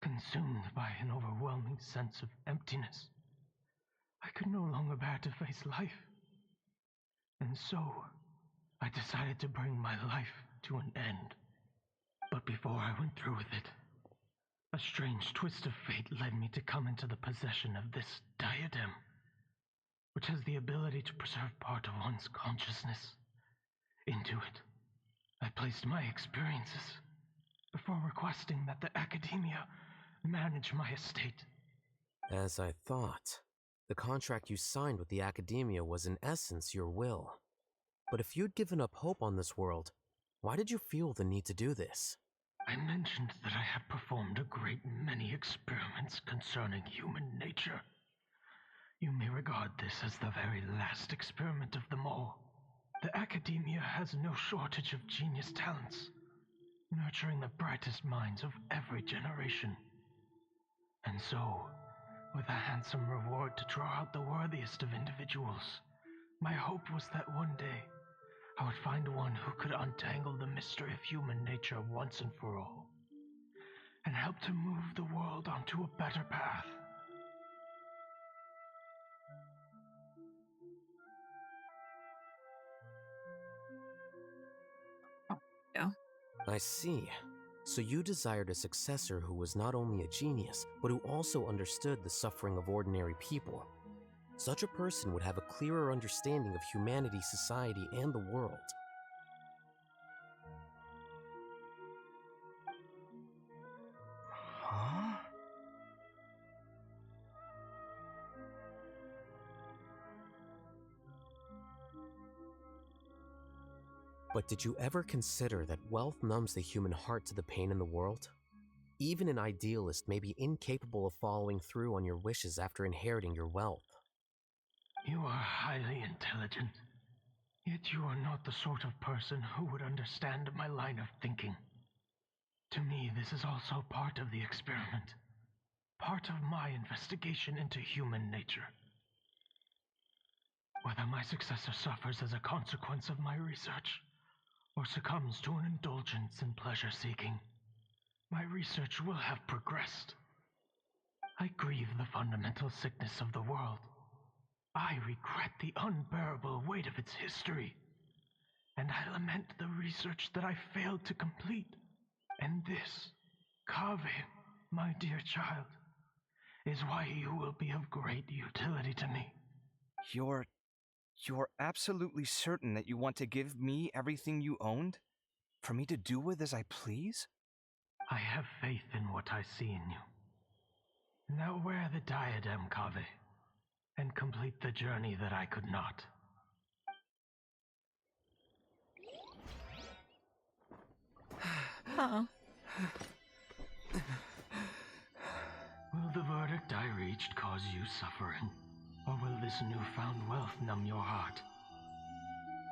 Consumed by an overwhelming sense of emptiness, I could no longer bear to face life. And so, I decided to bring my life to an end. But before I went through with it, a strange twist of fate led me to come into the possession of this diadem, which has the ability to preserve part of one's consciousness. Into it, I placed my experiences before requesting that the Academia manage my estate. As I thought, the contract you signed with the Academia was in essence your will. But if you'd given up hope on this world, why did you feel the need to do this? I mentioned that I had performed a great many experiments concerning human nature. You may regard this as the very last experiment of them all. The Academia has no shortage of genius talents, nurturing the brightest minds of every generation. And so, with a handsome reward to draw out the worthiest of individuals, my hope was that one day I would find one who could untangle the mystery of human nature once and for all, and help to move the world onto a better path. Yeah. I see. So you desired a successor who was not only a genius, but who also understood the suffering of ordinary people. Such a person would have a clearer understanding of humanity, society, and the world. Huh? But did you ever consider that wealth numbs the human heart to the pain in the world? Even an idealist may be incapable of following through on your wishes after inheriting your wealth. You are highly intelligent, yet you are not the sort of person who would understand my line of thinking. To me, this is also part of the experiment, part of my investigation into human nature. Whether my successor suffers as a consequence of my research, or succumbs to an indulgence in pleasure-seeking, my research will have progressed. I grieve the fundamental sickness of the world. I regret the unbearable weight of its history, and I lament the research that I failed to complete. And this, Kaveh, my dear child, is why you will be of great utility to me. You're absolutely certain that you want to give me everything you owned? For me to do with as I please? I have faith in what I see in you. Now wear the diadem, Kaveh, and complete the journey that I could not. Uh-oh. Will the verdict I reached cause you suffering? Or will this newfound wealth numb your heart?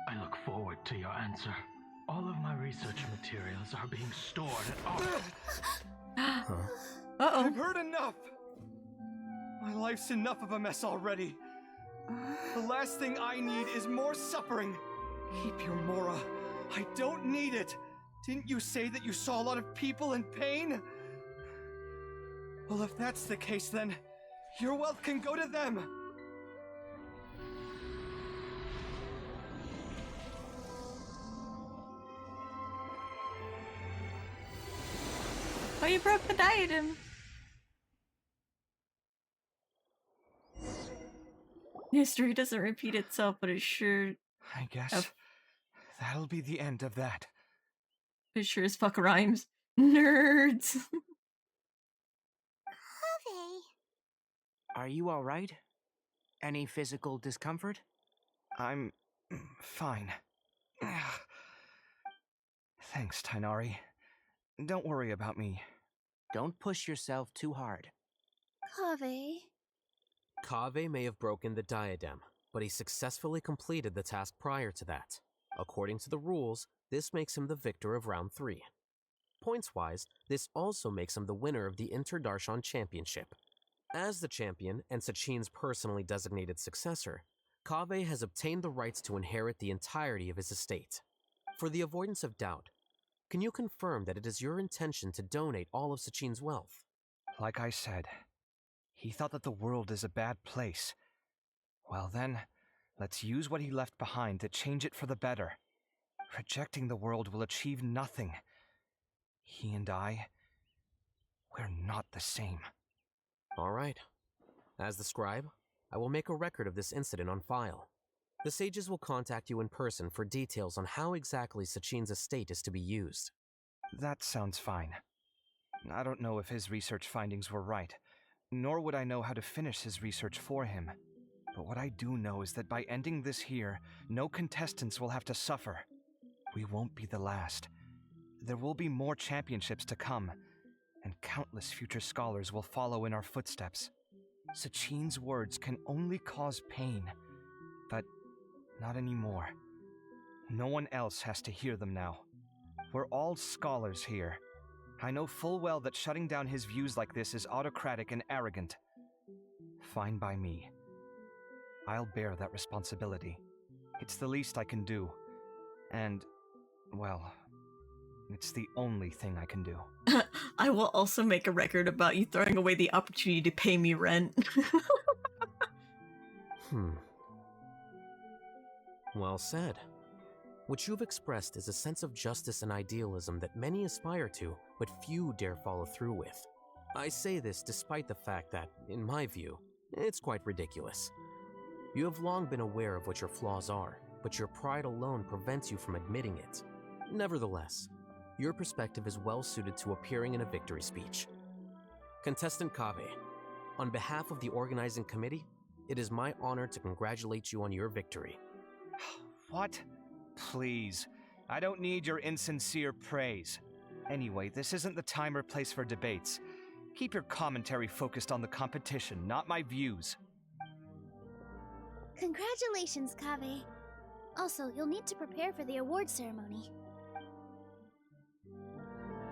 I look forward to your answer. All of my research materials are being stored at Uh-oh. I've heard enough! My life's enough of a mess already. The last thing I need is more suffering. Keep your Mora. I don't need it. Didn't you say that you saw a lot of people in pain? Well, if that's the case, then your wealth can go to them. Oh, you broke the diadem. History doesn't repeat itself, but it sure... I guess that'll be the end of that. It sure as fuck rhymes. Nerds! Are you alright? Any physical discomfort? I'm fine. Thanks, Tainari. Don't worry about me. Don't push yourself too hard. Kaveh. Kaveh may have broken the diadem, but he successfully completed the task prior to that. According to the rules, this makes him the victor of round 3. Points-wise, this also makes him the winner of the Interdarshan Championship. As the champion and Sachin's personally designated successor, Kaveh has obtained the rights to inherit the entirety of his estate. For the avoidance of doubt, can you confirm that it is your intention to donate all of Sachin's wealth? Like I said, he thought that the world is a bad place. Well then, let's use what he left behind to change it for the better. Rejecting the world will achieve nothing. He and I, we're not the same. All right. As the scribe, I will make a record of this incident on file. The sages will contact you in person for details on how exactly Sachin's estate is to be used. That sounds fine. I don't know if his research findings were right, nor would I know how to finish his research for him. But what I do know is that by ending this here, no contestants will have to suffer. We won't be the last. There will be more championships to come, and countless future scholars will follow in our footsteps. Sachin's words can only cause pain, but not anymore. No one else has to hear them now. We're all scholars here. I know full well that shutting down his views like this is autocratic and arrogant. Fine by me. I'll bear that responsibility. It's the least I can do. And, well, it's the only thing I can do. I will also make a record about you throwing away the opportunity to pay me rent. Well said. What you've expressed is a sense of justice and idealism that many aspire to, but few dare follow through with. I say this despite the fact that, in my view, it's quite ridiculous. You have long been aware of what your flaws are, but your pride alone prevents you from admitting it. Nevertheless, your perspective is well suited to appearing in a victory speech. Contestant Kave, on behalf of the organizing committee, it is my honor to congratulate you on your victory. What? Please. I don't need your insincere praise. Anyway, this isn't the time or place for debates. Keep your commentary focused on the competition, not my views. Congratulations, Kave. Also, you'll need to prepare for the award ceremony.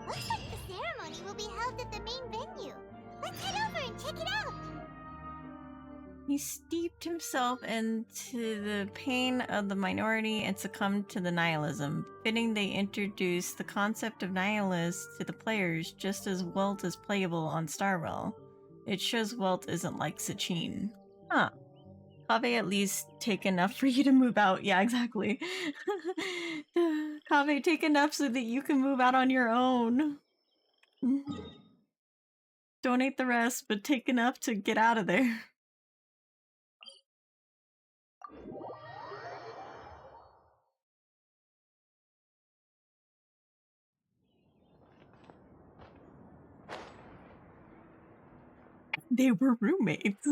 Looks like the ceremony will be held at the main venue. Let's head over and check it out. He steeped himself into the pain of the minority and succumbed to the nihilism. Fitting they introduced the concept of nihilist to the players just as Welt is playable on Starwell. It shows Welt isn't like Sachin. Huh. Kave at least take enough for you to move out. Yeah, exactly. Kave, take enough so that you can move out on your own. Donate the rest, but take enough to get out of there. They were roommates.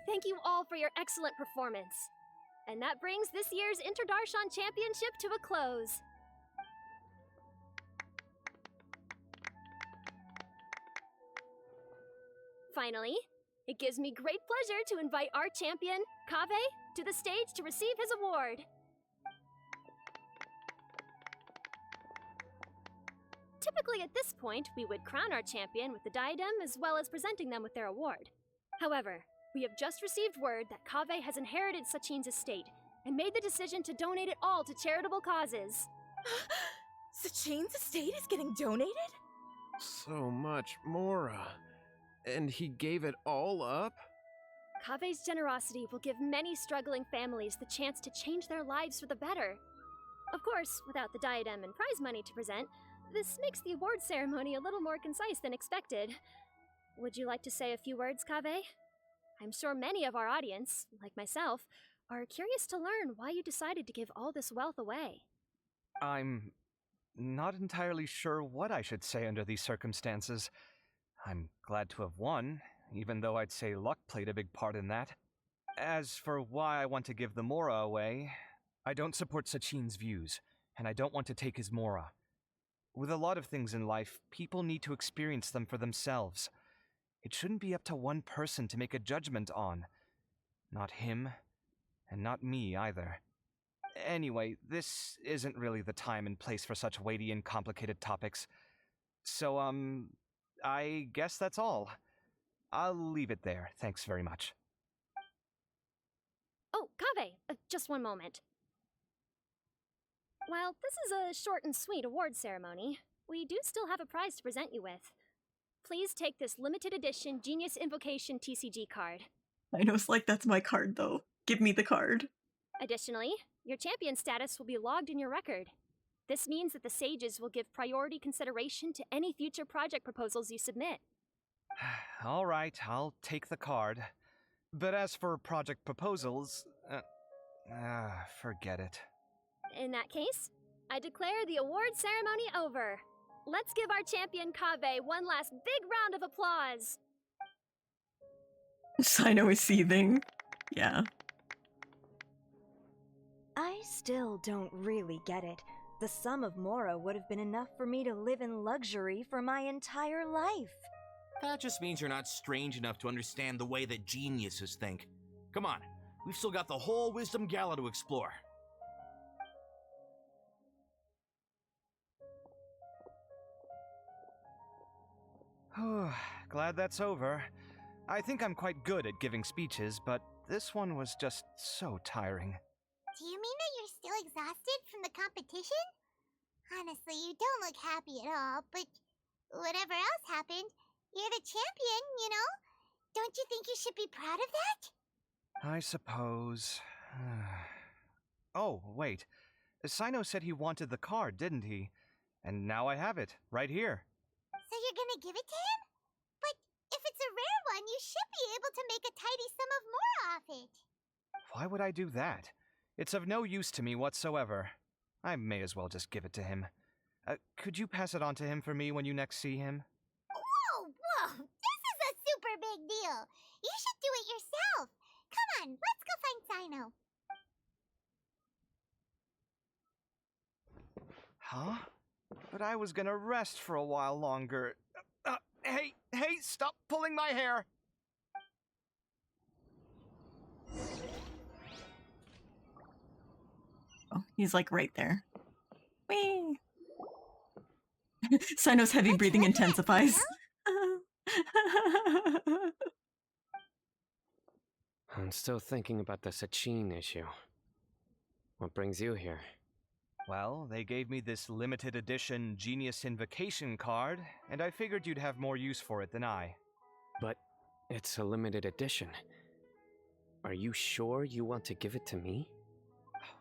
Thank you all for your excellent performance. And that brings this year's Interdarshan Championship to a close. Finally, it gives me great pleasure to invite our champion, Kave, to the stage to receive his award. Typically at this point, we would crown our champion with the diadem as well as presenting them with their award. However, we have just received word that Kave has inherited Sachin's estate and made the decision to donate it all to charitable causes. Sachin's estate is getting donated? So much, Mora. And he gave it all up? Kave's generosity will give many struggling families the chance to change their lives for the better. Of course, without the diadem and prize money to present, this makes the award ceremony a little more concise than expected. Would you like to say a few words, Kave? I'm sure many of our audience, like myself, are curious to learn why you decided to give all this wealth away. I'm not entirely sure what I should say under these circumstances. I'm glad to have won, even though I'd say luck played a big part in that. As for why I want to give the Mora away, I don't support Sachin's views, and I don't want to take his Mora. With a lot of things in life, people need to experience them for themselves. It shouldn't be up to one person to make a judgment on. Not him, and not me either. Anyway, this isn't really the time and place for such weighty and complicated topics. So, I guess that's all. I'll leave it there. Thanks very much. Oh, Kave, just one moment. While this is a short and sweet award ceremony, we do still have a prize to present you with. Please take this limited edition Genius Invocation TCG card. I know it's like that's my card though. Give me the card. Additionally, your champion status will be logged in your record. This means that the sages will give priority consideration to any future project proposals you submit. All right, I'll take the card. But as for project proposals, forget it. In that case, I declare the award ceremony over. Let's give our champion Kaveh one last big round of applause. Sino is seething. Yeah. I still don't really get it. The sum of Mora would have been enough for me to live in luxury for my entire life. That just means you're not strange enough to understand the way that geniuses think. Come on, we've still got the whole Wisdom Gala to explore. Glad that's over. I think I'm quite good at giving speeches, but this one was just so tiring. Do you mean that you're still exhausted from the competition? Honestly, you don't look happy at all, but whatever else happened, you're the champion, you know? Don't you think you should be proud of that? I suppose. Oh, wait. Sino said he wanted the card, didn't he? And now I have it, right here. So you're gonna give it to him? But if it's a rare one, you should be able to make a tidy sum of more off it. Why would I do that? It's of no use to me whatsoever. I may as well just give it to him. Could you pass it on to him for me when you next see him? Whoa! This is a super big deal! You should do it yourself! Come on, let's go find Sino. Huh? But I was gonna rest for a while longer. Hey, stop pulling my hair! Oh, he's like right there. Whee! Sino's heavy breathing intensifies. I'm still thinking about the Sachin issue. What brings you here? Well, they gave me this limited edition Genius Invocation card, and I figured you'd have more use for it than I. But it's a limited edition. Are you sure you want to give it to me?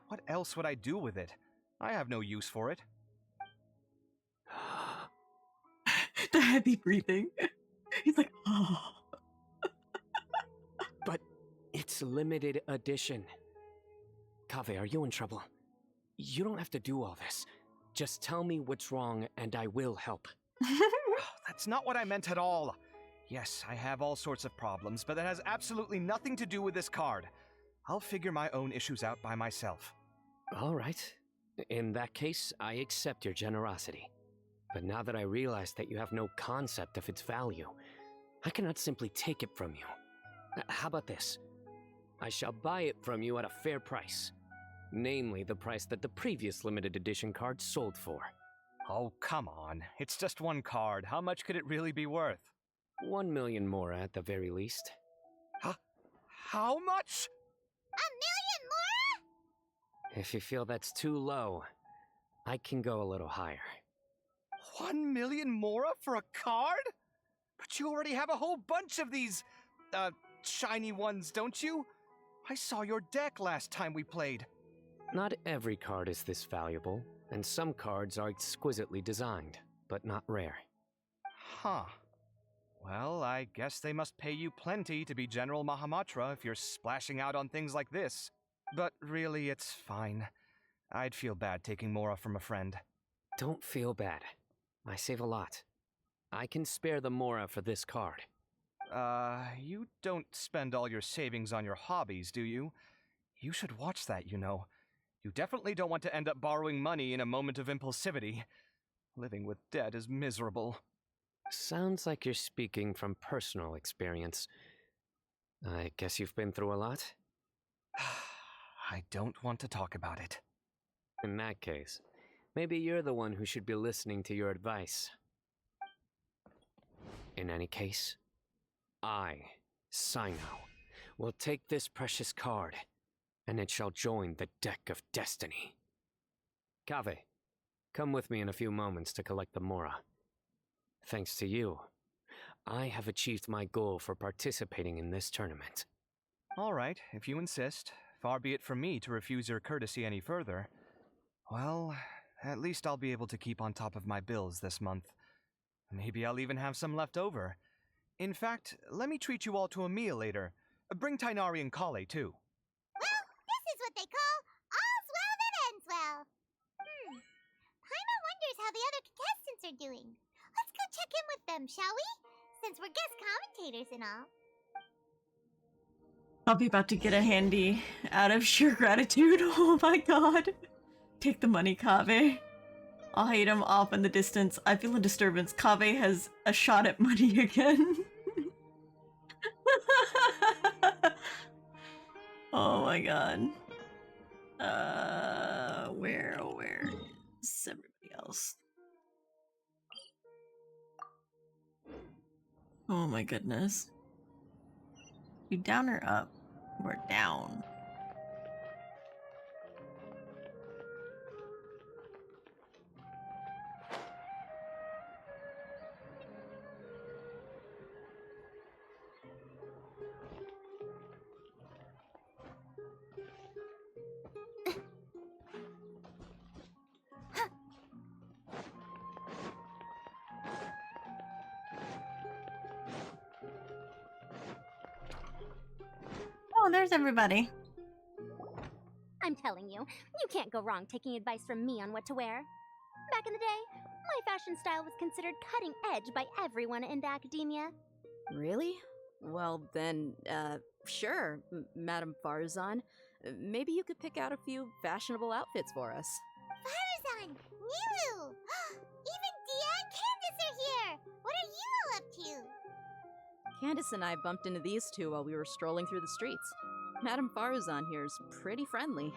What else would I do with it? I have no use for it. The heavy breathing. He's like, oh. But it's limited edition. Kaveh, are you in trouble? You don't have to do all this. Just tell me what's wrong and I will help. That's not what I meant at all. Yes, I have all sorts of problems, but that has absolutely nothing to do with this card. I'll figure my own issues out by myself. All right. In that case, I accept your generosity. But now that I realize that you have no concept of its value, I cannot simply take it from you. How about this? I shall buy it from you at a fair price. Namely, the price that the previous limited edition card sold for. Oh, come on. It's just one card. How much could it really be worth? 1 million more at the very least. How much? 1 million more? If you feel that's too low, I can go a little higher. 1 million mora for a card? But you already have a whole bunch of these, shiny ones, don't you? I saw your deck last time we played. Not every card is this valuable, and some cards are exquisitely designed, but not rare. Huh. Well, I guess they must pay you plenty to be General Mahamatra if you're splashing out on things like this. But really, it's fine. I'd feel bad taking mora from a friend. Don't feel bad. I save a lot. I can spare the mora for this card. You don't spend all your savings on your hobbies, do you? You should watch that, you know. You definitely don't want to end up borrowing money in a moment of impulsivity. Living with debt is miserable. Sounds like you're speaking from personal experience. I guess you've been through a lot? I don't want to talk about it. In that case, maybe you're the one who should be listening to your advice. In any case, I, Sino, will take this precious card, and it shall join the deck of destiny. Kaveh, come with me in a few moments to collect the mora. Thanks to you, I have achieved my goal for participating in this tournament. All right, if you insist. Far be it from me to refuse your courtesy any further. Well, at least I'll be able to keep on top of my bills this month. Maybe I'll even have some left over. In fact, let me treat you all to a meal later. Bring Tainari and Kale, too. Well, this is what they call all's well that ends well. Paimon wonders how the other contestants are doing. Let's go check in with them, shall we? Since we're guest commentators and all. I'll be about to get a handy out of sheer gratitude. Oh my god. Take the money, Kaveh. I'll hate him off in the distance. I feel a disturbance. Kaveh has a shot at money again. Oh my god. Where is everybody else? Oh my goodness. You down or up? We're down. Oh, there's everybody. I'm telling you, you can't go wrong taking advice from me on what to wear. Back in the day, my fashion style was considered cutting edge by everyone in the academia. Really? Well, then, sure, Madame Farzan. Maybe you could pick out a few fashionable outfits for us. Farazan! Nilu! Even Dia and Candace are here! What are you all up to? Candace and I bumped into these two while we were strolling through the streets. Madame Farazan here's pretty friendly.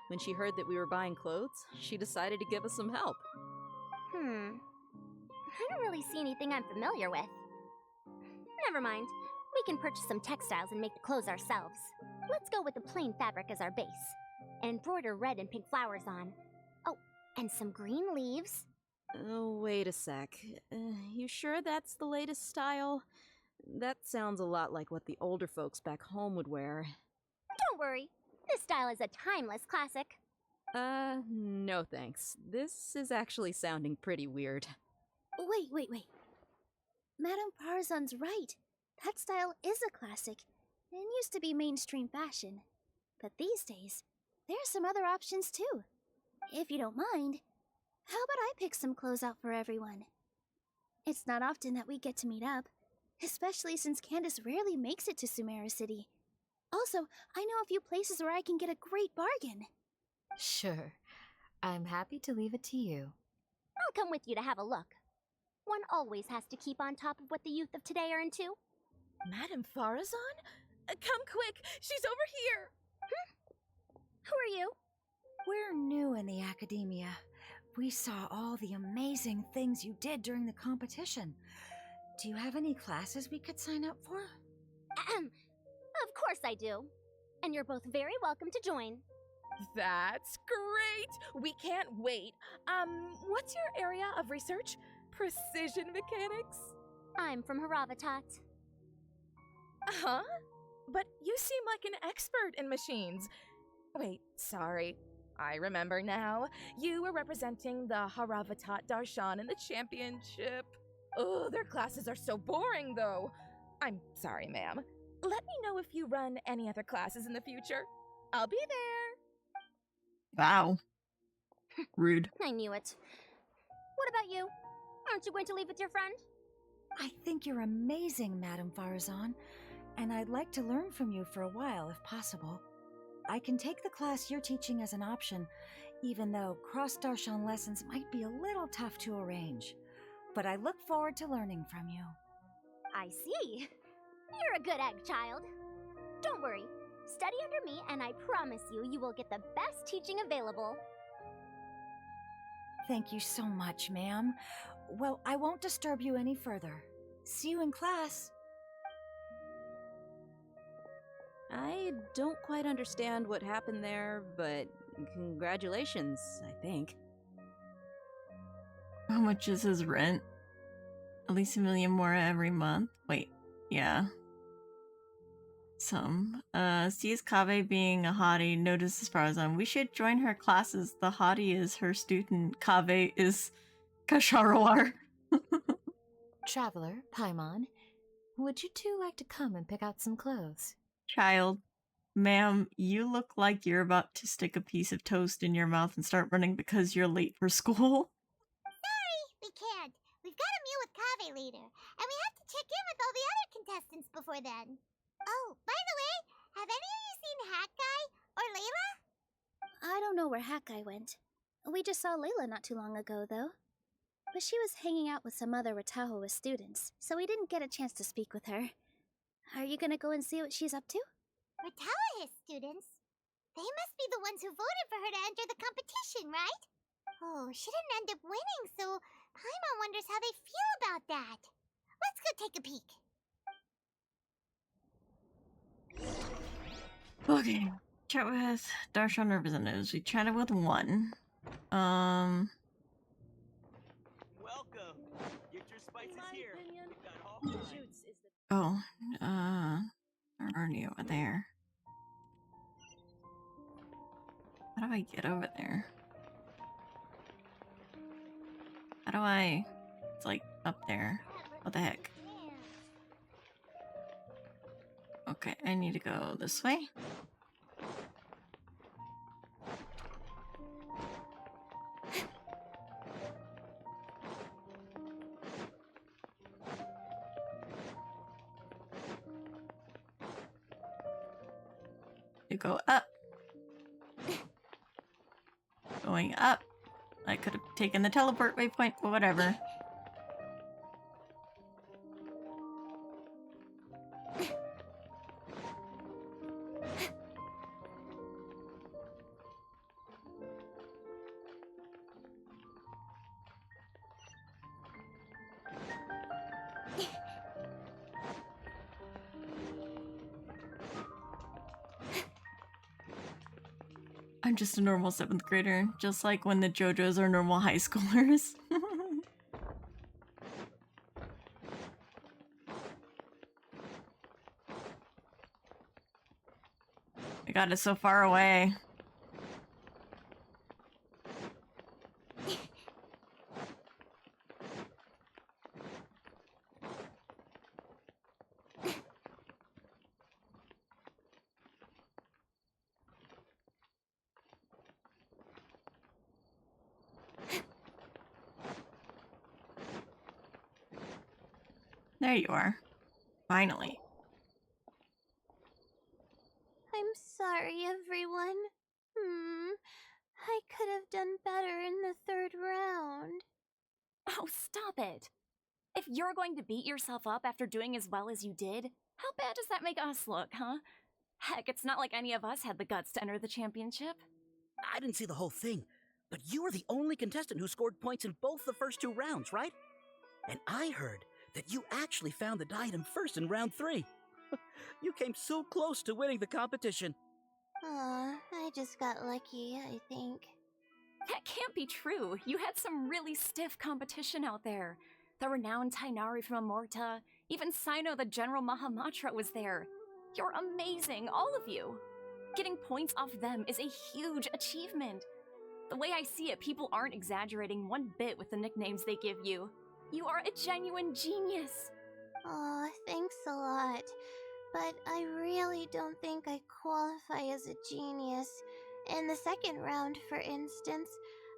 When she heard that we were buying clothes, she decided to give us some help. I don't really see anything I'm familiar with. Never mind. We can purchase some textiles and make the clothes ourselves. Let's go with the plain fabric as our base. And embroider red and pink flowers on. Oh, and some green leaves. Oh, wait a sec. You sure that's the latest style? That sounds a lot like what the older folks back home would wear. Don't worry. This style is a timeless classic. No thanks. This is actually sounding pretty weird. Wait. Madame Farzan's right. That style is a classic and used to be mainstream fashion. But these days, there are some other options too. If you don't mind, how about I pick some clothes out for everyone? It's not often that we get to meet up, especially since Candace rarely makes it to Sumeru City. Also, I know a few places where I can get a great bargain. Sure. I'm happy to leave it to you. I'll come with you to have a look. One always has to keep on top of what the youth of today are into. Madame Farazan? Come quick! She's over here! Who are you? We're new in the academia. We saw all the amazing things you did during the competition. Do you have any classes we could sign up for? Of course I do. And you're both very welcome to join. That's great! We can't wait. What's your area of research? Precision mechanics? I'm from Haravatat. Huh? But you seem like an expert in machines. Wait, sorry. I remember now. You were representing the Haravatat Darshan in the championship. Oh, their classes are so boring, though. I'm sorry, ma'am. Let me know if you run any other classes in the future. I'll be there. Wow. Rude. I knew it. What about you? Aren't you going to leave with your friend? I think you're amazing, Madame Farazan, and I'd like to learn from you for a while if possible. I can take the class you're teaching as an option, even though cross-Darshan lessons might be a little tough to arrange. But I look forward to learning from you. I see. You're a good egg, child. Don't worry. Study under me, and I promise you will get the best teaching available. Thank you so much, ma'am. Well, I won't disturb you any further. See you in class. I don't quite understand what happened there, but congratulations, I think. How much is his rent? At least $1 million more every month? Wait, yeah. Some. Sees Kaveh being a hottie, notices Farazan. We should join her classes. The hottie is her student. Kaveh is Kasharawar. Traveler, Paimon, Would you two like to come and pick out some clothes? Child, ma'am, you look like you're about to stick a piece of toast in your mouth and start running because you're late for school. Sorry, we can't. We've got a meal with Kaveh later, and we have to check in with all the other contestants before then. Oh, by the way, have any of you seen Hat Guy or Layla? I don't know where Hat Guy went. We just saw Layla not too long ago, though. But she was hanging out with some other Ratahoa students, so we didn't get a chance to speak with her. Are you gonna go and see what she's up to? Ratahoa students? They must be the ones who voted for her to enter the competition, right? Oh, she didn't end up winning, so Paimon wonders how they feel about that. Let's go take a peek. Okay. Chat with Darshan representatives. We chatted with one. Welcome. Get your spices here. We've got all kinds. Oh, they're already over there. How do I get over there? How do I... It's like up there. What the heck? Okay, I need to go this way. You go up. Going up. I could have taken the teleport waypoint, but whatever. I'm just a normal 7th grader, just like when the JoJos are normal high schoolers. I got it so far away. There you are. Finally. I'm sorry, everyone. I could have done better in the third round. Oh, stop it. If you're going to beat yourself up after doing as well as you did, how bad does that make us look, huh? Heck, it's not like any of us had the guts to enter the championship. I didn't see the whole thing, but you were the only contestant who scored points in both the first 2 rounds, right? And I heard that you actually found the diadem first in round 3. You came so close to winning the competition. Aw, I just got lucky, I think. That can't be true. You had some really stiff competition out there. The renowned Tainari from Amorta, even Sino the General Mahamatra was there. You're amazing, all of you. Getting points off them is a huge achievement. The way I see it, people aren't exaggerating one bit with the nicknames they give you. You are a genuine genius. Aw, thanks a lot. But I really don't think I qualify as a genius. In the second round, for instance,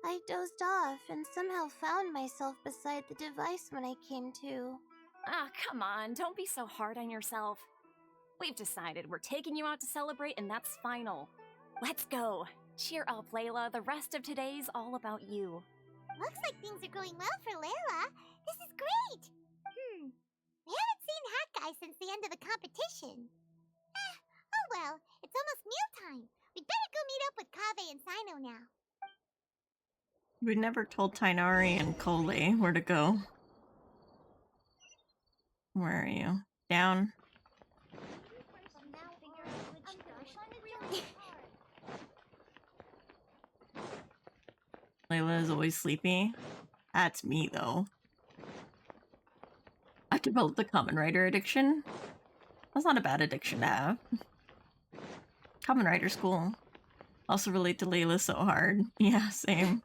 I dozed off and somehow found myself beside the device when I came to. Ah, come on, don't be so hard on yourself. We've decided we're taking you out to celebrate, and that's final. Let's go. Cheer up, Layla. The rest of today's all about you. Looks like things are going well for Layla. This is great. We haven't seen Hat Guy since the end of the competition. Oh well, it's almost mealtime. We'd better go meet up with Kaveh and Sino now. We never told Tainari and Kole where to go. Where are you? Down? Layla is always sleepy. That's me, though. I developed the Kamen Rider addiction. That's not a bad addiction to have. Kamen Rider school. Also relate to Layla so hard. Yeah, same.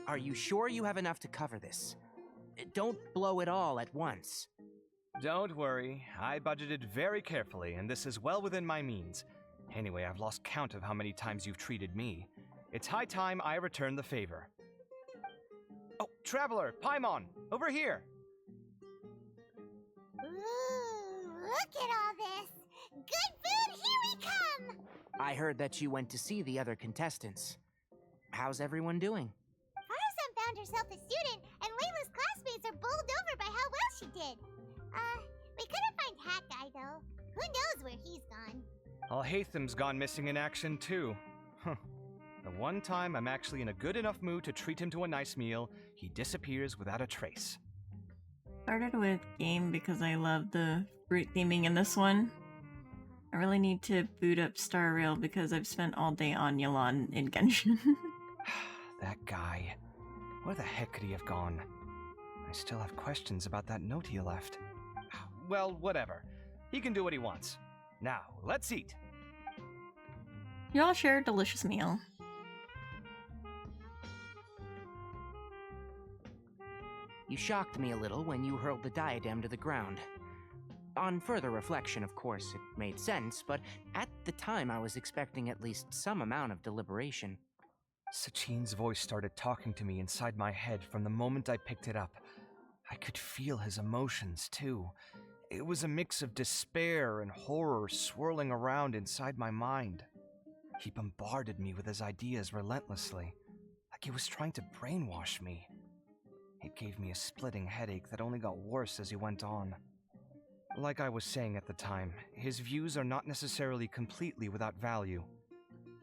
Are you sure you have enough to cover this? Don't blow it all at once. Don't worry, I budgeted very carefully, and this is well within my means. Anyway, I've lost count of how many times you've treated me. It's high time I return the favor. Oh, Traveler, Paimon, over here! Ooh, look at all this! Good food, here we come! I heard that you went to see the other contestants. How's everyone doing? Faruzan found herself a student, and Layla's classmates are bowled over by how well she did. We couldn't find Hat Guy, though. Who knows where he's gone? Alhaitham's gone missing in action, too. Huh. The one time I'm actually in a good enough mood to treat him to a nice meal, he disappears without a trace. Started with game because I love the fruit theming in this one. I really need to boot up Star Rail because I've spent all day on Yelan in Genshin. That guy. Where the heck could he have gone? I still have questions about that note he left. Well, whatever. He can do what he wants. Now, let's eat. You all share a delicious meal. You shocked me a little when you hurled the diadem to the ground. On further reflection, of course, it made sense, but at the time I was expecting at least some amount of deliberation. Sachin's voice started talking to me inside my head from the moment I picked it up. I could feel his emotions, too. It was a mix of despair and horror swirling around inside my mind. He bombarded me with his ideas relentlessly, like he was trying to brainwash me. It gave me a splitting headache that only got worse as he went on. Like I was saying at the time, his views are not necessarily completely without value.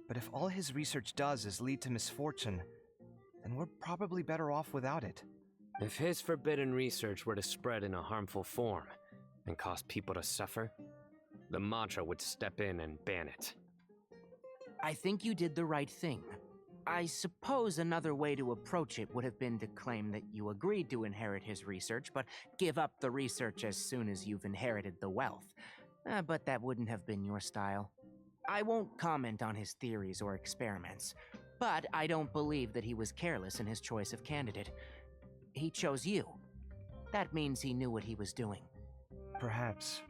But if all his research does is lead to misfortune, then we're probably better off without it. If his forbidden research were to spread in a harmful form and cause people to suffer, the Mantra would step in and ban it. I think you did the right thing. I suppose another way to approach it would have been to claim that you agreed to inherit his research, but give up the research as soon as you've inherited the wealth. But that wouldn't have been your style. I won't comment on his theories or experiments, but I don't believe that he was careless in his choice of candidate. He chose you. That means he knew what he was doing. Perhaps.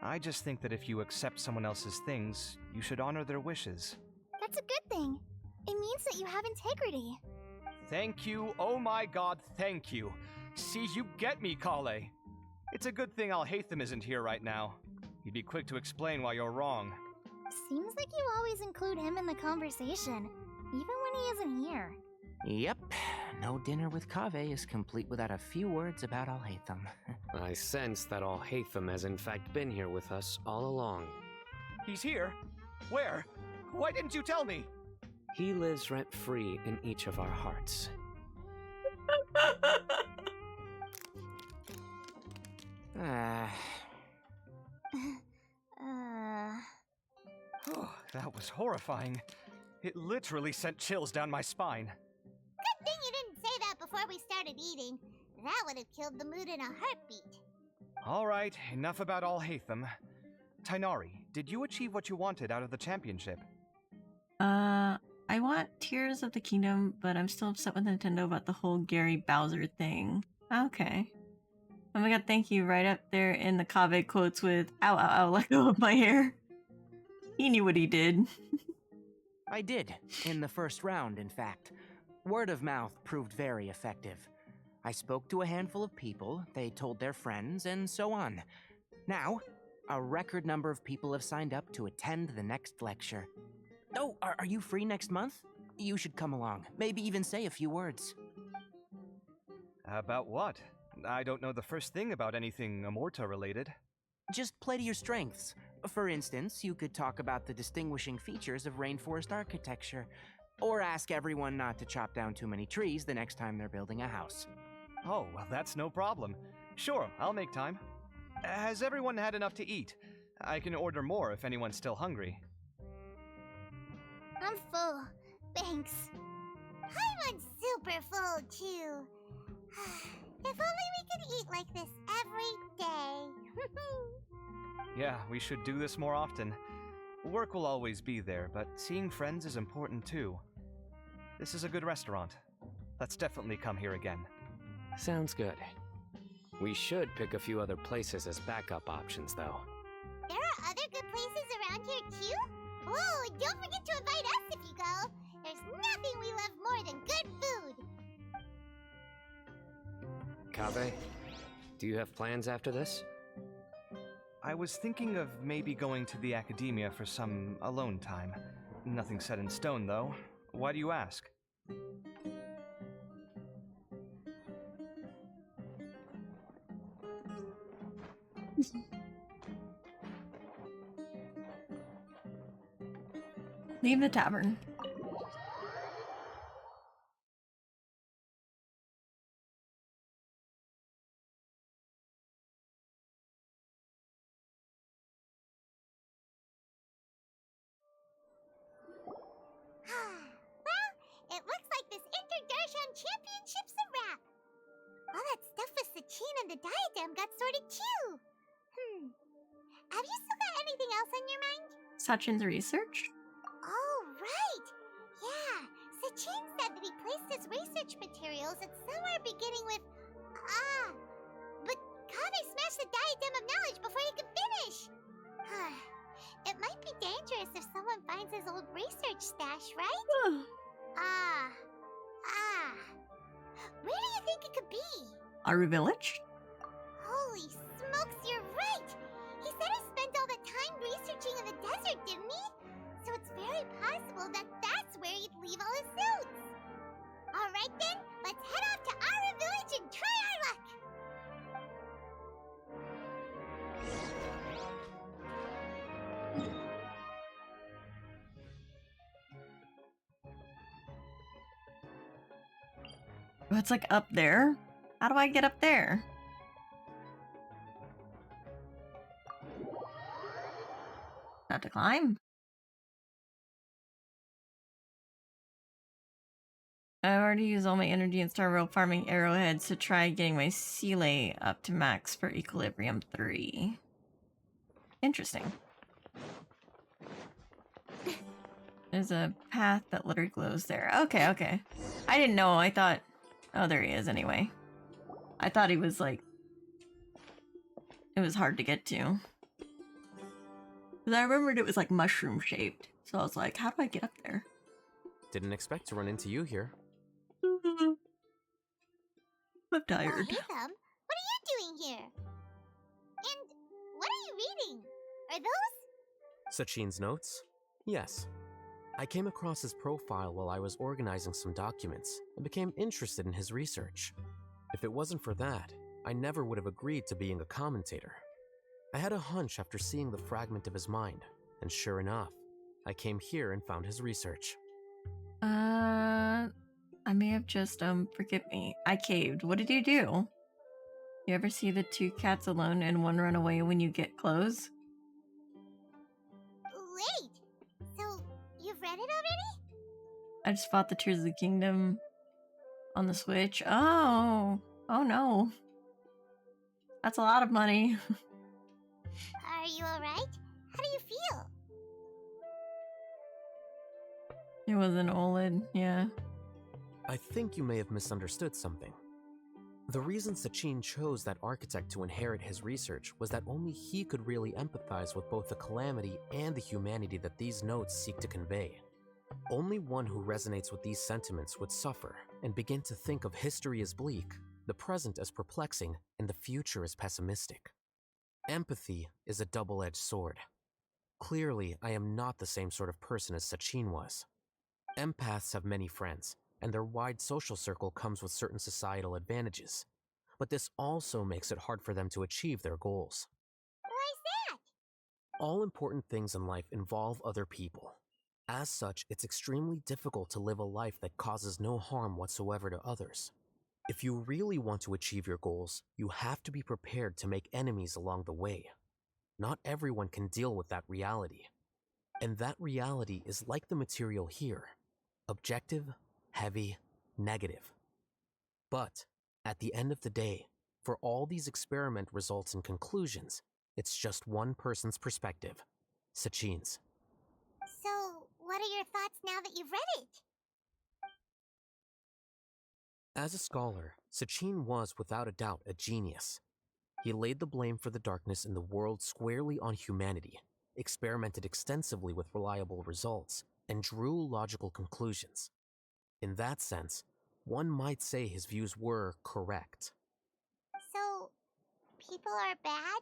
I just think that if you accept someone else's things, you should honor their wishes. That's a good thing. It means that you have integrity. Thank you, oh my god, thank you. See, you get me, Kale. It's a good thing Alhaitham isn't here right now. He'd be quick to explain why you're wrong. Seems like you always include him in the conversation, even when he isn't here. Yep, no dinner with Kaveh is complete without a few words about Alhaitham. I sense that Alhaitham has in fact been here with us all along. He's here? Where? Why didn't you tell me? He lives rent-free in each of our hearts. Oh, that was horrifying. It literally sent chills down my spine. Good thing you didn't say that before we started eating. That would have killed the mood in a heartbeat. All right, enough about Alhaitham. Tainari, did you achieve what you wanted out of the championship? I want Tears of the Kingdom, but I'm still upset with Nintendo about the whole Gary Bowser thing. Okay. Oh my god, thank you. Right up there in the Kaveh quotes with, ow, ow, ow, let go of my hair. He knew what he did. I did, in the first round, in fact. Word of mouth proved very effective. I spoke to a handful of people, they told their friends, and so on. Now, a record number of people have signed up to attend the next lecture. Oh, are you free next month? You should come along, maybe even say a few words. About what? I don't know the first thing about anything Amorta related. Just play to your strengths. For instance, you could talk about the distinguishing features of rainforest architecture, or ask everyone not to chop down too many trees the next time they're building a house. Oh, well, that's no problem. Sure, I'll make time. Has everyone had enough to eat? I can order more if anyone's still hungry. I'm full. Thanks. I'm super full, too. If only we could eat like this every day. Yeah, we should do this more often. Work will always be there, but seeing friends is important too. This is a good restaurant. Let's definitely come here again. Sounds good. We should pick a few other places as backup options, though. There are other good places around here, too? Oh, and don't forget to invite us if you go. There's nothing we love more than good food. Kaveh, do you have plans after this? I was thinking of maybe going to the academia for some alone time. Nothing set in stone, though. Why do you ask? Leave the tavern. Well, it looks like this Interdarshan championship's a wrap. All that stuff with Sachin and the diadem got sorted too. Have you still got anything else on your mind? Sachin's research? Oh, right. Yeah, Sachin said that he placed his research materials at somewhere beginning with but Kaveh smashed the diadem of knowledge before he could finish. It might be dangerous if someone finds his old research stash, right? Where do you think it could be? Aru Village? Holy smokes, you're right! He said he spent all the time researching in the desert, didn't he? So it's very possible that that's where he'd leave all his notes. Alright then, let's head off to Aru Village and try our luck! Oh, it's like up there? How do I get up there? Have to climb? I already used all my energy in Star Rail farming arrowheads to try getting my Sealay up to max for Equilibrium 3. Interesting. There's a path that literally glows there. Okay, okay. I didn't know. I thought... Oh, there he is anyway. I thought he was like... It was hard to get to. Because I remembered it was like mushroom shaped. So I was like, how do I get up there? Didn't expect to run into you here. I'm tired. Oh, hey, Thumb. What are you doing here? And what are you reading? Are those... Sachin's notes? Yes. I came across his profile while I was organizing some documents and became interested in his research. If it wasn't for that, I never would have agreed to being a commentator. I had a hunch after seeing the fragment of his mind, and sure enough, I came here and found his research. I may have just, forgive me. I caved. What did you do? You ever see the two cats alone and one run away when you get close? Wait! So, you've read it already? I just fought the Tears of the Kingdom on the Switch. Oh! Oh no. That's a lot of money. Are you alright? How do you feel? It was an OLED, yeah. I think you may have misunderstood something. The reason Sachin chose that architect to inherit his research was that only he could really empathize with both the calamity and the humanity that these notes seek to convey. Only one who resonates with these sentiments would suffer and begin to think of history as bleak, the present as perplexing, and the future as pessimistic. Empathy is a double-edged sword. Clearly, I am not the same sort of person as Sachin was. Empaths have many friends, and their wide social circle comes with certain societal advantages. But this also makes it hard for them to achieve their goals. Why's that? All important things in life involve other people. As such, it's extremely difficult to live a life that causes no harm whatsoever to others. If you really want to achieve your goals, you have to be prepared to make enemies along the way. Not everyone can deal with that reality. And that reality is like the material here. Objective, heavy, negative. But, at the end of the day, for all these experiment results and conclusions, it's just one person's perspective, Sachin's. So, what are your thoughts now that you've read it? As a scholar, Sachin was without a doubt a genius. He laid the blame for the darkness in the world squarely on humanity, experimented extensively with reliable results, and drew logical conclusions. In that sense, one might say his views were correct. So, people are bad?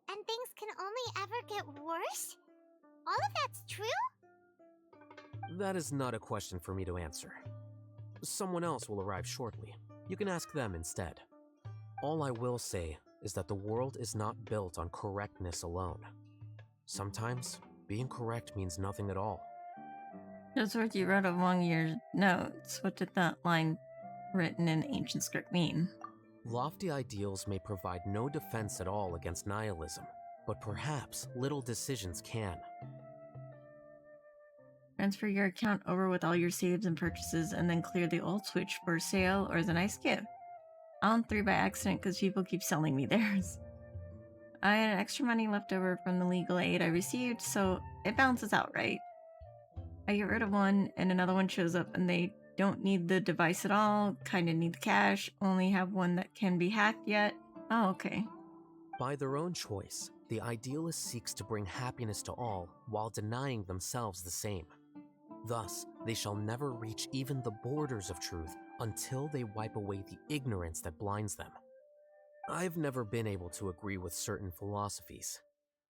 And things can only ever get worse? All of that's true? That is not a question for me to answer. Someone else will arrive shortly. You can ask them instead. All I will say is that the world is not built on correctness alone. Sometimes, being correct means nothing at all. That's what you wrote among your notes. What did that line written in ancient script mean? Lofty ideals may provide no defense at all against nihilism, but perhaps little decisions can. Transfer your account over with all your saves and purchases and then clear the old switch for sale or as a nice gift. I own 3 by accident because people keep selling me theirs. I had extra money left over from the legal aid I received, so it balances out, right? I get rid of one and another one shows up and they don't need the device at all, kinda need the cash, only have one that can be hacked yet. Oh, okay. By their own choice, the idealist seeks to bring happiness to all while denying themselves the same. Thus, they shall never reach even the borders of truth until they wipe away the ignorance that blinds them. I've never been able to agree with certain philosophies.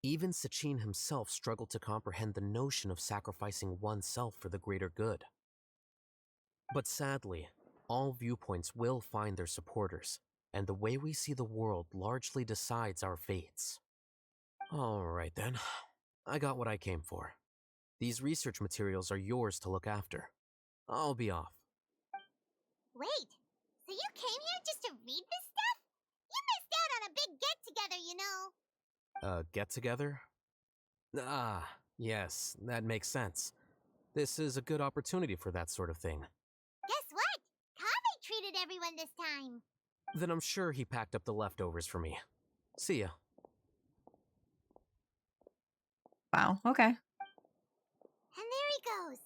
Even Sachin himself struggled to comprehend the notion of sacrificing oneself for the greater good. But sadly, all viewpoints will find their supporters, and the way we see the world largely decides our fates. Alright then, I got what I came for. These research materials are yours to look after. I'll be off. Wait, so you came here just to read this stuff? You missed out on a big get-together, you know. Get-together? Ah, yes, that makes sense. This is a good opportunity for that sort of thing. Guess what? Kaveh treated everyone this time. Then I'm sure he packed up the leftovers for me. See ya. Wow, okay. And there he goes.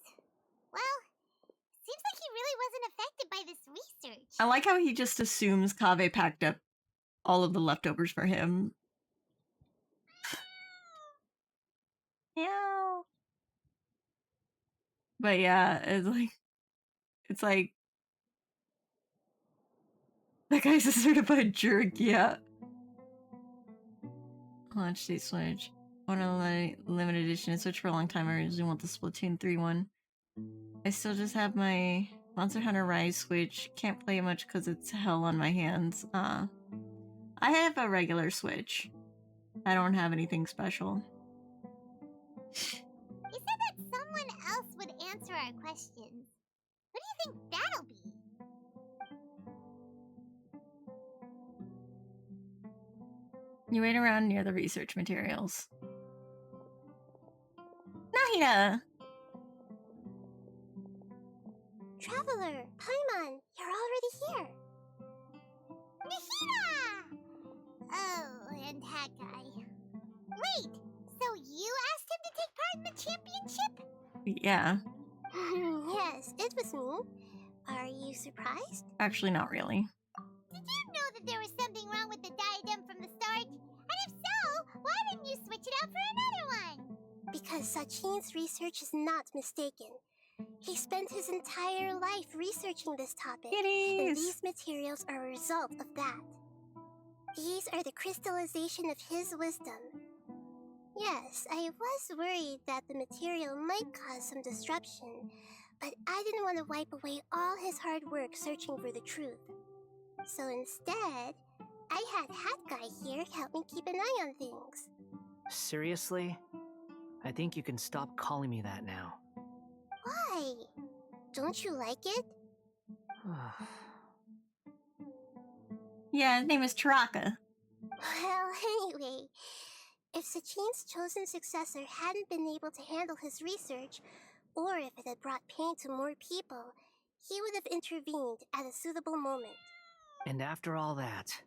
Well, seems like he really wasn't affected by this research. I like how he just assumes Kaveh packed up all of the leftovers for him. Yeah. But yeah, it's like that guy's a certified jerk, yeah. Launch date switch. One of the limited edition. I switched for a long time. I usually want the Splatoon 3 one. I still just have my Monster Hunter Rise Switch. Can't play it much because it's hell on my hands. I have a regular Switch. I don't have anything special. He said that someone else would answer our questions. What do you think that'll be? You wait around near the research materials. Nahida! Traveler, Paimon, you're already here. Nahida! Oh, and Haggai. Wait, so you asked him to take part in the championship? Yeah. Yes, it was me. Are you surprised? Actually, not really. Did you know that there was something wrong with the diadem from the start? And if so, why didn't you switch it out for another one? Because Sachin's research is not mistaken. He spent his entire life researching this topic, and these materials are a result of that. These are the crystallization of his wisdom. Yes, I was worried that the material might cause some disruption, but I didn't want to wipe away all his hard work searching for the truth. So instead, I had Hat Guy here help me keep an eye on things. Seriously? I think you can stop calling me that now. Why? Don't you like it? Yeah, his name is Taraka. Well, anyway, if Sachin's chosen successor hadn't been able to handle his research, or if it had brought pain to more people, he would have intervened at a suitable moment. And after all that,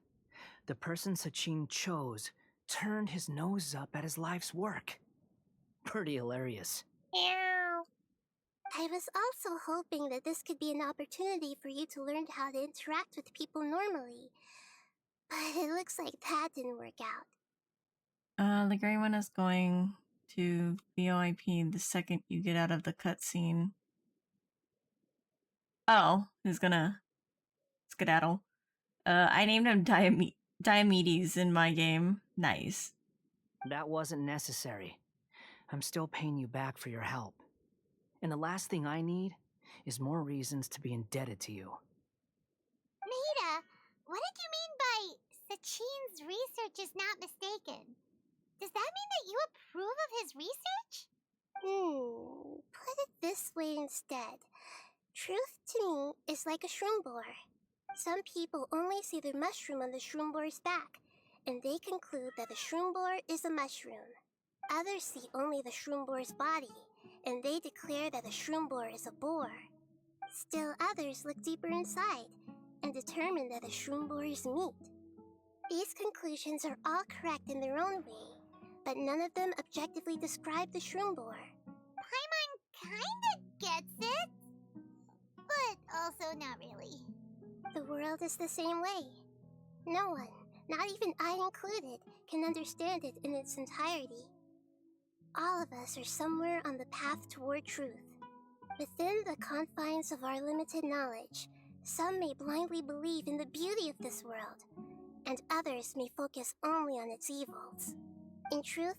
the person Sachin chose turned his nose up at his life's work. Pretty hilarious. I was also hoping that this could be an opportunity for you to learn how to interact with people normally. But it looks like that didn't work out. The gray one is going to VOIP the second you get out of the cutscene. Oh, he's gonna skedaddle. I named him Diomedes in my game. Nice. That wasn't necessary. I'm still paying you back for your help. And the last thing I need is more reasons to be indebted to you. Maida, what did you mean by Sachin's research is not mistaken? Does that mean that you approve of his research? Put it this way instead. Truth to me is like a shroom borer. Some people only see the mushroom on the shroom borer's back, and they conclude that the shroom borer is a mushroom. Others see only the shroom borer's body, and they declare that the shroom borer is a boar. Still others look deeper inside, and determine that the shroom borer is meat. These conclusions are all correct in their own way, but none of them objectively describe the shroom borer. Paimon kinda gets it, but also not really. The world is the same way. No one, not even I included, can understand it in its entirety. All of us are somewhere on the path toward truth. Within the confines of our limited knowledge, some may blindly believe in the beauty of this world, and others may focus only on its evils. In truth,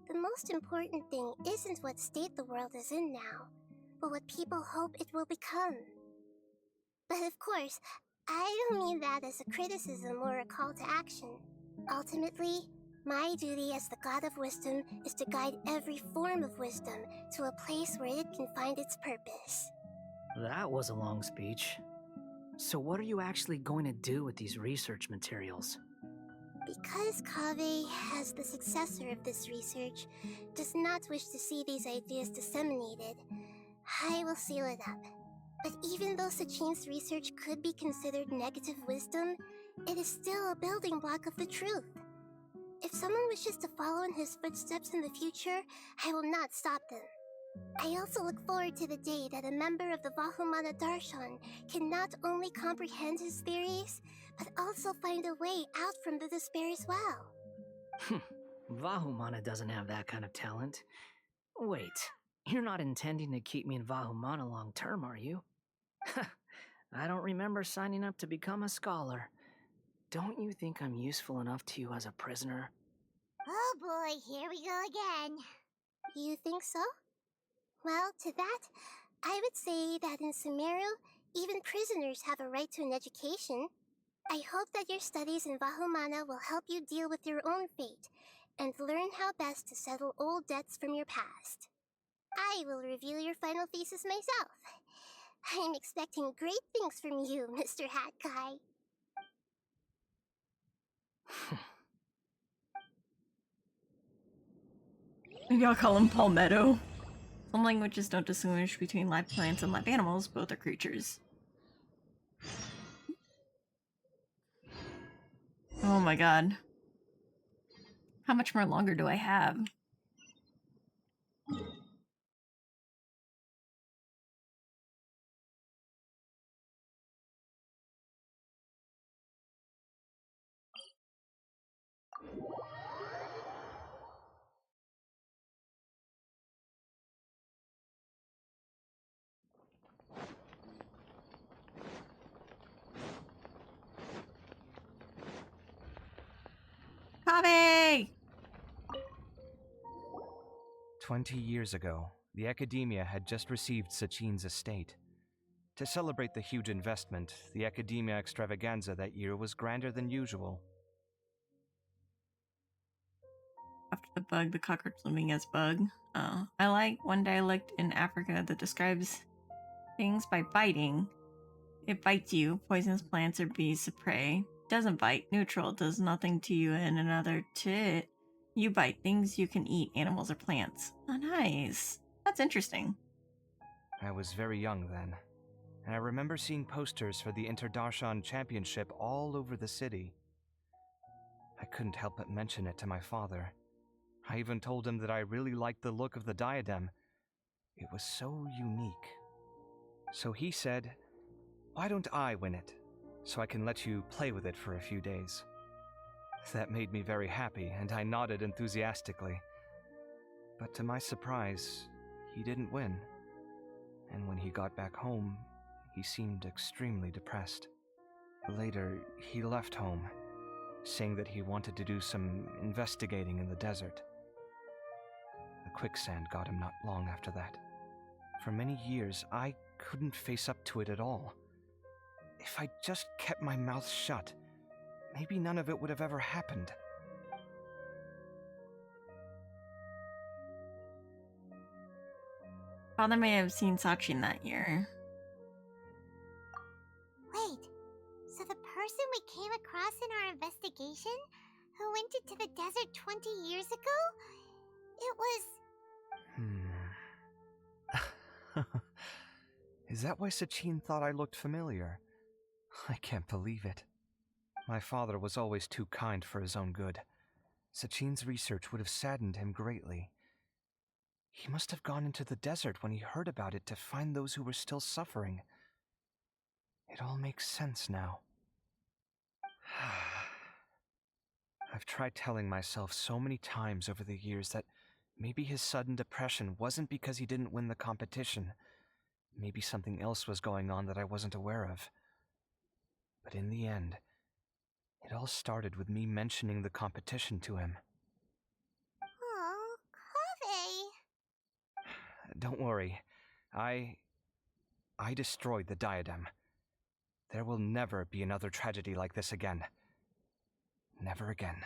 the most important thing isn't what state the world is in now, but what people hope it will become. But of course, I don't mean that as a criticism or a call to action. Ultimately, my duty as the God of Wisdom is to guide every form of wisdom to a place where it can find its purpose. That was a long speech. So what are you actually going to do with these research materials? Because Kaveh, as the successor of this research, does not wish to see these ideas disseminated, I will seal it up. But even though Sachin's research could be considered negative wisdom, it is still a building block of the truth. If someone wishes to follow in his footsteps in the future, I will not stop them. I also look forward to the day that a member of the Vahumana Darshan can not only comprehend his theories, but also find a way out from the despair as well. Vahumana doesn't have that kind of talent. Wait, you're not intending to keep me in Vahumana long term, are you? I don't remember signing up to become a scholar. Don't you think I'm useful enough to you as a prisoner? Oh boy, here we go again. You think so? Well, to that, I would say that in Sumeru, even prisoners have a right to an education. I hope that your studies in Vahumana will help you deal with your own fate, and learn how best to settle old debts from your past. I will review your final thesis myself. I'm expecting great things from you, Mr. Hat Guy. Maybe I'll call him Palmetto. Some languages don't distinguish between live plants and live animals, both are creatures. Oh my god. How much more longer do I have? Kaveh! 20 years ago, the Academia had just received Sachin's estate. To celebrate the huge investment, the Academia extravaganza that year was grander than usual. After the bug, the cockroach swimming as bug. I like one dialect in Africa that describes things by biting. It bites you, poisons plants or beasts of prey. Doesn't bite, neutral, does nothing to you and another to it. You bite things you can eat, animals or plants. Oh, nice. That's interesting. I was very young then, and I remember seeing posters for the Interdarshan Championship all over the city. I couldn't help but mention it to my father. I even told him that I really liked the look of the diadem, It was so unique. So he said, "Why don't I win it, so I can let you play with it for a few days?" That made me very happy, and I nodded enthusiastically. But to my surprise, he didn't win. And when he got back home, he seemed extremely depressed. Later, he left home, saying that he wanted to do some investigating in the desert. The quicksand got him not long after that. For many years, I couldn't face up to it at all. If I just kept my mouth shut, maybe none of it would have ever happened. Father may have seen Sachin that year. Wait, so the person we came across in our investigation, who went into the desert 20 years ago, it was... Is that why Sachin thought I looked familiar? I can't believe it. My father was always too kind for his own good. Sachin's research would have saddened him greatly. He must have gone into the desert when he heard about it to find those who were still suffering. It all makes sense now. I've tried telling myself so many times over the years that maybe his sudden depression wasn't because he didn't win the competition. Maybe something else was going on that I wasn't aware of. But in the end, it all started with me mentioning the competition to him. Oh, Kaveh. Don't worry. I destroyed the diadem. There will never be another tragedy like this again. Never again.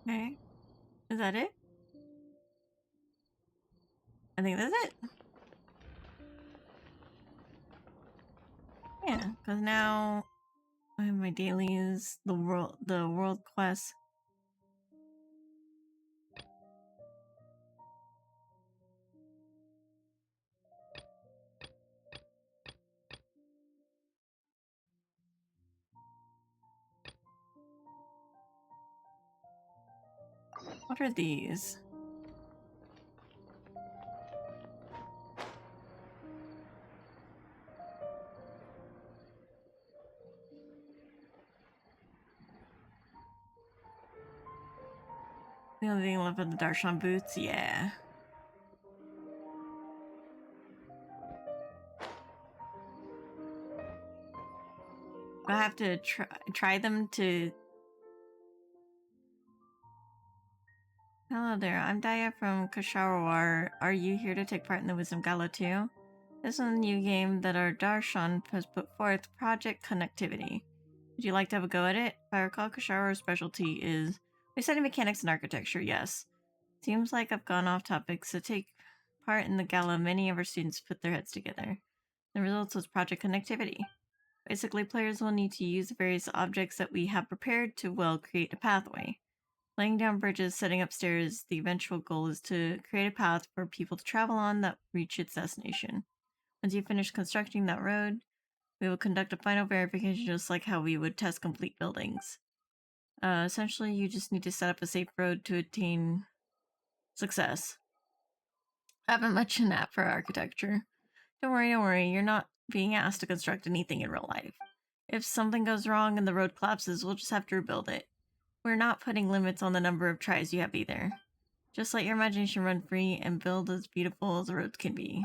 Okay. Is that it? I think that's it. Yeah, because now I have my dailies, the world quest. What are these? The only thing left of the Darshan boots? Yeah. I have to try them to... Hello there, I'm Daya from Kasharawar. Are you here to take part in the Wisdom Gala too? This is a new game that our Darshan has put forth, Project Connectivity. Would you like to have a go at it? If I recall, Kashara's specialty is study mechanics and architecture, yes. Seems like I've gone off topic, so take part in the gala. Many of our students put their heads together. The result was Project Connectivity. Basically, players will need to use the various objects that we have prepared to, well, create a pathway. Laying down bridges, setting up stairs, the eventual goal is to create a path for people to travel on that reach its destination. Once you finish constructing that road, we will conduct a final verification just like how we would test complete buildings. Essentially, you just need to set up a safe road to attain success. I haven't much in that for architecture. Don't worry, you're not being asked to construct anything in real life. If something goes wrong and the road collapses, we'll just have to rebuild it. We're not putting limits on the number of tries you have either. Just let your imagination run free and build as beautiful as the roads can be.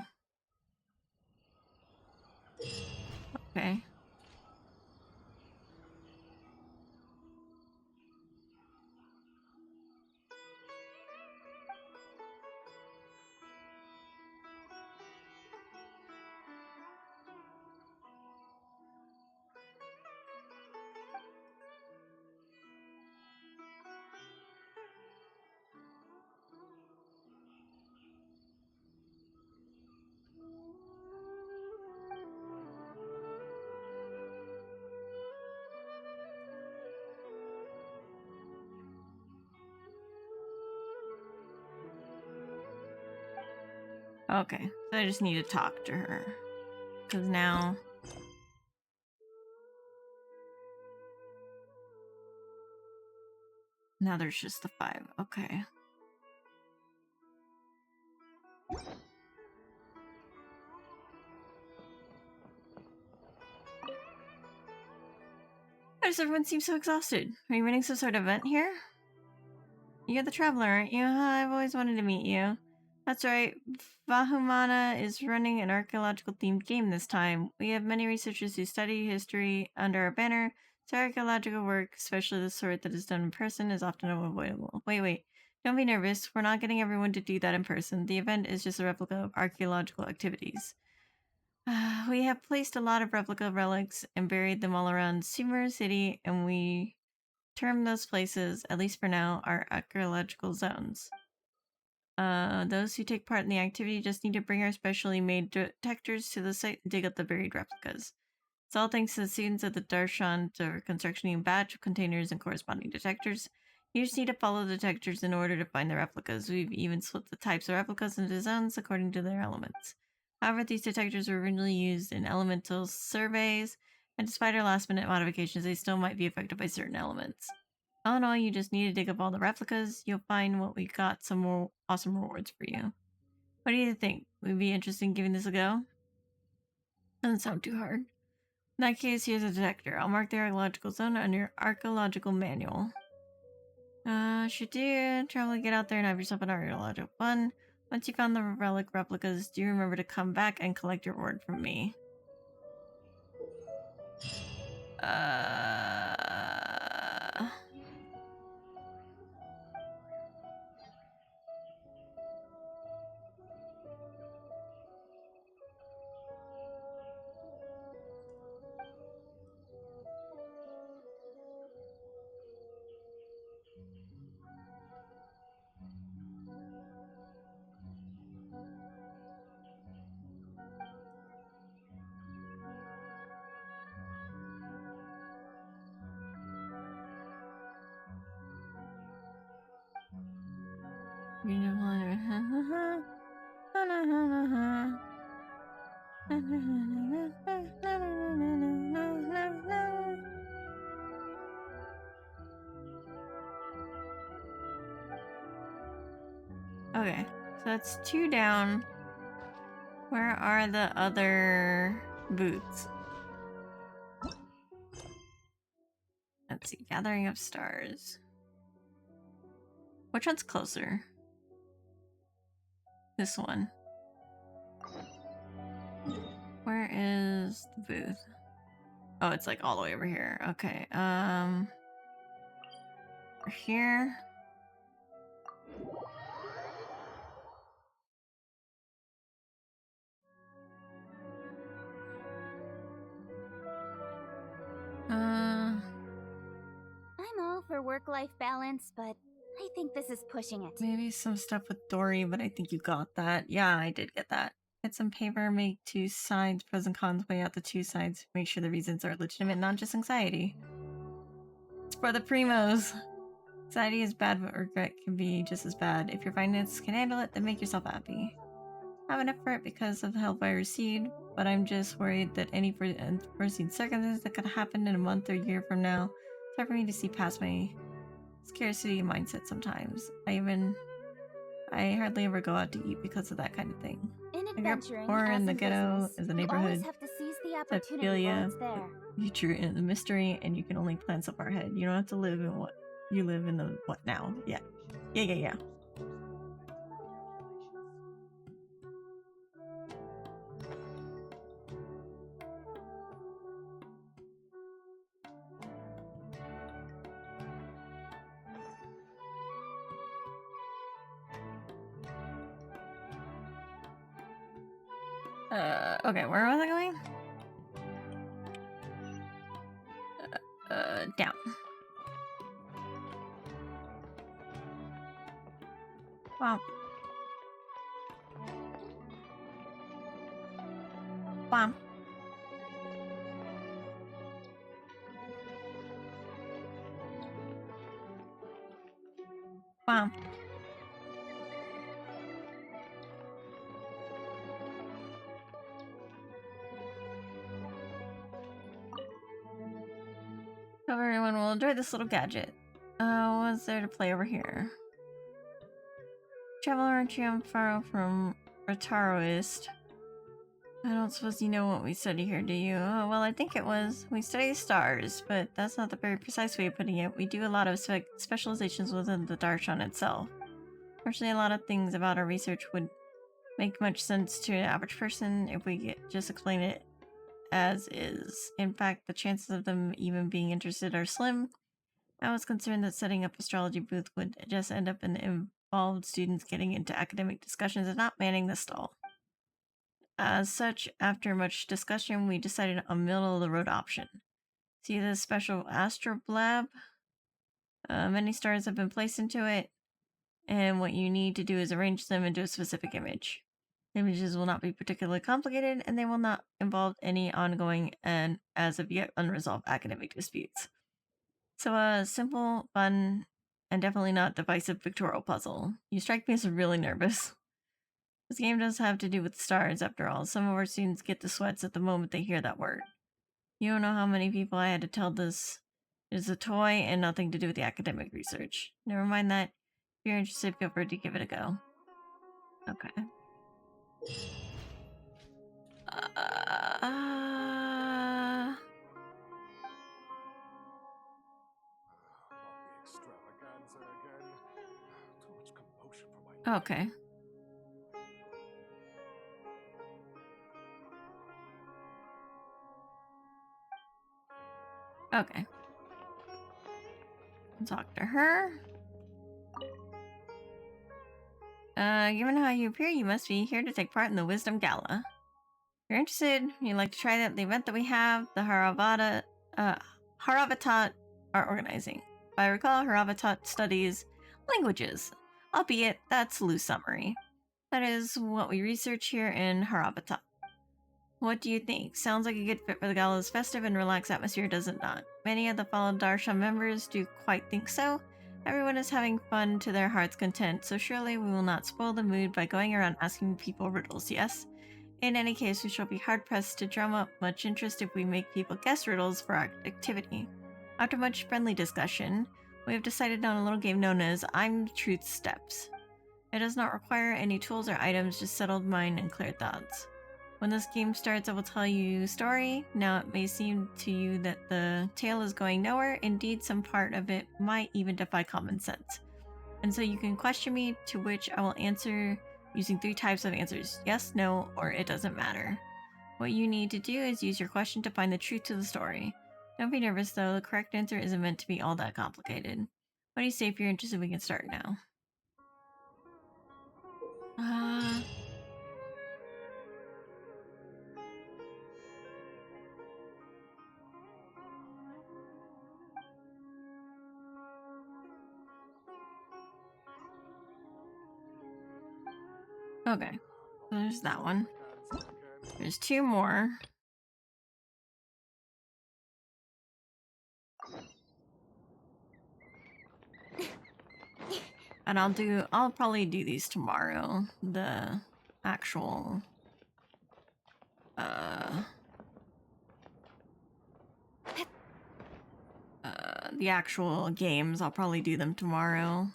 Okay. Okay, so I just need to talk to her. Because now... Now there's just the 5. Okay. Why does everyone seem so exhausted? Are you running some sort of event here? You're the traveler, aren't you? I've always wanted to meet you. That's right. Vahumana is running an archaeological themed game this time. We have many researchers who study history under our banner, so archaeological work, especially the sort that is done in person, is often unavoidable. Wait. Don't be nervous. We're not getting everyone to do that in person. The event is just a replica of archaeological activities. We have placed a lot of replica relics and buried them all around Sumeru City, and we term those places, at least for now, our archaeological zones. Those who take part in the activity just need to bring our specially made detectors to the site and dig up the buried replicas. It's all thanks to the students of the Darshan for constructing a batch of containers and corresponding detectors. You just need to follow the detectors in order to find the replicas. We've even split the types of replicas into zones according to their elements. However, these detectors were originally used in elemental surveys, and despite our last-minute modifications, they still might be affected by certain elements. All in all, you just need to dig up all the replicas. You'll find what we got some more awesome rewards for you. What do you think? Would you be interested in giving this a go? Doesn't sound too hard. In that case, here's a detector. I'll mark the archaeological zone on your archaeological manual. Should do. Travel, get out there and have yourself an archaeological fun. Once you found the relic replicas, do remember to come back and collect your reward from me. Okay, so that's 2 down. Where are the other boots? Let's see, Gathering of Stars. Which one's closer? This one. Where is the booth? Oh, it's like all the way over here. Okay, here. I'm all for work-life balance, but I think this is pushing it. Maybe some stuff with Dory, but I think you got that. Yeah, I did get that. Get some paper, make 2 sides, pros and cons, weigh out the 2 sides, make sure the reasons are legitimate, not just anxiety. It's for the primos. Anxiety is bad, but regret can be just as bad. If your finances can handle it, then make yourself happy. I have enough for it because of the help I received, but I'm just worried that any unforeseen circumstances that could happen in a month or year from now, it's hard for me to see past my scarcity mindset sometimes. I hardly ever go out to eat because of that kind of thing. In I grew up adventuring, more as in the in ghetto, business, as a you neighborhood. always have to seize the opportunity while it's there. Future in the mystery, and you can only plan so far ahead. You don't have to live in what you live in the what now. Yeah. Okay, where was I going? Down. Wow. Wow. Wow. Hope everyone will enjoy this little gadget. was there to play over here? Traveler Triumpharo from Retaroist. I don't suppose you know what we study here, do you? Oh, well, I think it was. We study stars, but that's not the very precise way of putting it. We do a lot of specializations within the Darshan itself. Fortunately, a lot of things about our research would make much sense to an average person if we just explain it as is. In fact, the chances of them even being interested are slim. I was concerned that setting up astrology booth would just end up in involved students getting into academic discussions and not manning the stall. As such, after much discussion, we decided on middle-of-the-road option. See this special astroblab? Many stars have been placed into it, and what you need to do is arrange them into a specific image. Images will not be particularly complicated, and they will not involve any ongoing and as of yet unresolved academic disputes. So a simple, fun, and definitely not divisive pictorial puzzle. You strike me as really nervous. This game does have to do with stars, after all. Some of our students get the sweats at the moment they hear that word. You don't know how many people I had to tell this is a toy and nothing to do with the academic research. Never mind that. If you're interested, feel free to give it a go. Okay. Okay. Okay. Talk to her. Given how you appear, you must be here to take part in the Wisdom Gala. If you're interested, you'd like to try out the event that we have, the Haravatat are organizing. If I recall, Haravatat studies languages, albeit that's a loose summary. That is what we research here in Haravatat. What do you think? Sounds like a good fit for the gala's festive and relaxed atmosphere, does it not? Many of the fellow Darshan members do quite think so. Everyone is having fun to their heart's content, so surely we will not spoil the mood by going around asking people riddles, yes? In any case, we shall be hard-pressed to drum up much interest if we make people guess riddles for our activity. After much friendly discussion, we have decided on a little game known as I'm Truth Steps. It does not require any tools or items, just settled mind and clear thoughts. When this game starts, I will tell you a story. Now, it may seem to you that the tale is going nowhere. Indeed, some part of it might even defy common sense. And so you can question me, to which I will answer using 3 types of answers: yes, no, or it doesn't matter. What you need to do is use your question to find the truth to the story. Don't be nervous, though. The correct answer isn't meant to be all that complicated. What do you say? If you're interested, we can start now. Okay, so there's that one. There's 2 more. And I'll probably do these tomorrow. The actual the actual games, I'll probably do them tomorrow.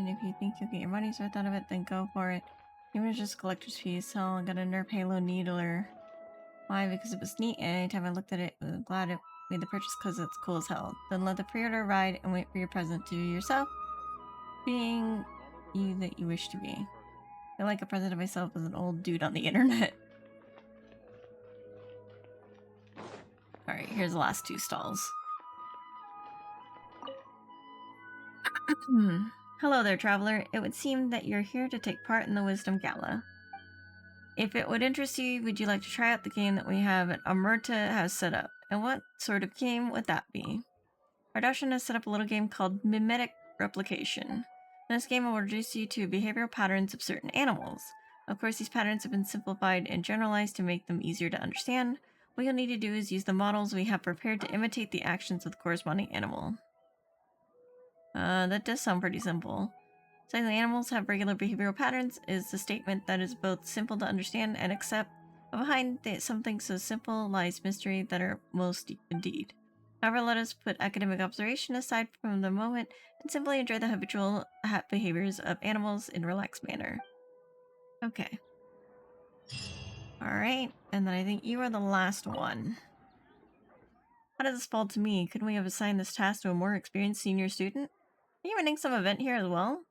If you think you'll get your money's worth out of it, then go for it. Even if it's just a collector's piece, hell, I got a Nerf Halo Needler. Why? Because it was neat, and anytime I looked at it, I was glad it made the purchase because it's cool as hell. Then let the pre-order ride and wait for your present to yourself, being you that you wish to be. I feel like a present of myself as an old dude on the internet. Alright, here's the last 2 stalls. Hello there, traveler. It would seem that you're here to take part in the Wisdom Gala. If it would interest you, would you like to try out the game that we have at Omerta has set up? And what sort of game would that be? Interdarshan has set up a little game called Mimetic Replication. This game will introduce you to behavioral patterns of certain animals. Of course, these patterns have been simplified and generalized to make them easier to understand. What you'll need to do is use the models we have prepared to imitate the actions of the corresponding animal. That does sound pretty simple. Saying that animals have regular behavioral patterns is a statement that is both simple to understand and accept, but behind something so simple lies mystery that are most deep indeed. However, let us put academic observation aside from the moment and simply enjoy the habitual behaviors of animals in a relaxed manner. Okay. Alright, and then I think you are the last one. How did this fall to me? Couldn't we have assigned this task to a more experienced senior student? Are you running some event here as well?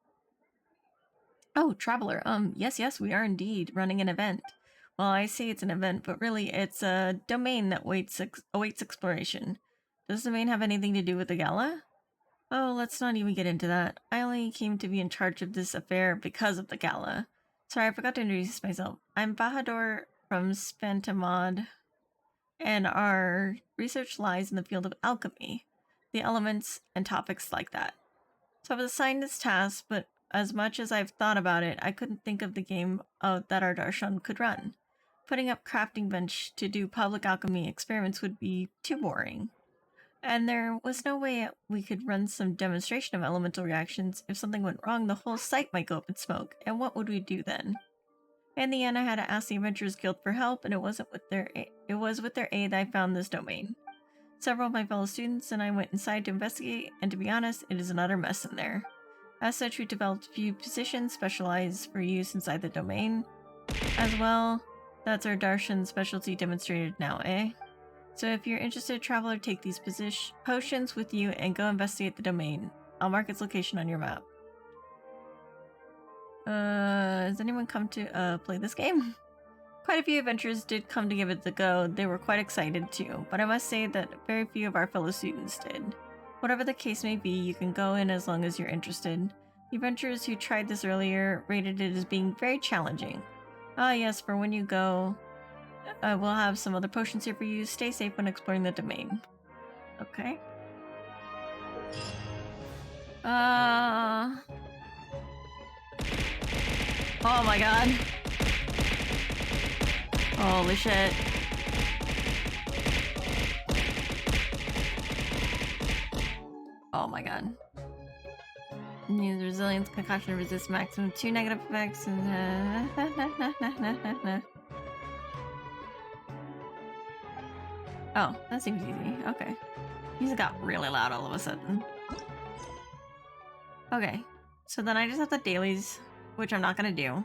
Oh, traveler, yes, we are indeed running an event. Well, I say it's an event, but really it's a domain that awaits exploration. Does the domain have anything to do with the gala? Oh, let's not even get into that. I only came to be in charge of this affair because of the gala. Sorry, I forgot to introduce myself. I'm Bahadur from Spantamod, and our research lies in the field of alchemy, the elements, and topics like that. So I was assigned this task, but as much as I've thought about it, I couldn't think of the game that our Darshan could run. Putting up crafting bench to do public alchemy experiments would be too boring. And there was no way we could run some demonstration of elemental reactions. If something went wrong, the whole site might go up in smoke, and what would we do then? In the end, I had to ask the Adventurers Guild for help, and it was with their aid that I found this domain. Several of my fellow students and I went inside to investigate, and to be honest, it is an utter mess in there. As such, we developed a few positions specialized for use inside the domain. As well, that's our Darshan specialty demonstrated now, eh? So if you're interested, traveler, take these potions with you and go investigate the domain. I'll mark its location on your map. Has anyone come to play this game? Quite a few adventurers did come to give it a go. They were quite excited too, but I must say that very few of our fellow students did. Whatever the case may be, you can go in as long as you're interested. The adventurers who tried this earlier rated it as being very challenging. Ah yes, for when you go, we'll have some other potions here for you. Stay safe when exploring the domain. Okay. Oh my god. Holy shit. Oh my god. Use resilience, concussion, resist maximum 2 negative effects, and oh, that seems easy. Okay. Music got really loud all of a sudden. Okay. So then I just have the dailies, which I'm not gonna do.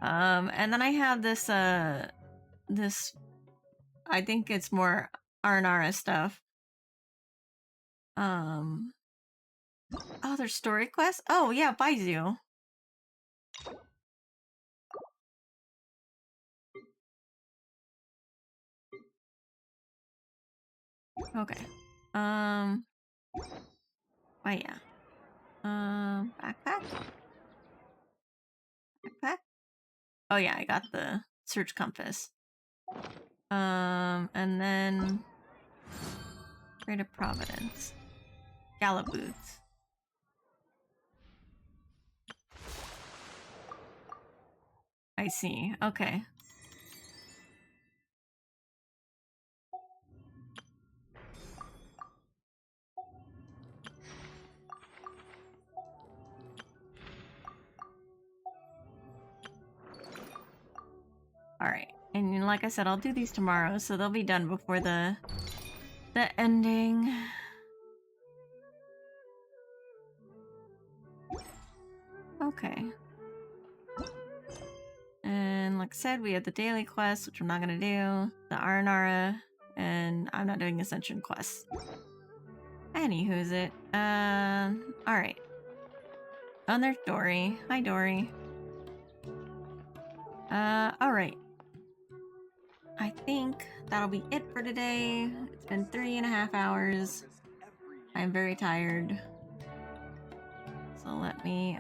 And then I have this, this, I think it's more Arnara stuff. Oh, there's story quests? Oh, yeah, Baizu. Okay. Oh, yeah. Backpack? Backpack? Oh, yeah, I got the search compass. And then Greater Providence. Gala boots. I see. Okay. Alright. And like I said, I'll do these tomorrow, so they'll be done before the ending. Okay. And like I said, we have the daily quest, which I'm not gonna do, the Aranara, and I'm not doing Ascension quests. Anywho's it. Alright. Oh, there's Dory. Hi, Dory. Alright. I think that'll be it for today. It's been 3.5 hours. I'm very tired. So let me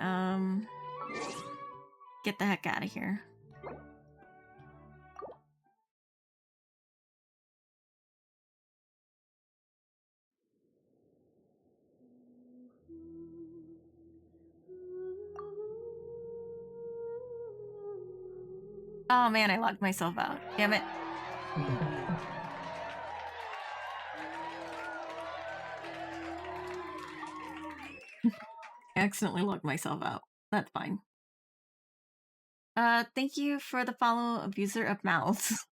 get the heck out of here. Oh man, I locked myself out. Damn it. I accidentally locked myself out. That's fine. Thank you for the follow, abuser of mouths.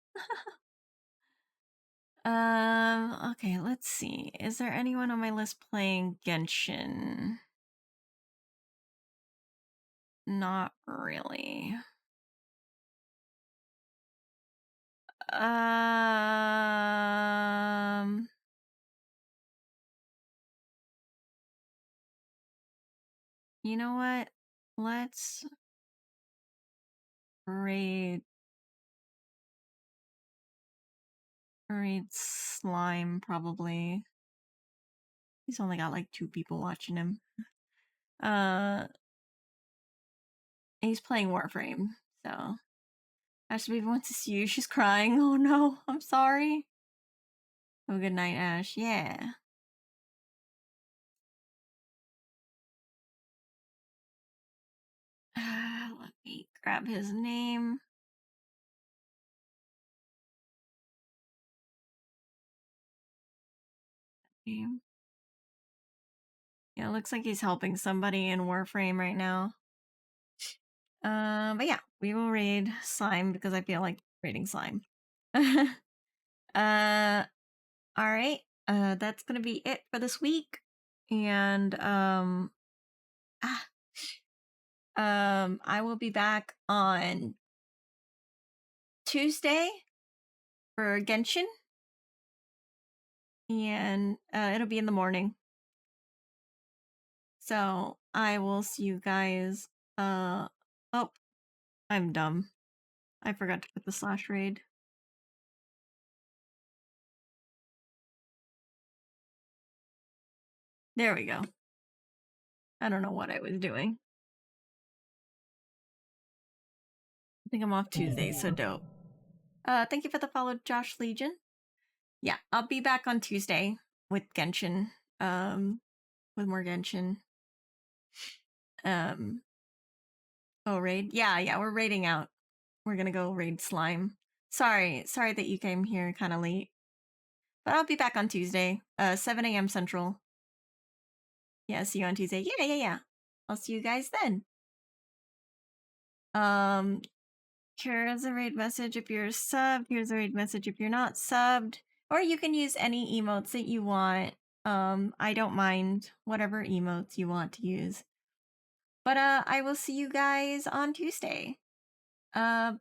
Okay, let's see. Is there anyone on my list playing Genshin? Not really. You know what? Let's raid Slime, probably. He's only got like 2 people watching him. He's playing Warframe, so Ashley wants to see you. She's crying. Oh no, I'm sorry. Have a good night, Ash. Yeah. Let me grab his name. Yeah, it looks like he's helping somebody in Warframe right now. But yeah, we will raid Slime because I feel like raiding Slime. Alright. That's gonna be it for this week. And I will be back on Tuesday for Genshin. And it'll be in the morning. So I will see you guys. Oh, I'm dumb. I forgot to put the /raid. There we go. I don't know what I was doing. I think I'm off Tuesday, so dope. Thank you for the follow, Josh Legion. Yeah, I'll be back on Tuesday with Genshin. With more Genshin. Oh, raid? Yeah, we're raiding out. We're gonna go raid Slime. Sorry that you came here kind of late. But I'll be back on Tuesday, 7 a.m. Central. Yeah, see you on Tuesday. Yeah. I'll see you guys then. Here's a raid message if you're subbed. Here's a raid message if you're not subbed. Or you can use any emotes that you want. I don't mind whatever emotes you want to use. But I will see you guys on Tuesday. Bye-bye.